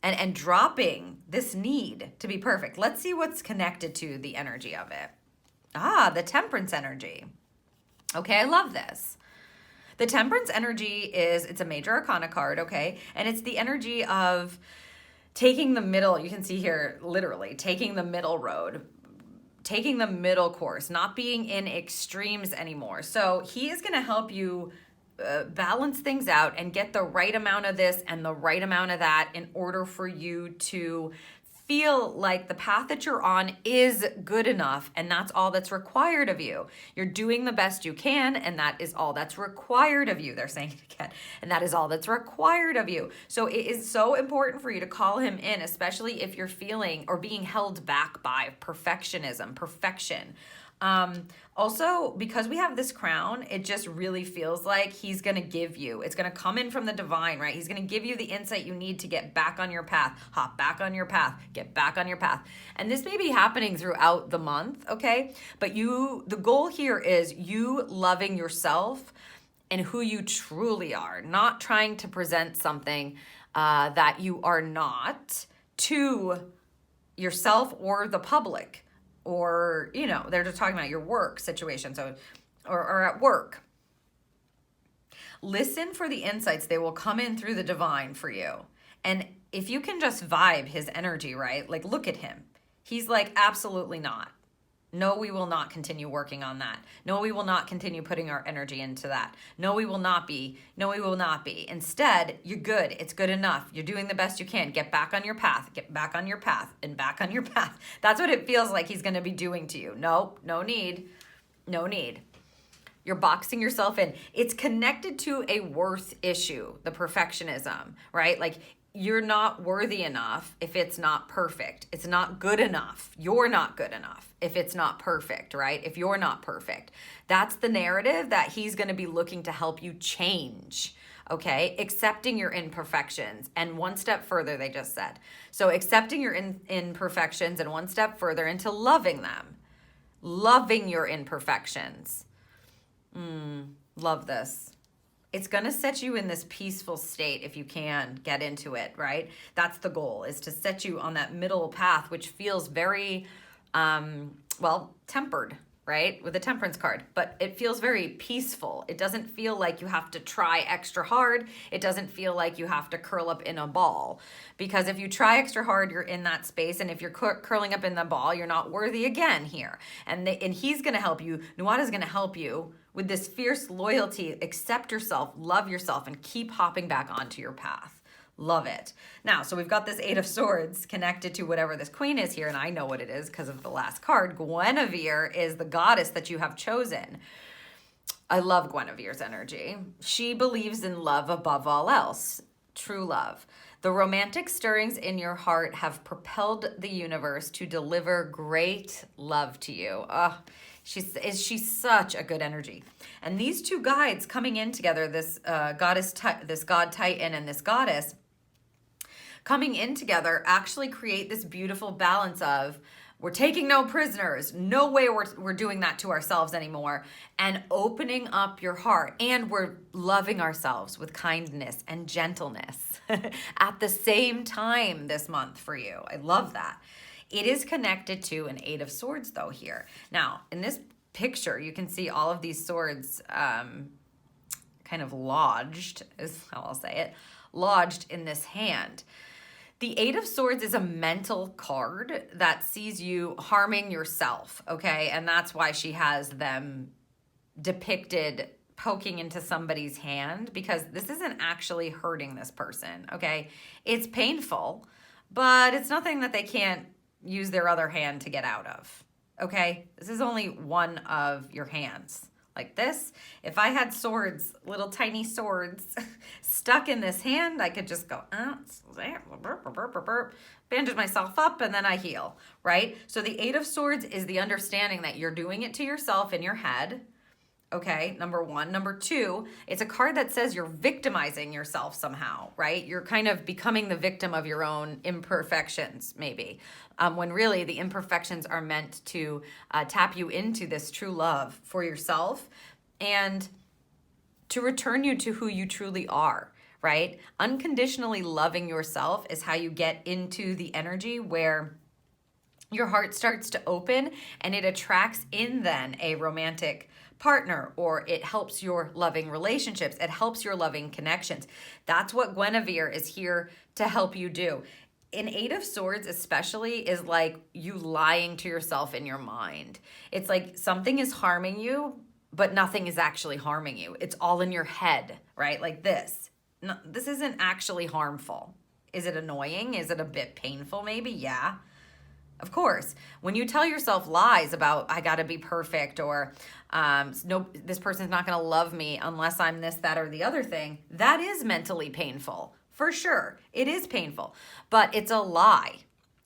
and dropping this need to be perfect. Let's see what's connected to the energy of it. The Temperance energy. Okay, I love this. The Temperance energy it's a major arcana card, okay? And it's the energy of taking the middle, you can see here, literally, taking the middle road, taking the middle course, not being in extremes anymore. So he is going to help you balance things out and get the right amount of this and the right amount of that in order for you to feel like the path that you're on is good enough, and that's all that's required of you. You're doing the best you can, and that is all that's required of you. They're saying it again, and that is all that's required of you. So it is so important for you to call him in, especially if you're feeling or being held back by perfectionism, perfection. Also, because we have this crown, it just really feels like he's going to give you, it's going to come in from the divine, right? He's going to give you the insight you need to get back on your path, hop back on your path, get back on your path. And this may be happening throughout the month, okay? But the goal here is you loving yourself and who you truly are, not trying to present something that you are not to yourself or the public. Or, they're just talking about your work situation, so or at work. Listen for the insights. They will come in through the divine for you. And if you can just vibe his energy, right? Like, look at him. He's like, absolutely not. No, we will not continue working on that. No, we will not continue putting our energy into that. No, we will not be. No, we will not be. Instead, you're good. It's good enough. You're doing the best you can. Get back on your path. Get back on your path and back on your path. That's what it feels like he's going to be doing to you. Nope, no need. No need. You're boxing yourself in. It's connected to a worth issue, the perfectionism, right? Like, you're not worthy enough if it's not perfect. It's not good enough. You're not good enough if it's not perfect, right? If you're not perfect. That's the narrative that he's going to be looking to help you change, okay? Accepting your imperfections. And one step further, they just said. So accepting your imperfections and one step further into loving them. Loving your imperfections. Love this. It's going to set you in this peaceful state if you can get into it, right? That's the goal, is to set you on that middle path, which feels very, tempered, right? With the Temperance card. But it feels very peaceful. It doesn't feel like you have to try extra hard. It doesn't feel like you have to curl up in a ball. Because if you try extra hard, you're in that space. And if you're curling up in the ball, you're not worthy again here. And he's going to help you. Nuada's going to help you with this fierce loyalty. Accept yourself, love yourself, and keep hopping back onto your path. Love it. Now, so we've got this Eight of Swords connected to whatever this Queen is here, and I know what it is because of the last card. Guinevere is the goddess that you have chosen. I love Guinevere's energy. She believes in love above all else, true love. The romantic stirrings in your heart have propelled the universe to deliver great love to you. She's such a good energy. And these two guides coming in together, this god Titan and this goddess, coming in together actually create this beautiful balance of we're taking no prisoners, no way we're doing that to ourselves anymore, and opening up your heart, and we're loving ourselves with kindness and gentleness at the same time this month for you. I love that. It is connected to an Eight of Swords though here. Now, in this picture, you can see all of these swords kind of lodged, is how I'll say it, lodged in this hand. The Eight of Swords is a mental card that sees you harming yourself, okay? And that's why she has them depicted poking into somebody's hand, because this isn't actually hurting this person, okay? It's painful, but it's nothing that they can't use their other hand to get out of, okay? This is only one of your hands. Like this, if I had swords, little tiny swords stuck in this hand, I could just go, bandage myself up, and then I heal, right? So the Eight of Swords is the understanding that you're doing it to yourself in your head, okay, number one. Number two, it's a card that says you're victimizing yourself somehow, right? You're kind of becoming the victim of your own imperfections, maybe, when really the imperfections are meant to tap you into this true love for yourself and to return you to who you truly are, right? Unconditionally loving yourself is how you get into the energy where your heart starts to open and it attracts in then a romantic partner, or it helps your loving relationships. It helps your loving connections. That's what Guinevere is here to help you do. An Eight of Swords especially is like you lying to yourself in your mind. It's like something is harming you, but nothing is actually harming you. It's all in your head, right? Like this. No, this isn't actually harmful. Is it annoying? Is it a bit painful maybe? Yeah. Of course, when you tell yourself lies about I gotta be perfect, or no, this person's not gonna love me unless I'm this, that, or the other thing, that is mentally painful. For sure, it is painful, but it's a lie,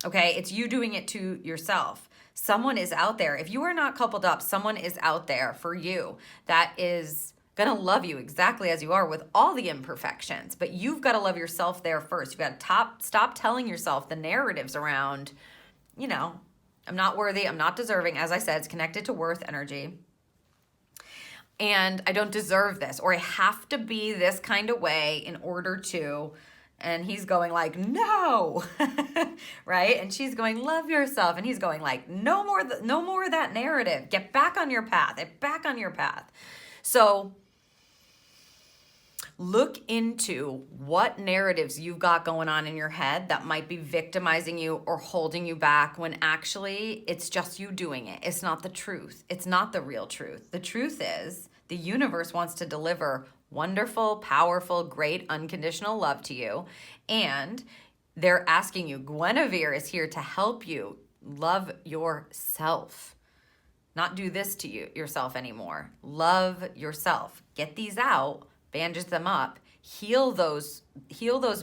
okay? It's you doing it to yourself. Someone is out there. If you are not coupled up, someone is out there for you that is gonna love you exactly as you are with all the imperfections, but you've gotta love yourself there first. You've gotta stop telling yourself the narratives around, you know, I'm not worthy, I'm not deserving. As I said, it's connected to worth energy. And I don't deserve this, or I have to be this kind of way in order to, and he's going like, no, right? And she's going, love yourself. And he's going like, no more of that narrative. Get back on your path, get back on your path. So look into what narratives you've got going on in your head that might be victimizing you or holding you back, when actually it's just you doing it. It's not the truth. It's not the real truth. The truth is the universe wants to deliver wonderful, powerful, great, unconditional love to you. And they're asking you, Guinevere is here to help you love yourself. Not do this to yourself anymore. Love yourself. Get these out. Bandage them up, heal those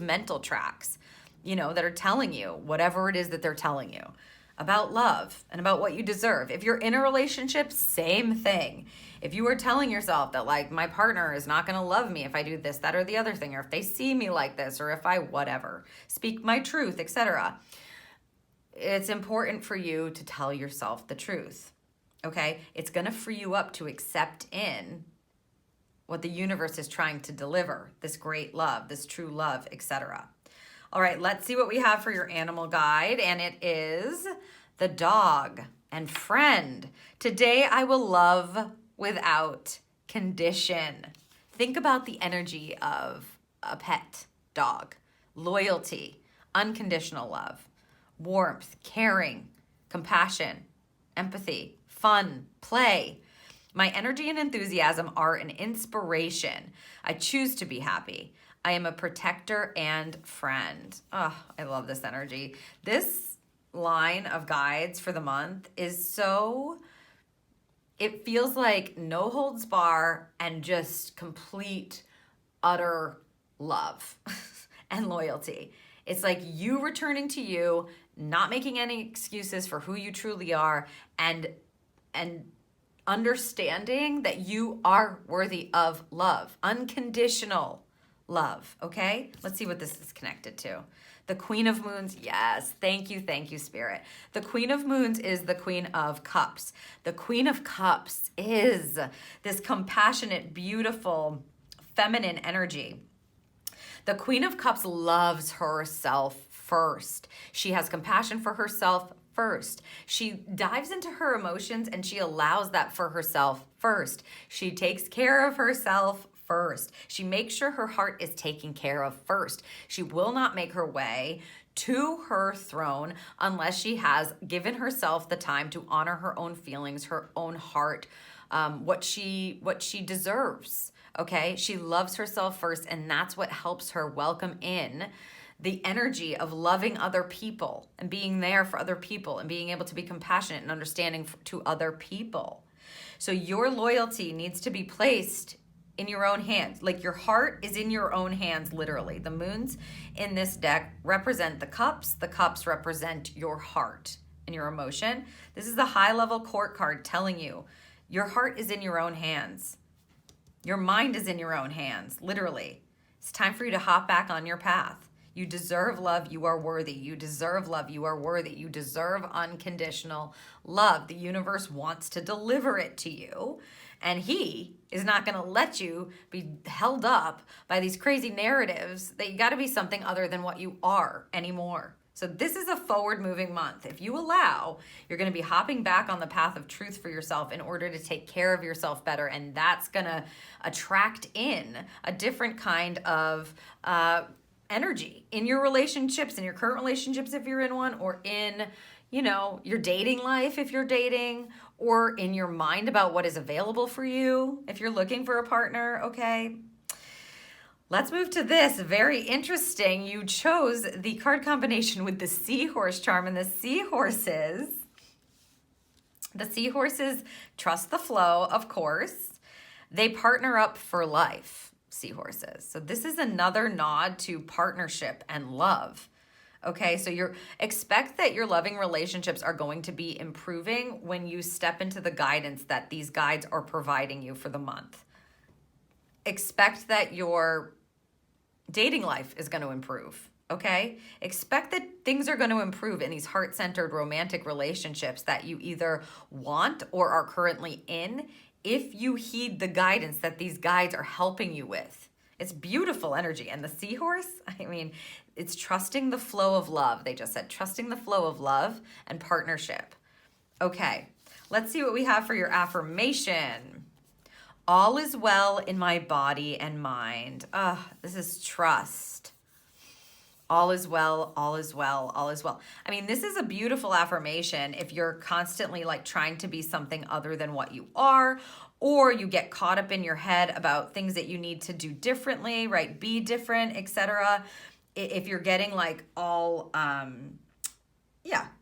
mental tracks, you know, that are telling you whatever it is that they're telling you about love and about what you deserve. If you're in a relationship, same thing. If you are telling yourself that like my partner is not going to love me if I do this, that, or the other thing, or if they see me like this, or if I whatever, speak my truth, etc. It's important for you to tell yourself the truth. Okay? It's going to free you up to accept in what the universe is trying to deliver, this great love, this true love, etc. All right, let's see what we have for your animal guide, and it is the dog and friend. Today I will love without condition. Think about the energy of a pet dog. Loyalty, unconditional love, warmth, caring, compassion, empathy, fun, play. My energy and enthusiasm are an inspiration. I choose to be happy. I am a protector and friend. Oh, I love this energy. This line of guides for the month is so, it feels like no holds bar and just complete, utter love and loyalty. It's like you returning to you, not making any excuses for who you truly are, and understanding that you are worthy of love, unconditional love, okay? Let's see what this is connected to. The Queen of Moons, yes, thank you, Spirit. The Queen of Moons is the Queen of Cups. The Queen of Cups is this compassionate, beautiful, feminine energy. The Queen of Cups loves herself first. She has compassion for herself first. She dives into her emotions and she allows that for herself first. She takes care of herself first. She makes sure her heart is taken care of first. She will not make her way to her throne unless she has given herself the time to honor her own feelings, her own heart, what she deserves. Okay? She loves herself first, and that's what helps her welcome in the energy of loving other people and being there for other people and being able to be compassionate and understanding to other people. So your loyalty needs to be placed in your own hands. Like your heart is in your own hands, literally. The moons in this deck represent the cups. The cups represent your heart and your emotion. This is the high-level court card telling you your heart is in your own hands. Your mind is in your own hands, literally. It's time for you to hop back on your path. You deserve love. You are worthy. You deserve love. You are worthy. You deserve unconditional love. The universe wants to deliver it to you. And he is not going to let you be held up by these crazy narratives that you got to be something other than what you are anymore. So this is a forward-moving month. If you allow, you're going to be hopping back on the path of truth for yourself in order to take care of yourself better. And that's going to attract in a different kind of energy in your relationships, in your current relationships if you're in one, or in, your dating life if you're dating, or in your mind about what is available for you if you're looking for a partner, okay? Let's move to this. Very interesting. You chose the card combination with the Seahorse charm, and the Seahorses trust the flow, of course. They partner up for life, Seahorses. So this is another nod to partnership and love. Okay, so expect that your loving relationships are going to be improving when you step into the guidance that these guides are providing you for the month. Expect that your dating life is going to improve, okay? Expect that things are going to improve in these heart-centered romantic relationships that you either want or are currently in if you heed the guidance that these guides are helping you with. It's beautiful energy. And the Seahorse, it's trusting the flow of love. They just said trusting the flow of love and partnership. Okay, let's see what we have for your affirmation. All is well in my body and mind. This is trust. All is well, all is well, all is well. This is a beautiful affirmation if you're constantly trying to be something other than what you are, or you get caught up in your head about things that you need to do differently, right? Be different, etc. If you're getting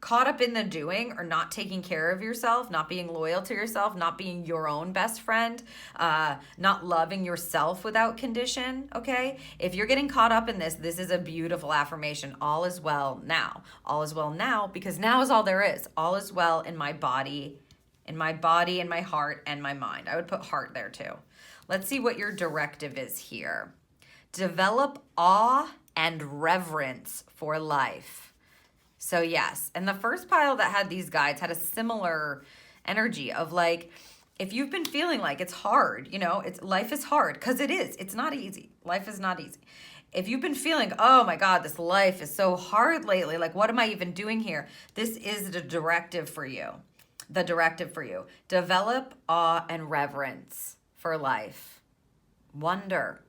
caught up in the doing or not taking care of yourself, not being loyal to yourself, not being your own best friend, not loving yourself without condition, okay? If you're getting caught up in this is a beautiful affirmation. All is well now. All is well now because now is all there is. All is well in my body, and my heart, and my mind. I would put heart there too. Let's see what your directive is here. Develop awe and reverence for life. So yes, and the first pile that had these guides had a similar energy of if you've been feeling like it's hard, life is hard, because it is. It's not easy. Life is not easy. If you've been feeling, oh my God, this life is so hard lately, what am I even doing here? This is the directive for you. The directive for you. Develop awe and reverence for life. Wonder,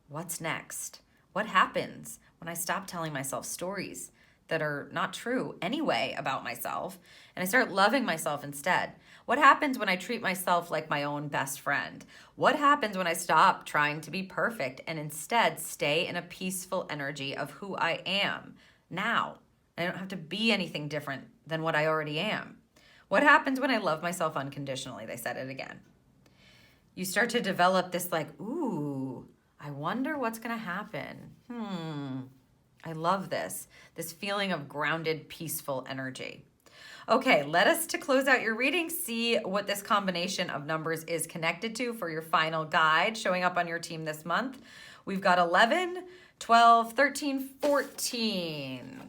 what's next? What happens when I stop telling myself stories that are not true anyway about myself, and I start loving myself instead? What happens when I treat myself like my own best friend? What happens when I stop trying to be perfect and instead stay in a peaceful energy of who I am now? I don't have to be anything different than what I already am. What happens when I love myself unconditionally? They said it again. You start to develop this ooh, I wonder what's going to happen. I love this feeling of grounded, peaceful energy. Okay, let us, to close out your reading, see what this combination of numbers is connected to for your final guide showing up on your team this month. We've got 11, 12, 13, 14.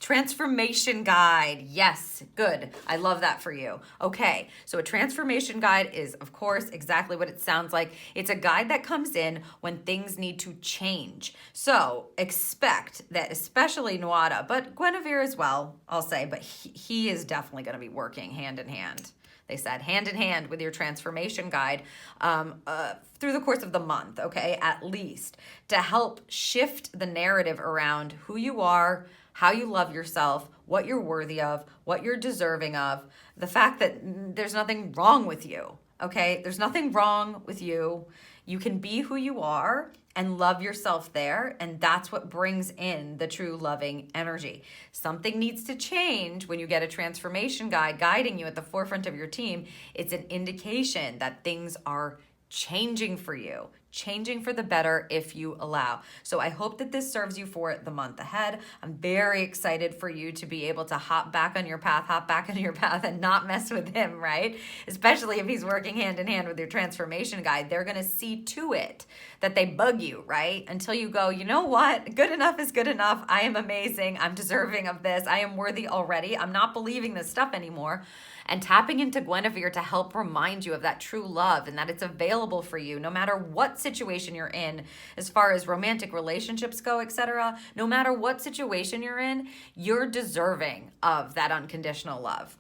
Transformation guide. Yes, good. I love that for you. Okay, so a transformation guide is, of course, exactly what it sounds like. It's a guide that comes in when things need to change. So expect that, especially Nuada, but Guinevere as well, I'll say, but he is definitely going to be working hand in hand. They said hand in hand with your transformation guide through the course of the month, okay, at least, to help shift the narrative around who you are, how you love yourself, what you're worthy of, what you're deserving of, the fact that there's nothing wrong with you, okay? There's nothing wrong with you. You can be who you are and love yourself there, and that's what brings in the true loving energy. Something needs to change when you get a transformation guide guiding you at the forefront of your team. It's an indication that things are changing for you, changing for the better if you allow. So I hope that this serves you for the month ahead. I'm very excited for you to be able to hop back on your path and not mess with him, right? Especially if he's working hand in hand with your transformation guide. They're going to see to it that they bug you, right? Until you go, you know what? Good enough is good enough. I am amazing. I'm deserving of this. I am worthy already. I'm not believing this stuff anymore. And tapping into Guinevere to help remind you of that true love and that it's available for you no matter what situation you're in, as far as romantic relationships go, etc. No matter what situation you're in, you're deserving of that unconditional love,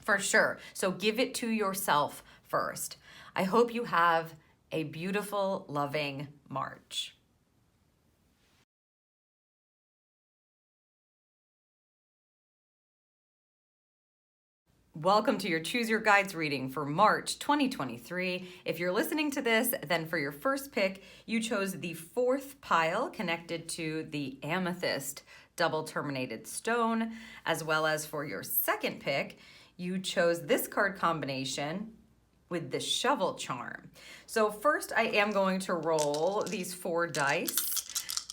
for sure. So give it to yourself first. I hope you have a beautiful, loving March. Welcome to your Choose Your Guides reading for March 2023. If you're listening to this, then for your first pick, you chose the fourth pile connected to the Amethyst double terminated stone, as well as for your second pick, you chose this card combination with the shovel charm. So first I am going to roll these 4 dice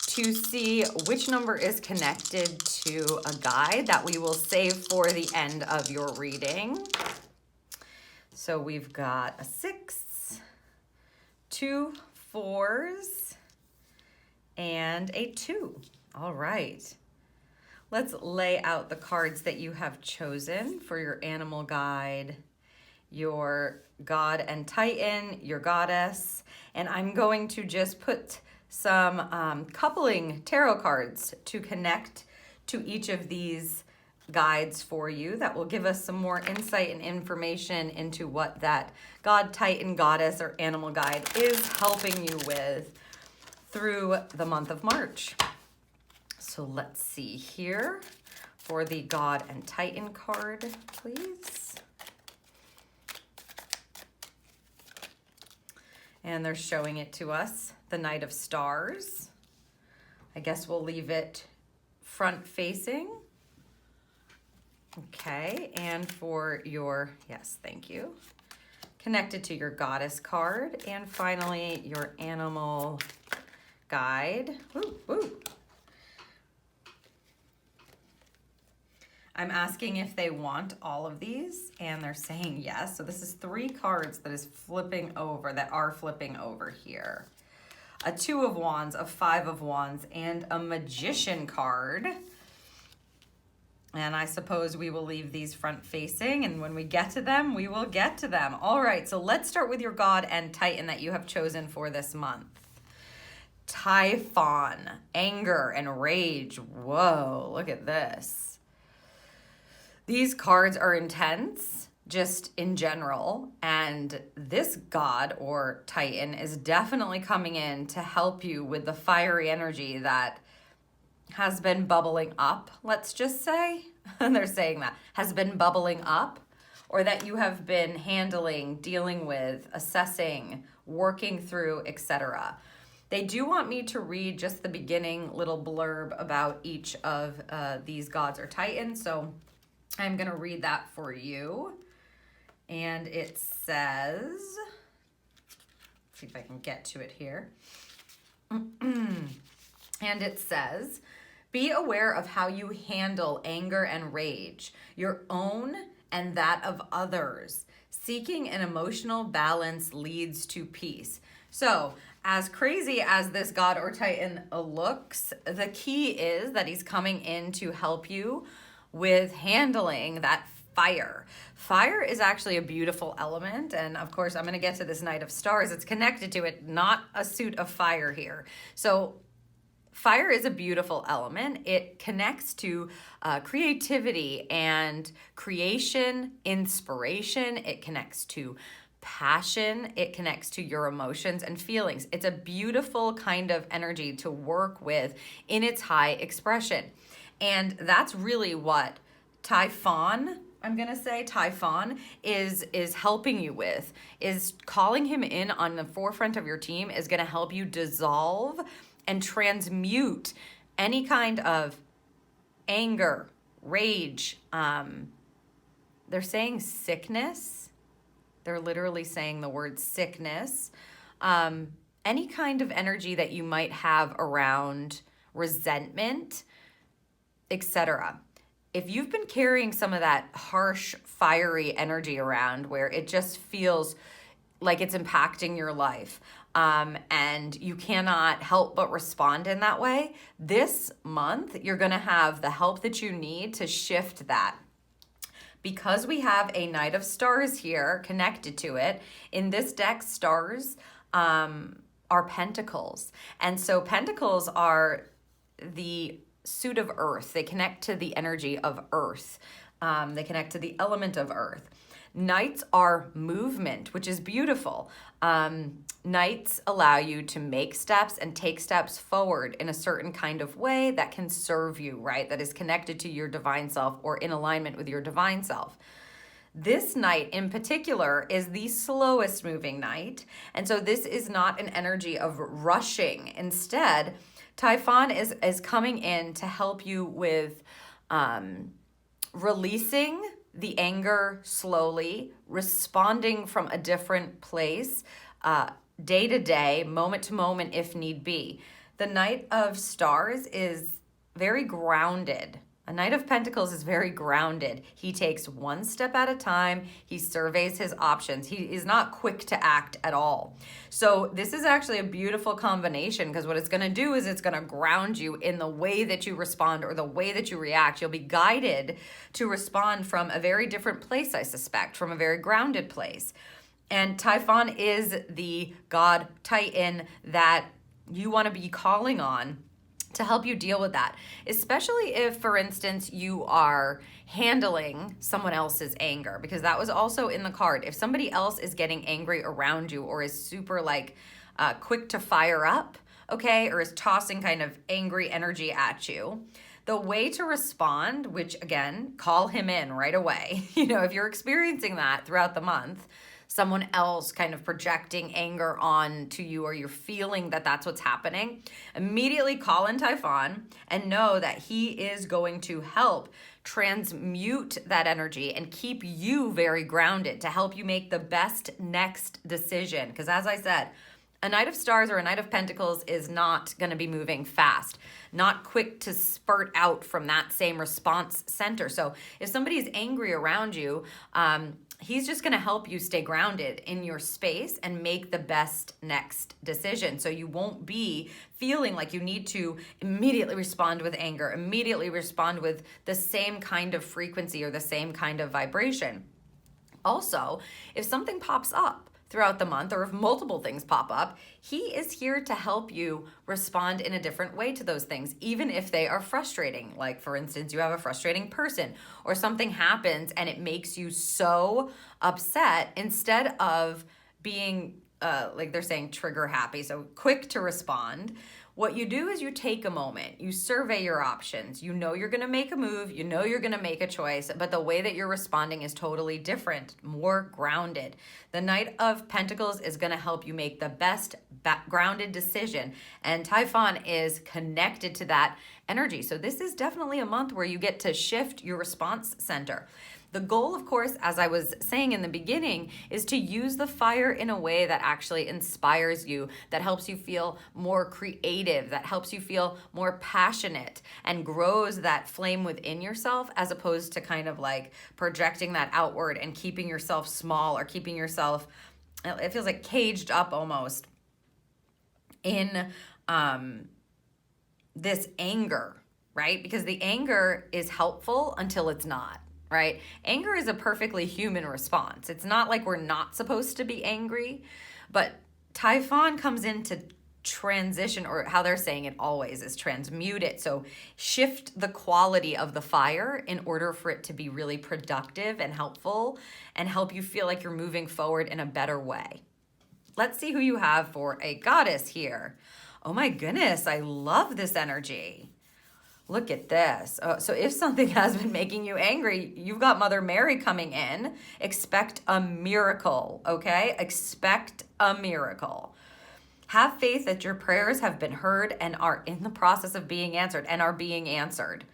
to see which number is connected to a guide that we will save for the end of your reading. So we've got a 6, 2 4s, and a 2. All right. Let's lay out the cards that you have chosen for your animal guide, your god and titan, your goddess, and I'm going to just put some coupling tarot cards to connect to each of these guides for you that will give us some more insight and information into what that god, titan, goddess, or animal guide is helping you with through the month of March. So let's see here for the god and titan card, please. And they're showing it to us, the Knight of Stars. I guess we'll leave it front facing. Okay, and for your, yes, thank you, connected to your goddess card. And finally, your animal guide. Woo, woo. I'm asking if they want all of these, and they're saying yes. So this is 3 cards that is flipping over, that are flipping over here. A 2 of Wands, a 5 of Wands, and a Magician card. And I suppose we will leave these front facing, and when we get to them, we will get to them. All right, so let's start with your god and titan that you have chosen for this month. Typhon, anger and rage. Whoa, look at this. These cards are intense, just in general, and this god or titan is definitely coming in to help you with the fiery energy that has been bubbling up, let's just say. And they're saying that has been bubbling up, or that you have been handling, dealing with, assessing, working through, etc. They do want me to read just the beginning little blurb about each of these gods or titans, so I'm going to read that for you. And it says, let's see if I can get to it here. And it says, be aware of how you handle anger and rage, your own and that of others. Seeking an emotional balance leads to peace. So, as crazy as this god or titan looks, the key is that he's coming in to help you with handling that fire. Fire is actually a beautiful element, and of course I'm going to get to this Knight of Stars. It's connected to it, not a suit of fire here. So fire is a beautiful element. It connects to creativity and creation, inspiration. It connects to passion. It connects to your emotions and feelings. It's a beautiful kind of energy to work with in its high expression. And that's really what Typhon, I'm going to say, Typhon is helping you with, is calling him in on the forefront of your team is going to help you dissolve and transmute any kind of anger, rage. They're saying sickness. They're literally saying the word sickness. any kind of energy that you might have around resentment, etc. If you've been carrying some of that harsh, fiery energy around where it just feels like it's impacting your life, and you cannot help but respond in that way, this month you're going to have the help that you need to shift that. Because we have a Knight of Stars here connected to it, in this deck, stars are pentacles. And so pentacles are the suit of earth. They connect to the energy of earth. They connect to the element of earth. Knights are movement, which is beautiful. Knights allow you to make steps and take steps forward in a certain kind of way that can serve you, right? That is connected to your divine self or in alignment with your divine self. This knight in particular is the slowest moving knight. And so this is not an energy of rushing. Instead, Typhon is coming in to help you with releasing the anger slowly, responding from a different place, day to day, moment to moment if need be. The Knight of Stars is very grounded. A Knight of Pentacles is very grounded. He takes one step at a time. He surveys his options. He is not quick to act at all. So this is actually a beautiful combination, because what it's going to do is it's going to ground you in the way that you respond or the way that you react. You'll be guided to respond from a very different place, I suspect, from a very grounded place. And Typhon is the god Titan that you want to be calling on to help you deal with that, especially if, for instance, you are handling someone else's anger, because that was also in the card. If somebody else is getting angry around you or is super quick to fire up, okay, or is tossing kind of angry energy at you, the way to respond, which again, call him in right away. If you're experiencing that throughout the month, someone else kind of projecting anger on to you, or you're feeling that that's what's happening, immediately call in Typhon and know that he is going to help transmute that energy and keep you very grounded to help you make the best next decision. Because as I said, a Knight of Stars or a Knight of Pentacles is not going to be moving fast, not quick to spurt out from that same response center. So if somebody is angry around you, he's just going to help you stay grounded in your space and make the best next decision. So you won't be feeling like you need to immediately respond with anger, immediately respond with the same kind of frequency or the same kind of vibration. Also, if something pops up throughout the month, or if multiple things pop up, he is here to help you respond in a different way to those things, even if they are frustrating. Like, for instance, you have a frustrating person or something happens and it makes you so upset. Instead of being, like they're saying, trigger happy, so quick to respond, what you do is you take a moment, you survey your options. You know you're going to make a move, you know you're going to make a choice, but the way that you're responding is totally different, more grounded. The Knight of Pentacles is going to help you make the best grounded decision, and Typhon is connected to that energy. So this is definitely a month where you get to shift your response center. The goal, of course, as I was saying in the beginning, is to use the fire in a way that actually inspires you, that helps you feel more creative, that helps you feel more passionate and grows that flame within yourself, as opposed to kind of like projecting that outward and keeping yourself small or keeping yourself, it feels like caged up almost in this anger, right? Because the anger is helpful until it's not. Right? Anger is a perfectly human response. It's not like we're not supposed to be angry, but Typhon comes in to transition, or how they're saying it always is transmute it. So shift the quality of the fire in order for it to be really productive and helpful and help you feel like you're moving forward in a better way. Let's see who you have for a goddess here. Oh my goodness, I love this energy. Look at this. So if something has been making you angry, you've got Mother Mary coming in. Expect a miracle, okay? Expect a miracle. Have faith that your prayers have been heard and are in the process of being answered and are being answered.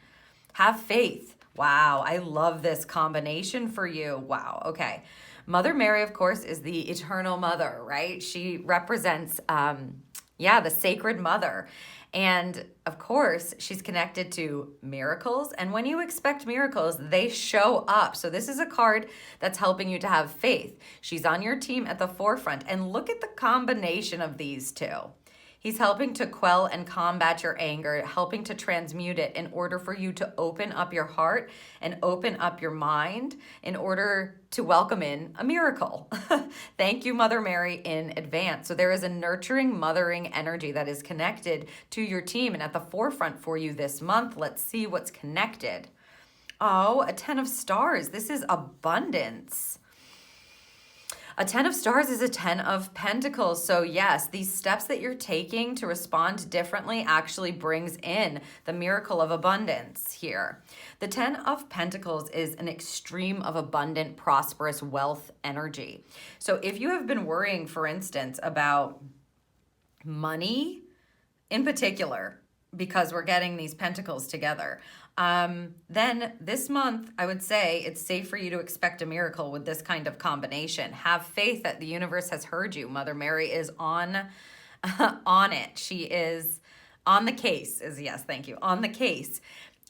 Have faith. Wow, I love this combination for you. Wow, okay. Mother Mary, of course, is the eternal mother, right? She represents, the sacred mother. And of course, she's connected to miracles. And when you expect miracles, they show up. So this is a card that's helping you to have faith. She's on your team at the forefront. And look at the combination of these two. He's helping to quell and combat your anger, helping to transmute it in order for you to open up your heart and open up your mind in order to welcome in a miracle. Thank you, Mother Mary, in advance. So there is a nurturing, mothering energy that is connected to your team and at the forefront for you this month. Let's see what's connected. Oh, a 10 of stars. This is abundance. A 10 of stars is a 10 of pentacles. So yes, these steps that you're taking to respond differently actually brings in the miracle of abundance here. The 10 of pentacles is an extreme of abundant, prosperous wealth energy. So if you have been worrying, for instance, about money in particular, because we're getting these pentacles together, then this month, I would say it's safe for you to expect a miracle with this kind of combination. Have faith that the universe has heard you. Mother Mary is on it. She is on the case. Yes, thank you. On the case.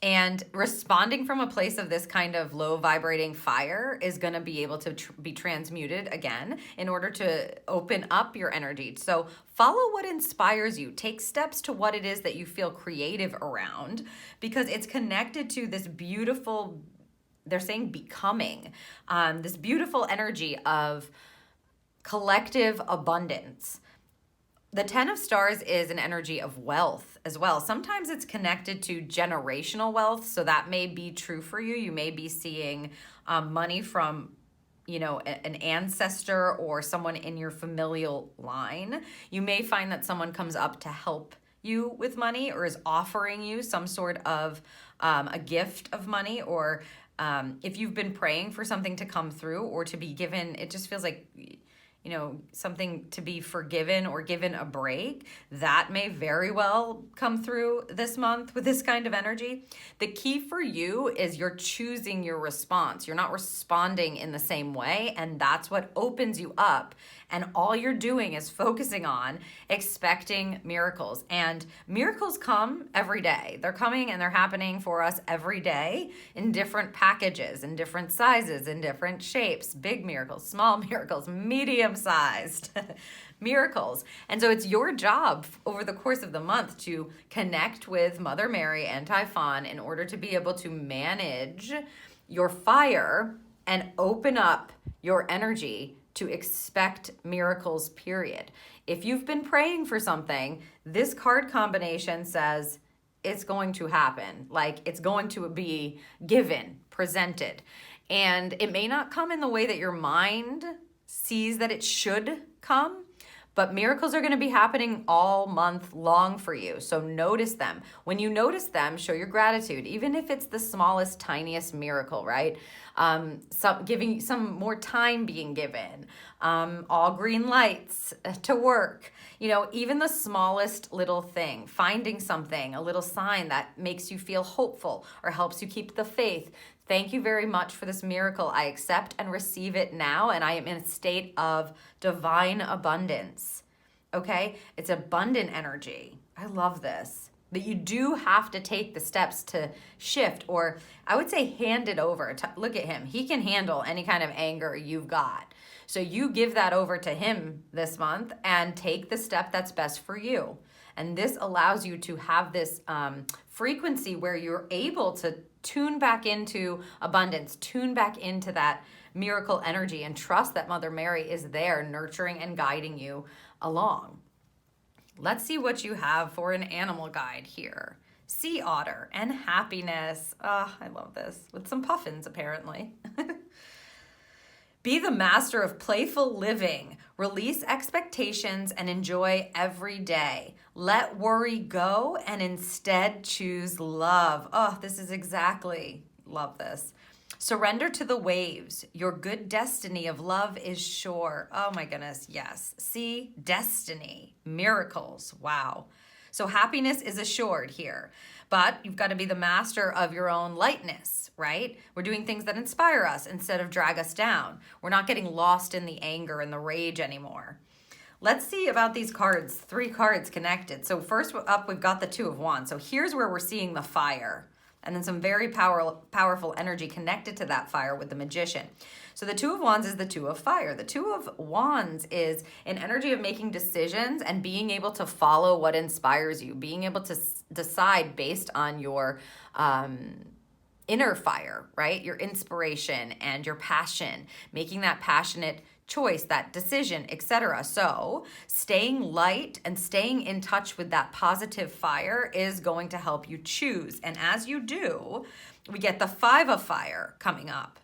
And responding from a place of this kind of low vibrating fire is going to be able to be transmuted again in order to open up your energy. So follow what inspires you. Take steps to what it is that you feel creative around, because it's connected to this beautiful, they're saying becoming, this beautiful energy of collective abundance. The 10 of stars is an energy of wealth as well. Sometimes it's connected to generational wealth, so that may be true for you. You may be seeing money from, an ancestor or someone in your familial line. You may find that someone comes up to help you with money or is offering you some sort of a gift of money, or if you've been praying for something to come through or to be given, it just feels like something to be forgiven or given a break, that may very well come through this month with this kind of energy. The key for you is you're choosing your response. You're not responding in the same way, and that's what opens you up. And all you're doing is focusing on expecting miracles. And miracles come every day. They're coming and they're happening for us every day in different packages, in different sizes, in different shapes. Big miracles, small miracles, medium-sized miracles. And so it's your job over the course of the month to connect with Mother Mary and Typhon in order to be able to manage your fire and open up your energy to expect miracles, period. If you've been praying for something, this card combination says it's going to happen. Like, it's going to be given, presented. And it may not come in the way that your mind sees that it should come, but miracles are going to be happening all month long for you. So notice them. When you notice them, show your gratitude, even if it's the smallest, tiniest miracle, right? Giving some more time being given, all green lights to work, even the smallest little thing, finding something, a little sign that makes you feel hopeful or helps you keep the faith. Thank you very much for this miracle. I accept and receive it now, and I am in a state of divine abundance. Okay? It's abundant energy. I love this. But you do have to take the steps to shift, or I would say hand it over. Look at him. He can handle any kind of anger you've got. So you give that over to him this month and take the step that's best for you. And this allows you to have this frequency where you're able to tune back into abundance, tune back into that miracle energy, and trust that Mother Mary is there nurturing and guiding you along. Let's see what you have for an animal guide here. Sea otter and happiness. Oh, I love this. With some puffins, apparently. Be the master of playful living. Release expectations and enjoy every day. Let worry go and instead choose love. Oh, this is exactly, love this. Surrender to the waves. Your good destiny of love is sure. Oh my goodness, yes. See, destiny, miracles, wow. So happiness is assured here. But you've got to be the master of your own lightness, right? We're doing things that inspire us instead of drag us down. We're not getting lost in the anger and the rage anymore. Let's see about these cards, 3 cards connected. So first up, we've got the Two of Wands. So here's where we're seeing the fire, and then some very powerful energy connected to that fire with the Magician. So the Two of Wands is the Two of Fire. The Two of Wands is an energy of making decisions and being able to follow what inspires you, being able to decide based on your inner fire, right? Your inspiration and your passion, making that passionate choice, that decision, etc. So staying light and staying in touch with that positive fire is going to help you choose. And as you do, we get the Five of Fire coming up.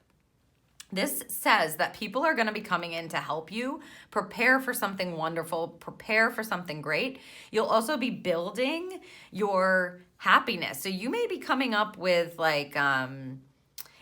This says that people are going to be coming in to help you prepare for something wonderful, prepare for something great. You'll also be building your happiness. So you may be coming up with like,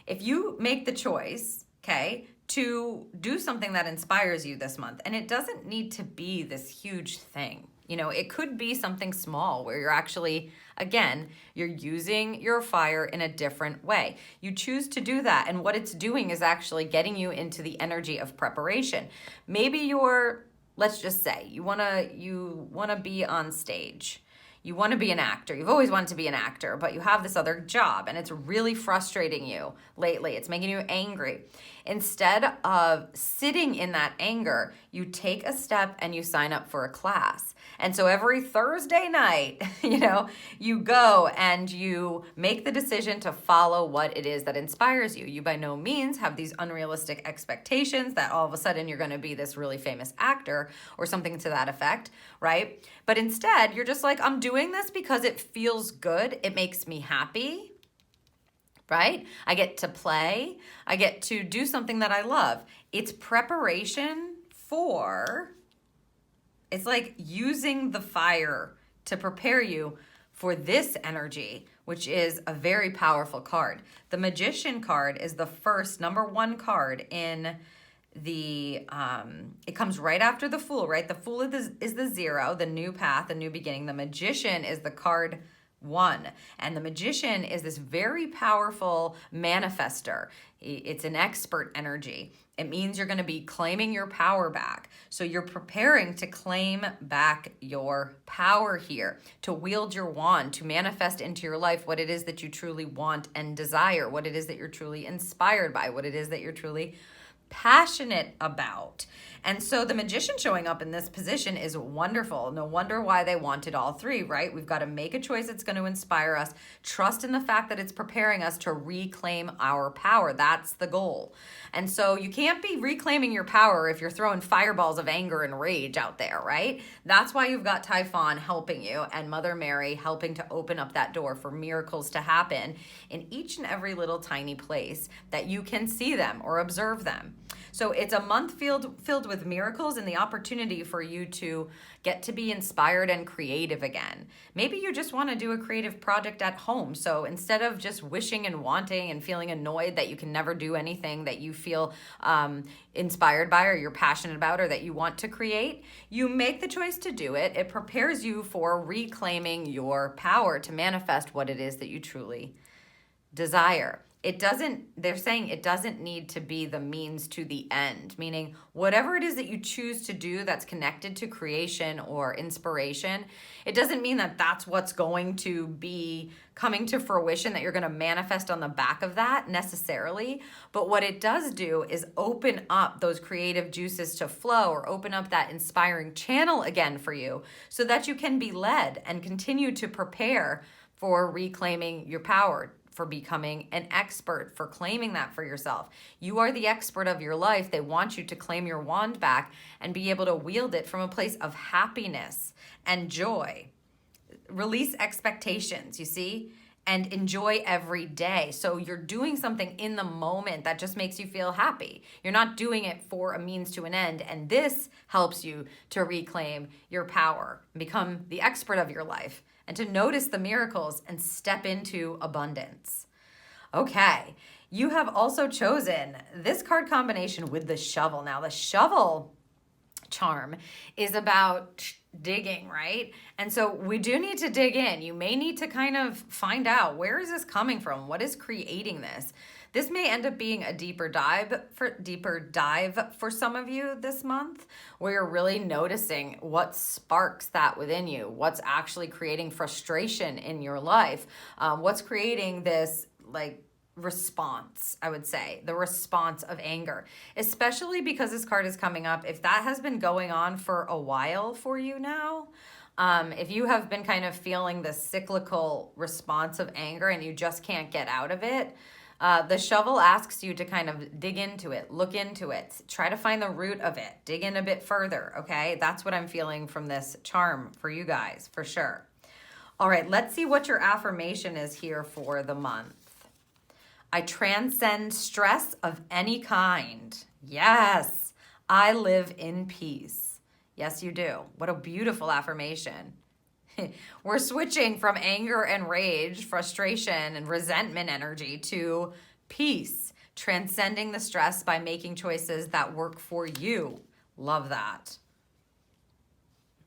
if you make the choice, okay, to do something that inspires you this month, and it doesn't need to be this huge thing. You know, it could be something small where you're actually, again, you're using your fire in a different way. You choose to do that, and what it's doing is actually getting you into the energy of preparation. Maybe you're, let's just say, you wanna be on stage. You want to be an actor. You've always wanted to be an actor, but you have this other job and it's really frustrating you lately. It's making you angry. Instead of sitting in that anger, you take a step and you sign up for a class. And so every Thursday night, you go and you make the decision to follow what it is that inspires you. You by no means have these unrealistic expectations that all of a sudden you're going to be this really famous actor or something to that effect, right? But instead, you're just like, I'm doing this because it feels good. It makes me happy, right? I get to play. I get to do something that I love. It's preparation for, it's like using the fire to prepare you for this energy, which is a very powerful card. The Magician card is the first, number 1 card in the, it comes right after the Fool, right? The Fool is the 0, the new path, the new beginning. The Magician is the card 1. And the Magician is this very powerful manifester. It's an expert energy. It means you're going to be claiming your power back. So you're preparing to claim back your power here, to wield your wand, to manifest into your life what it is that you truly want and desire, what it is that you're truly inspired by, what it is that you're truly passionate about. And so the Magician showing up in this position is wonderful. No wonder why they wanted all 3, right? We've got to make a choice that's going to inspire us, trust in the fact that it's preparing us to reclaim our power. That's the goal. And so you can't be reclaiming your power if you're throwing fireballs of anger and rage out there, right? That's why you've got Typhon helping you and Mother Mary helping to open up that door for miracles to happen in each and every little tiny place that you can see them or observe them. So it's a month filled with miracles and the opportunity for you to get to be inspired and creative again. Maybe you just want to do a creative project at home. So instead of just wishing and wanting and feeling annoyed that you can never do anything that you feel inspired by or you're passionate about or that you want to create, you make the choice to do it. It prepares you for reclaiming your power to manifest what it is that you truly desire. They're saying it doesn't need to be the means to the end, meaning whatever it is that you choose to do that's connected to creation or inspiration, it doesn't mean that that's what's going to be coming to fruition, that you're going to manifest on the back of that necessarily. But what it does do is open up those creative juices to flow or open up that inspiring channel again for you so that you can be led and continue to prepare for reclaiming your power, for becoming an expert, for claiming that for yourself. You are the expert of your life. They want you to claim your wand back and be able to wield it from a place of happiness and joy. Release expectations, you see, and enjoy every day. So you're doing something in the moment that just makes you feel happy. You're not doing it for a means to an end. And this helps you to reclaim your power, become the expert of your life, and to notice the miracles and step into abundance. Okay, you have also chosen this card combination with the Shovel. Now, the Shovel charm is about digging, right? And so we do need to dig in. You may need to kind of find out, where is this coming from? What is creating this? This may end up being a deeper dive for some of you this month, where you're really noticing what sparks that within you, what's actually creating frustration in your life, what's creating this like response, I would say, the response of anger, especially because this card is coming up. If that has been going on for a while for you now, if you have been kind of feeling the cyclical response of anger and you just can't get out of it, the shovel asks you to kind of dig into it, look into it, try to find the root of it, dig in a bit further, okay? That's what I'm feeling from this charm for you guys, for sure. All right, let's see what your affirmation is here for the month. I transcend stress of any kind. Yes, I live in peace. Yes, you do. What a beautiful affirmation. We're switching from anger and rage, frustration and resentment energy to peace, transcending the stress by making choices that work for you. Love that.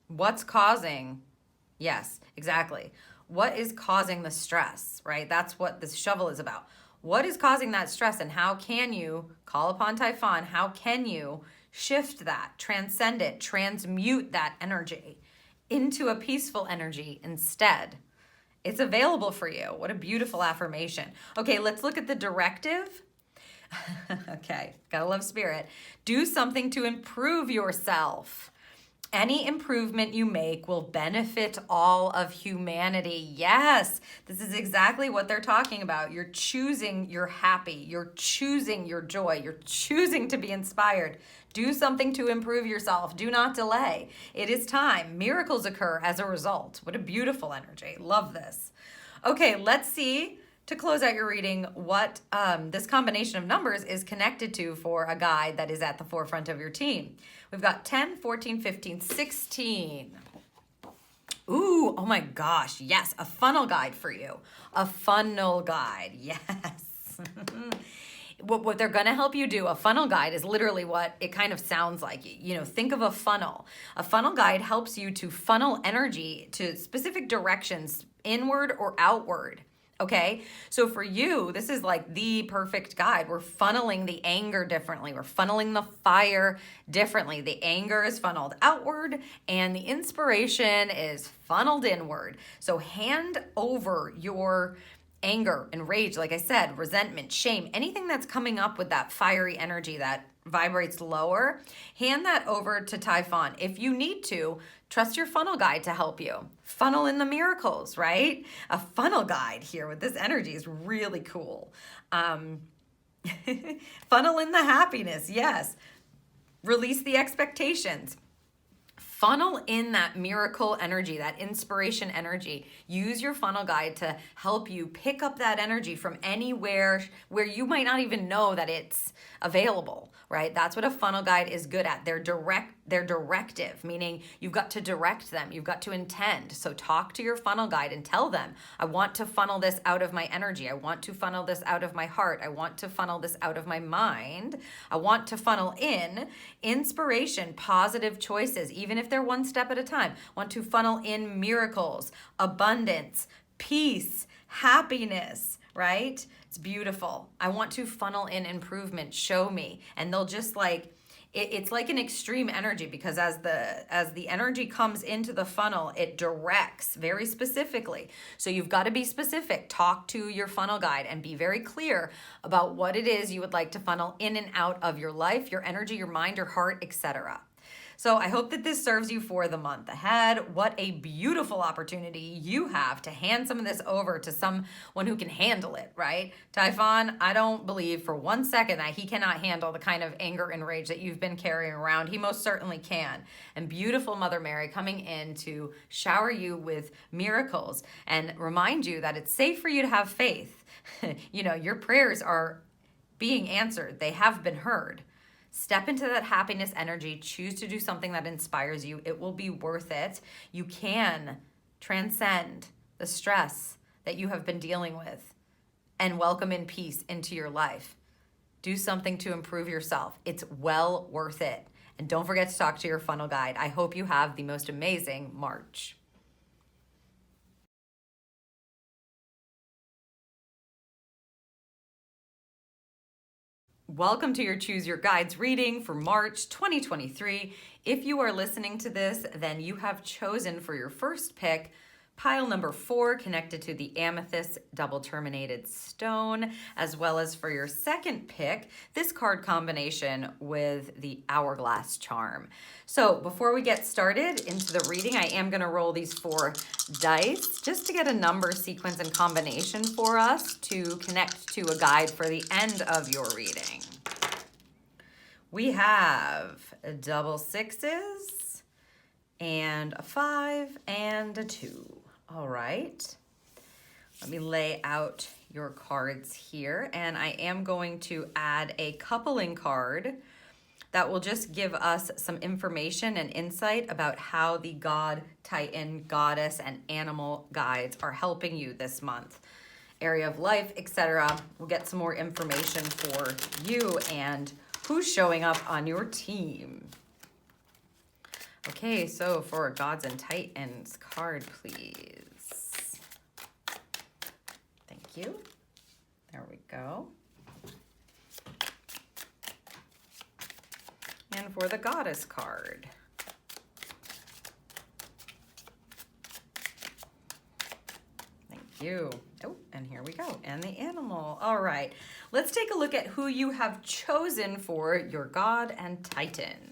What's causing? Yes, exactly. What is causing the stress, right? That's what this shovel is about. What is causing that stress, and how can you call upon Typhon? How can you shift that, transcend it, transmute that energy into a peaceful energy instead? It's available for you. What a beautiful affirmation. Okay, let's look at the directive. Okay, gotta love spirit. Do something to improve yourself. Any improvement you make will benefit all of humanity. Yes, this is exactly what they're talking about. You're choosing your happy. You're choosing your joy. You're choosing to be inspired. Do something to improve yourself. Do not delay. It is time. Miracles occur as a result. What a beautiful energy. Love this. Okay, let's see, to close out your reading, what this combination of numbers is connected to for a guide that is at the forefront of your team. We've got 10, 14, 15, 16. Ooh, oh my gosh, yes, a funnel guide for you. A funnel guide, yes. What they're going to help you do, a funnel guide is literally what it kind of sounds like. You know, think of a funnel. A funnel guide helps you to funnel energy to specific directions, inward or outward. Okay, so for you, this is like the perfect guide. We're funneling the anger differently. We're funneling the fire differently. The anger is funneled outward and the inspiration is funneled inward. So hand over your anger and rage, like I said, resentment, shame, anything that's coming up with that fiery energy that vibrates lower, hand that over to Typhon. If you need to, trust your funnel guide to help you. Funnel in the miracles, right? A funnel guide here with this energy is really cool. Funnel in the happiness, yes. Release the expectations. Funnel in that miracle energy, that inspiration energy. Use your funnel guide to help you pick up that energy from anywhere where you might not even know that it's available, right? That's what a funnel guide is good at. They're directive, meaning you've got to direct them. You've got to intend. So talk to your funnel guide and tell them, I want to funnel this out of my energy. I want to funnel this out of my heart. I want to funnel this out of my mind. I want to funnel in inspiration, positive choices, even if they're one step at a time. I want to funnel in miracles, abundance, peace, happiness, right? It's beautiful. I want to funnel in improvement. Show me. And they'll just like, it's like an extreme energy, because as the energy comes into the funnel, it directs very specifically. So you've got to be specific. Talk to your funnel guide and be very clear about what it is you would like to funnel in and out of your life, your energy, your mind, your heart, etc. So I hope that this serves you for the month ahead. What a beautiful opportunity you have to hand some of this over to someone who can handle it, right? Typhon, I don't believe for one second that he cannot handle the kind of anger and rage that you've been carrying around. He most certainly can. And beautiful Mother Mary coming in to shower you with miracles and remind you that it's safe for you to have faith. You know, your prayers are being answered. They have been heard. Step into that happiness energy. Choose to do something that inspires you. It will be worth it. You can transcend the stress that you have been dealing with and welcome in peace into your life. Do something to improve yourself. It's well worth it. And don't forget to talk to your funnel guide. I hope you have the most amazing March. Welcome to your Choose Your Guides reading for March 2023. If you are listening to this, then you have chosen for your first pick pile number 4, connected to the Amethyst double terminated stone, as well as for your second pick, this card combination with the Hourglass charm. So before we get started into the reading, I am going to roll these 4 dice just to get a number, sequence, and combination for us to connect to a guide for the end of your reading. We have double 6s and a 5 and a 2. All right, let me lay out your cards here, and I am going to add a coupling card that will just give us some information and insight about how the God, Titan, Goddess, and animal guides are helping you this month. Area of life, etc. We'll get some more information for you and who's showing up on your team. Okay, so for a Gods and Titans card, please. Thank you. There we go. And for the Goddess card. Thank you. Oh, and here we go. And the animal. All right. Let's take a look at who you have chosen for your God and Titan.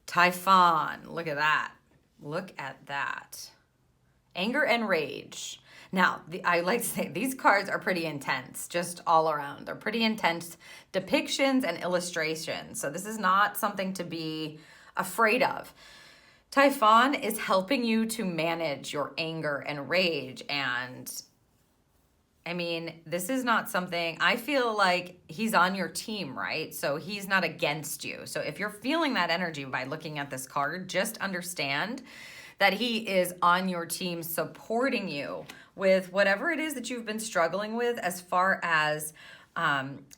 Typhon, look at that. Look at that. Anger and rage. Now, I like to say these cards are pretty intense, just all around. They're pretty intense depictions and illustrations. So this is not something to be afraid of. Typhon is helping you to manage your anger and rage. And I mean, this is not something, I feel like he's on your team, right? So he's not against you. So if you're feeling that energy by looking at this card, just understand that he is on your team supporting you with whatever it is that you've been struggling with as far as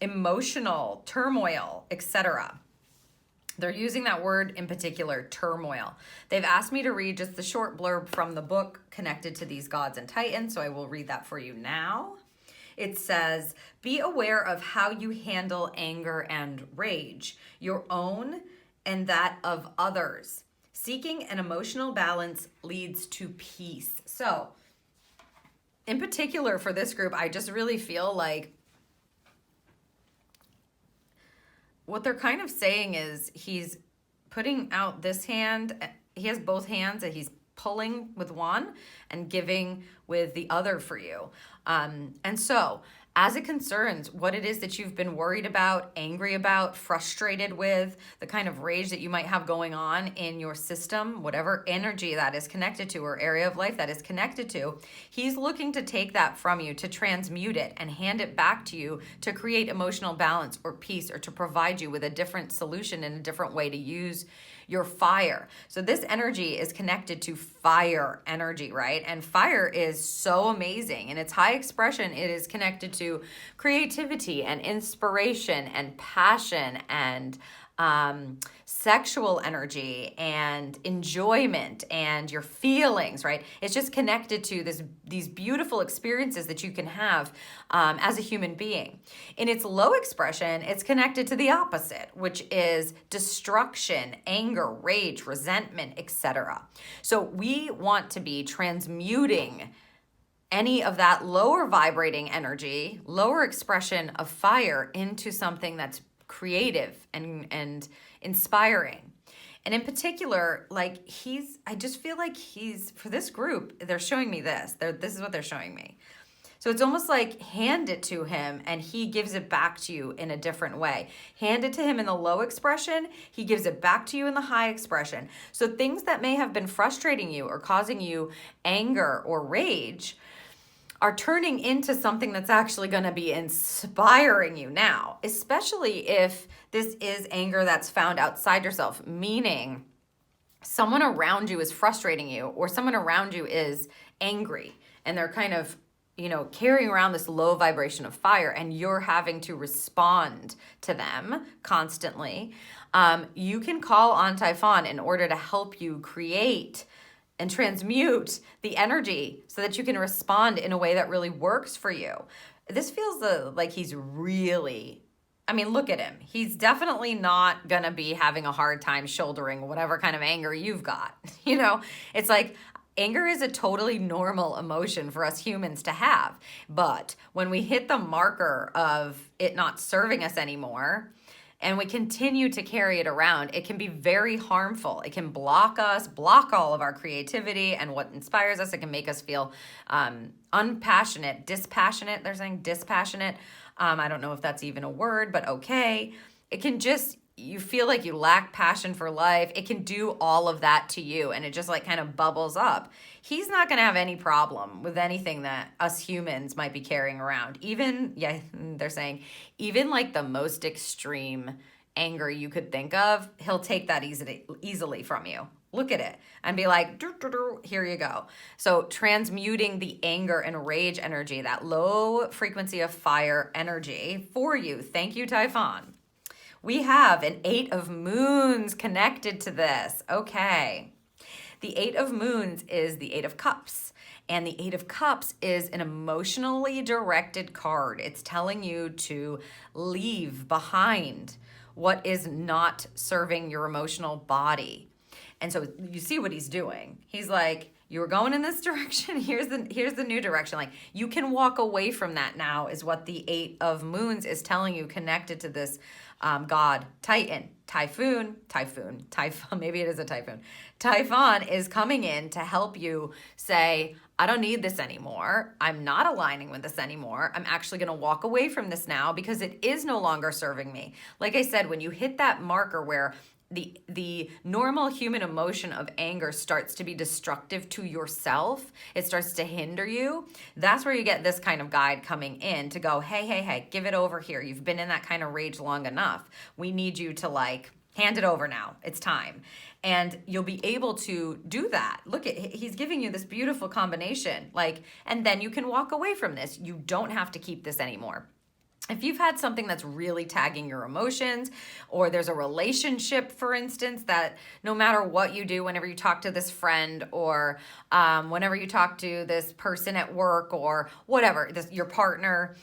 emotional turmoil, etc. They're using that word in particular, turmoil. They've asked me to read just the short blurb from the book connected to these Gods and Titans, so I will read that for you now. It says, be aware of how you handle anger and rage, your own and that of others. Seeking an emotional balance leads to peace. So, in particular for this group, I just really feel like what they're kind of saying is he's putting out this hand. He has both hands and he's pulling with one and giving with the other for you. And so as it concerns what it is that you've been worried about, angry about, frustrated with, the kind of rage that you might have going on in your system, whatever energy that is connected to or area of life that is connected to, he's looking to take that from you, to transmute it and hand it back to you to create emotional balance or peace, or to provide you with a different solution and a different way to use your fire. So this energy is connected to fire energy, right? And fire is so amazing. In its high expression, it is connected to creativity and inspiration and passion and sexual energy and enjoyment and your feelings, right? It's just connected to these beautiful experiences that you can have as a human being. In its low expression, it's connected to the opposite, which is destruction, anger, rage, resentment, etc. So we want to be transmuting any of that lower vibrating energy, lower expression of fire into something that's creative and inspiring. And in particular, like I just feel like for this group, they're showing me this. This is what they're showing me. So it's almost like hand it to him and he gives it back to you in a different way. Hand it to him in the low expression, he gives it back to you in the high expression. So things that may have been frustrating you or causing you anger or rage are turning into something that's actually going to be inspiring you now, especially if this is anger that's found outside yourself, meaning someone around you is frustrating you or someone around you is angry and they're kind of, carrying around this low vibration of fire and you're having to respond to them constantly, you can call on Typhon in order to help you create and transmute the energy so that you can respond in a way that really works for you. This feels like he's really, look at him. He's definitely not going to be having a hard time shouldering whatever kind of anger you've got. It's like, anger is a totally normal emotion for us humans to have. But when we hit the marker of it not serving us anymore, and we continue to carry it around, it can be very harmful. It can block us, block all of our creativity and what inspires us. It can make us feel unpassionate, dispassionate. They're saying dispassionate. I don't know if that's even a word, but okay. It can just, you feel like you lack passion for life. It can do all of that to you, and it just like kind of bubbles up. He's not going to have any problem with anything that us humans might be carrying around. Even, they're saying, even like the most extreme anger you could think of, he'll take that easily from you. Look at it and be like, here you go. So transmuting the anger and rage energy, that low frequency of fire energy for you. Thank you, Typhon. We have an 8 of Moons connected to this. Okay. The 8 of Moons is the 8 of Cups. And the 8 of Cups is an emotionally directed card. It's telling you to leave behind what is not serving your emotional body. And so you see what he's doing. He's like, you were going in this direction. Here's the new direction. Like, you can walk away from that now, is what the 8 of Moons is telling you, connected to this god, Titan, Typhon, maybe it is a typhoon. Typhon is coming in to help you say, I don't need this anymore. I'm not aligning with this anymore. I'm actually going to walk away from this now because it is no longer serving me. Like I said, when you hit that marker where the normal human emotion of anger starts to be destructive to yourself, it starts to hinder you, that's where you get this kind of guide coming in to go, hey, give it over here. You've been in that kind of rage long enough. We need you to hand it over now. It's time. And you'll be able to do that. Look, he's giving you this beautiful combination. And then you can walk away from this. You don't have to keep this anymore. If you've had something that's really tagging your emotions, or there's a relationship, for instance, that no matter what you do, whenever you talk to this friend, or whenever you talk to this person at work, or whatever, your partner,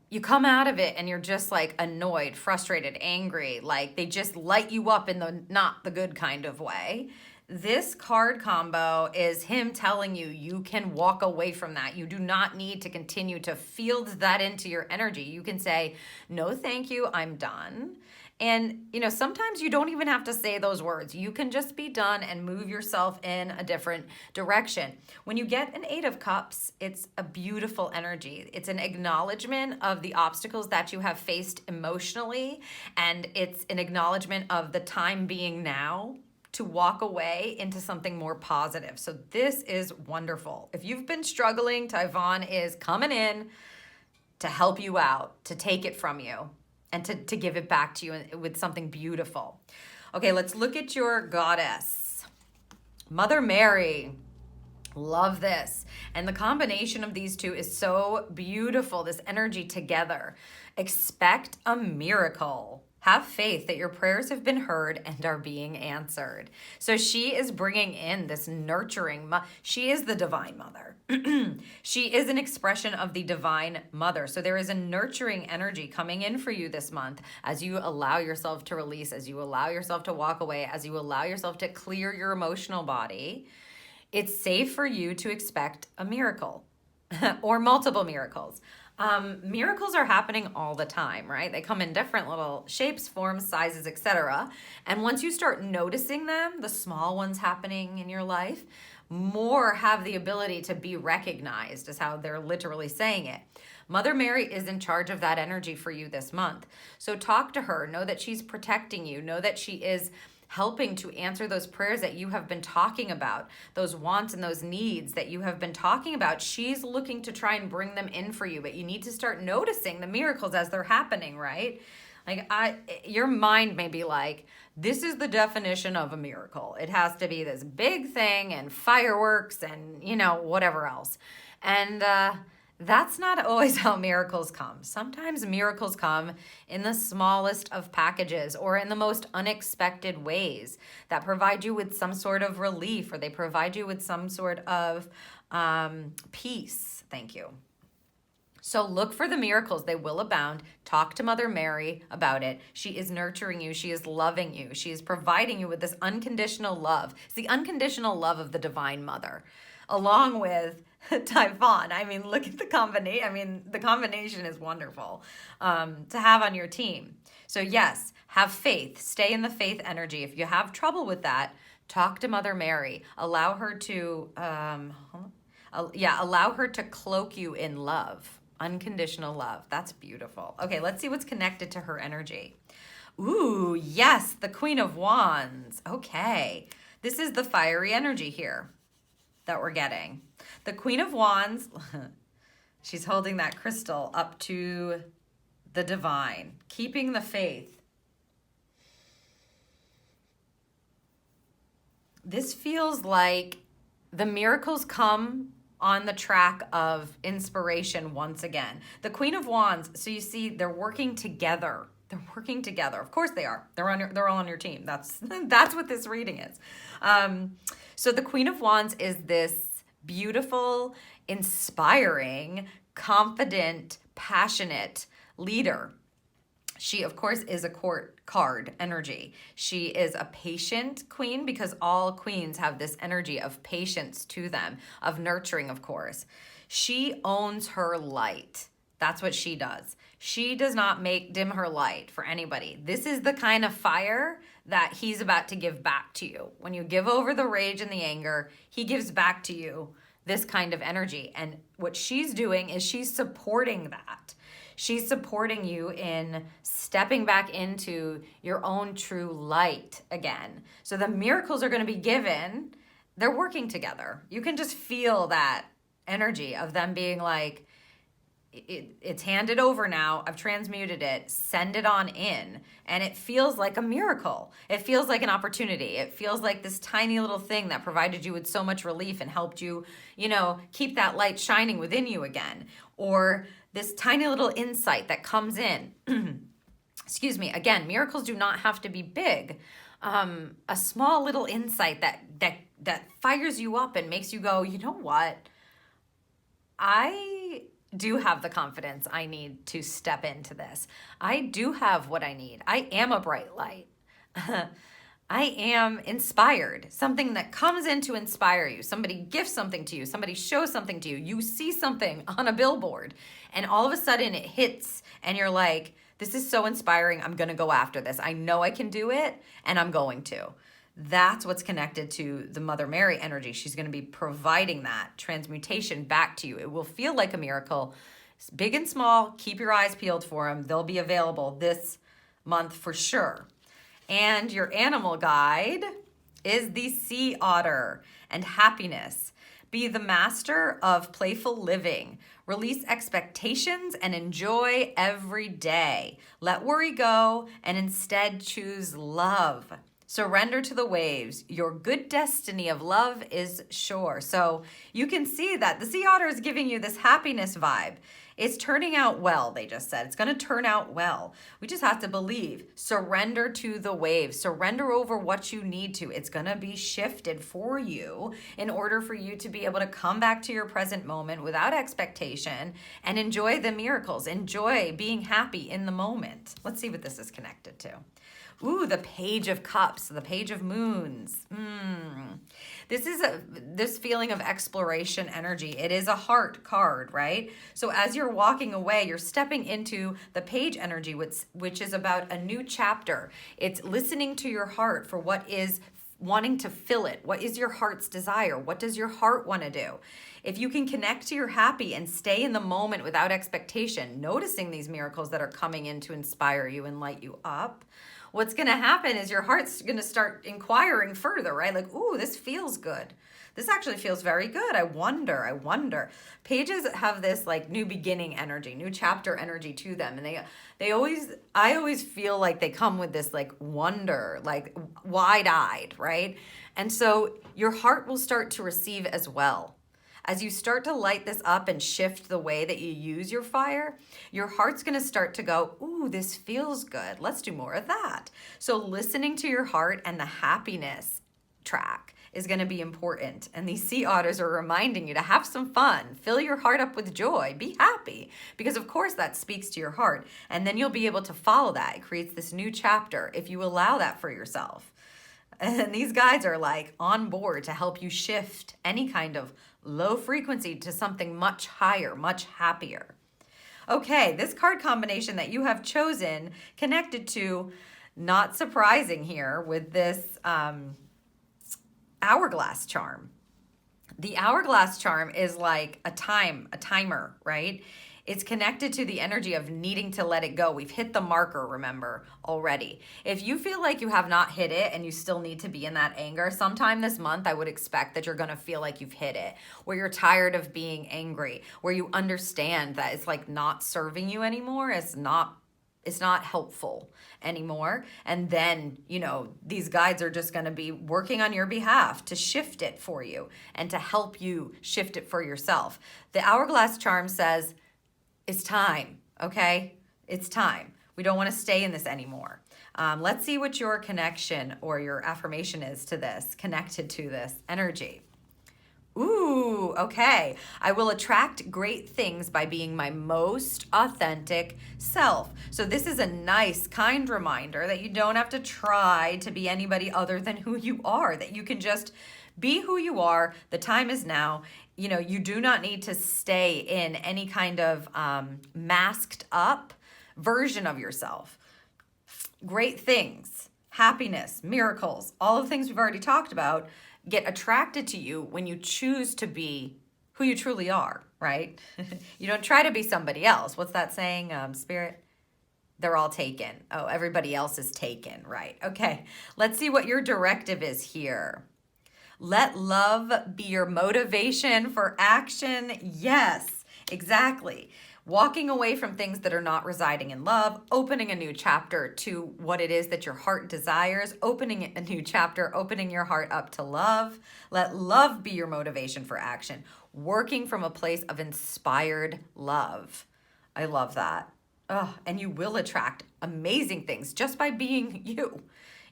you come out of it and you're just annoyed, frustrated, angry, they just light you up in the not the good kind of way. This card combo is him telling you you can walk away from that. You do not need to continue to field that into your energy. You can say, no, thank you, I'm done. And, sometimes you don't even have to say those words. You can just be done and move yourself in a different direction. When you get an 8 of Cups, it's a beautiful energy. It's an acknowledgement of the obstacles that you have faced emotionally, and it's an acknowledgement of the time being now to walk away into something more positive. So this is wonderful. If you've been struggling, Typhon is coming in to help you out, to take it from you, and to give it back to you with something beautiful. Okay, let's look at your goddess. Mother Mary. Love this. And the combination of these two is so beautiful, this energy together. Expect a miracle. Have faith that your prayers have been heard and are being answered. So she is bringing in this nurturing, she is the divine mother. She is an expression of the divine mother. So there is a nurturing energy coming in for you this month as you allow yourself to release, as you allow yourself to walk away, as you allow yourself to clear your emotional body. It's safe for you to expect a miracle or multiple miracles. Miracles are happening all the time, right? They come in different little shapes, forms, sizes, etc. And once you start noticing them, the small ones happening in your life, more have the ability to be recognized, is how they're literally saying it. Mother Mary is in charge of that energy for you this month. So talk to her. Know that she's protecting you. Know that she is helping to answer those prayers that you have been talking about, those wants and those needs that you have been talking about. She's looking to try and bring them in for you, but you need to start noticing the miracles as they're happening, right? Your mind may be like, this is the definition of a miracle. It has to be this big thing and fireworks and, whatever else. And That's not always how miracles come. Sometimes miracles come in the smallest of packages or in the most unexpected ways that provide you with some sort of relief, or they provide you with some sort of peace. Thank you. So look for the miracles. They will abound. Talk to Mother Mary about it. She is nurturing you. She is loving you. She is providing you with this unconditional love. It's the unconditional love of the Divine Mother, along with Typhon. I mean, look at the combination. I mean, the combination is wonderful to have on your team. So yes, have faith. Stay in the faith energy. If you have trouble with that, talk to Mother Mary. Allow her to, allow her to cloak you in love. Unconditional love. That's beautiful. Okay, let's see what's connected to her energy. Ooh, yes, the Queen of Wands. Okay, this is the fiery energy here that we're getting. The Queen of Wands, she's holding that crystal up to the divine, keeping the faith. This feels like the miracles come on the track of inspiration once again. The Queen of Wands, so you see they're working together. They're working together. Of course they are. They're all on your team. That's what this reading is. So the Queen of Wands is this beautiful, inspiring, confident, passionate leader. She, of course, is a court card energy. She is a patient queen because all queens have this energy of patience to them, of nurturing, of course. She owns her light. That's what she does. She does not dim her light for anybody. This is the kind of fire that he's about to give back to you. When you give over the rage and the anger, he gives back to you this kind of energy. And what she's doing is she's supporting that. She's supporting you in stepping back into your own true light again. So the miracles are going to be given. They're working together. You can just feel that energy of them being like, it's handed over now. I've transmuted it. Send it on in. And it feels like a miracle. It feels like an opportunity. It feels like this tiny little thing that provided you with so much relief and helped you, keep that light shining within you again. Or this tiny little insight that comes in. Excuse me. Again, miracles do not have to be big. A small little insight that fires you up and makes you go, you know what? I do have the confidence I need to step into this. I do have what I need. I am a bright light. I am inspired. Something that comes in to inspire you. Somebody gifts something to you. Somebody shows something to you. You see something on a billboard and all of a sudden it hits and you're like, this is so inspiring. I'm going to go after this. I know I can do it and I'm going to. That's what's connected to the Mother Mary energy. She's going to be providing that transmutation back to you. It will feel like a miracle. It's big and small. Keep your eyes peeled for them. They'll be available this month for sure. And your animal guide is the sea otter and happiness. Be the master of playful living. Release expectations and enjoy every day. Let worry go and instead choose love. Surrender to the waves. Your good destiny of love is sure. So you can see that the sea otter is giving you this happiness vibe. It's turning out well, they just said. It's going to turn out well. We just have to believe. Surrender to the waves. Surrender over what you need to. It's going to be shifted for you in order for you to be able to come back to your present moment without expectation and enjoy the miracles. Enjoy being happy in the moment. Let's see what this is connected to. Ooh, the Page of Cups, the Page of Moons. This is this feeling of exploration energy. It is a heart card, right? So as you're walking away, you're stepping into the page energy, which is about a new chapter. It's listening to your heart for what is wanting to fill it. What is your heart's desire? What does your heart want to do? If you can connect to your happy and stay in the moment without expectation, noticing these miracles that are coming in to inspire you and light you up, what's going to happen is your heart's going to start inquiring further, right? Like, ooh, this feels good. This actually feels very good. I wonder. Pages have this like new beginning energy, new chapter energy to them. And I always feel like they come with this like wonder, like wide-eyed, right? And so your heart will start to receive as well. As you start to light this up and shift the way that you use your fire, your heart's going to start to go, ooh, this feels good. Let's do more of that. So listening to your heart and the happiness track is going to be important. And these sea otters are reminding you to have some fun, fill your heart up with joy, be happy, because of course that speaks to your heart. And then you'll be able to follow that. It creates this new chapter if you allow that for yourself. And these guides are like on board to help you shift any kind of low frequency to something much higher, much happier. Okay, this card combination that you have chosen connected to, not surprising here with this Hourglass charm. The Hourglass charm is like a timer, right? It's connected to the energy of needing to let it go. We've hit the marker, remember, already. If you feel like you have not hit it and you still need to be in that anger, sometime this month I would expect that you're going to feel like you've hit it, where you're tired of being angry, where you understand that it's like not serving you anymore. It's not helpful anymore. And then, you know, these guides are just going to be working on your behalf to shift it for you and to help you shift it for yourself. The Hourglass charm says, it's time, okay? It's time. We don't want to stay in this anymore. Let's see what your connection or your affirmation is to this, connected to this energy. Ooh, okay. I will attract great things by being my most authentic self. So this is a nice, kind reminder that you don't have to try to be anybody other than who you are, that you can just be who you are. The time is now. You know, you do not need to stay in any kind of masked up version of yourself. Great things, happiness, miracles, all of the things we've already talked about get attracted to you when you choose to be who you truly are, right? You don't try to be somebody else. What's that saying, Spirit? They're all taken. Oh, everybody else is taken, right? Okay, let's see what your directive is here. Let love be your motivation for action. Yes, exactly. Walking away from things that are not residing in love, opening a new chapter to what it is that your heart desires, opening a new chapter, opening your heart up to love. Let love be your motivation for action. Working from a place of inspired love. I love that. Oh, and you will attract amazing things just by being you.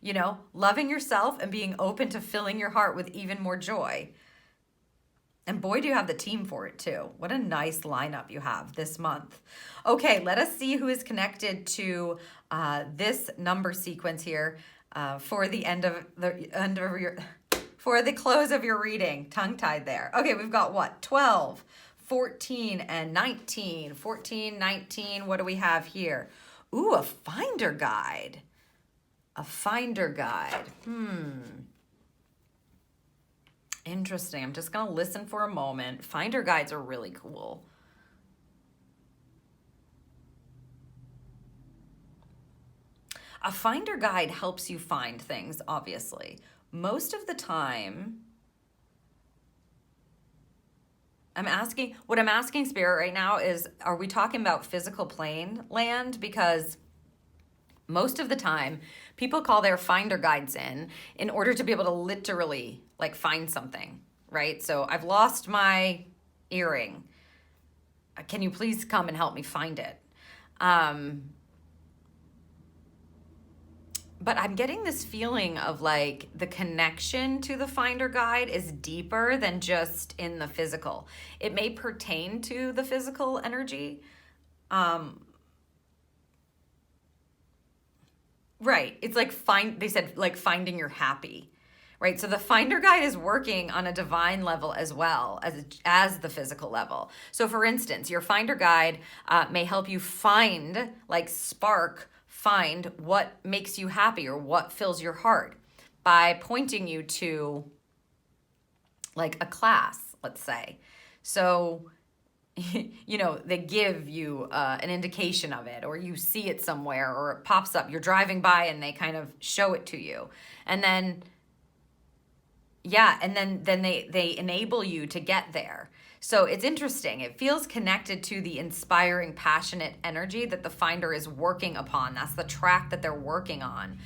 You know, loving yourself and being open to filling your heart with even more joy. And boy, do you have the team for it too. What a nice lineup you have this month. Okay, let us see who is connected to this number sequence here for the for the close of your reading. Tongue-tied there. Okay, we've got what? 12, 14, and 19. 14, 19, what do we have here? Ooh, a finder guide. A finder guide. Interesting. I'm just going to listen for a moment. Finder guides are really cool. A finder guide helps you find things, obviously. Most of the time, what I'm asking Spirit right now is, are we talking about physical plane land? Because most of the time, people call their finder guides in order to be able to literally like find something, right? So I've lost my earring. Can you please come and help me find it? But I'm getting this feeling of like the connection to the finder guide is deeper than just in the physical. It may pertain to the physical energy. Right. It's like they said like finding your happy, right? So the finder guide is working on a divine level as well as the physical level. So for instance, your finder guide may help you find, like find what makes you happy or what fills your heart by pointing you to like a class, let's say. So you know, they give you an indication of it, or you see it somewhere, or it pops up. You're driving by and they kind of show it to you. And then, yeah, and then they enable you to get there. So it's interesting. It feels connected to the inspiring, passionate energy that the finder is working upon. That's the track that they're working on.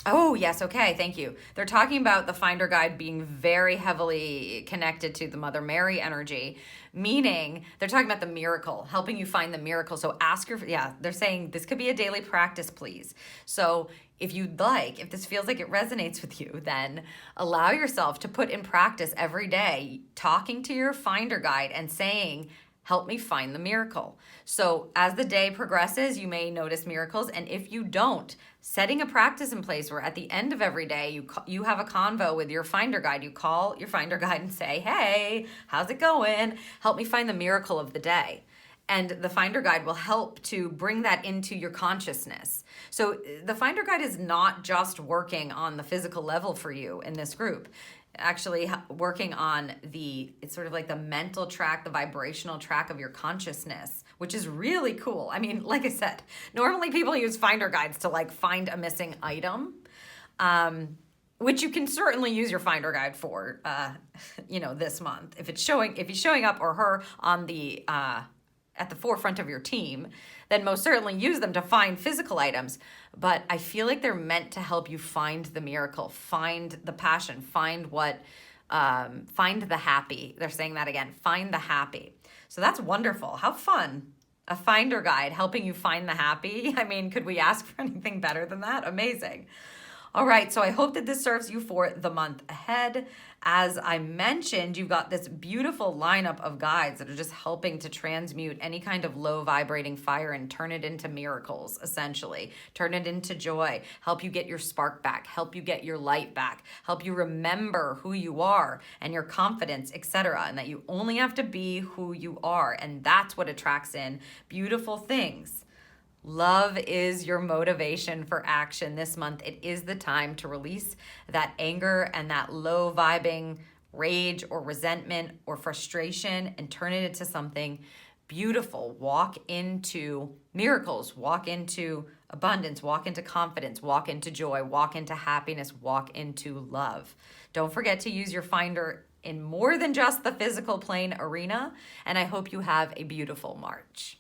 Oh, yes. Okay. Thank you. They're talking about the Finder Guide being very heavily connected to the Mother Mary energy, meaning they're talking about the miracle, helping you find the miracle. So ask your, yeah, they're saying this could be a daily practice, please. So if you'd like, if this feels like it resonates with you, then allow yourself to put in practice every day, talking to your Finder Guide and saying, help me find the miracle. So as the day progresses, you may notice miracles. And if you don't, setting a practice in place where at the end of every day, you have a convo with your Finder Guide. You call your Finder Guide and say, hey, how's it going? Help me find the miracle of the day. And the Finder Guide will help to bring that into your consciousness. So the Finder Guide is not just working on the physical level for you in this group. Actually working on it's sort of like the mental track, the vibrational track of your consciousness, which is really cool. I mean, like I said, normally people use Finder Guides to like find a missing item, which you can certainly use your Finder Guide for, this month. If he's showing up or her on at the forefront of your team, then most certainly use them to find physical items. But I feel like they're meant to help you find the miracle, find the passion, find the happy. They're saying that again, find the happy. So that's wonderful. How fun. A Finder Guide helping you find the happy. I mean, could we ask for anything better than that? Amazing. All right, so I hope that this serves you for the month ahead. As I mentioned, you've got this beautiful lineup of guides that are just helping to transmute any kind of low vibrating fire and turn it into miracles, essentially. Turn it into joy, help you get your spark back, help you get your light back, help you remember who you are and your confidence, etc., and that you only have to be who you are, and that's what attracts in beautiful things. Love is your motivation for action this month. It is the time to release that anger and that low vibing rage or resentment or frustration and turn it into something beautiful. Walk into miracles, walk into abundance, walk into confidence, walk into joy, walk into happiness, walk into love. Don't forget to use your Finder in more than just the physical plane arena, and I hope you have a beautiful March.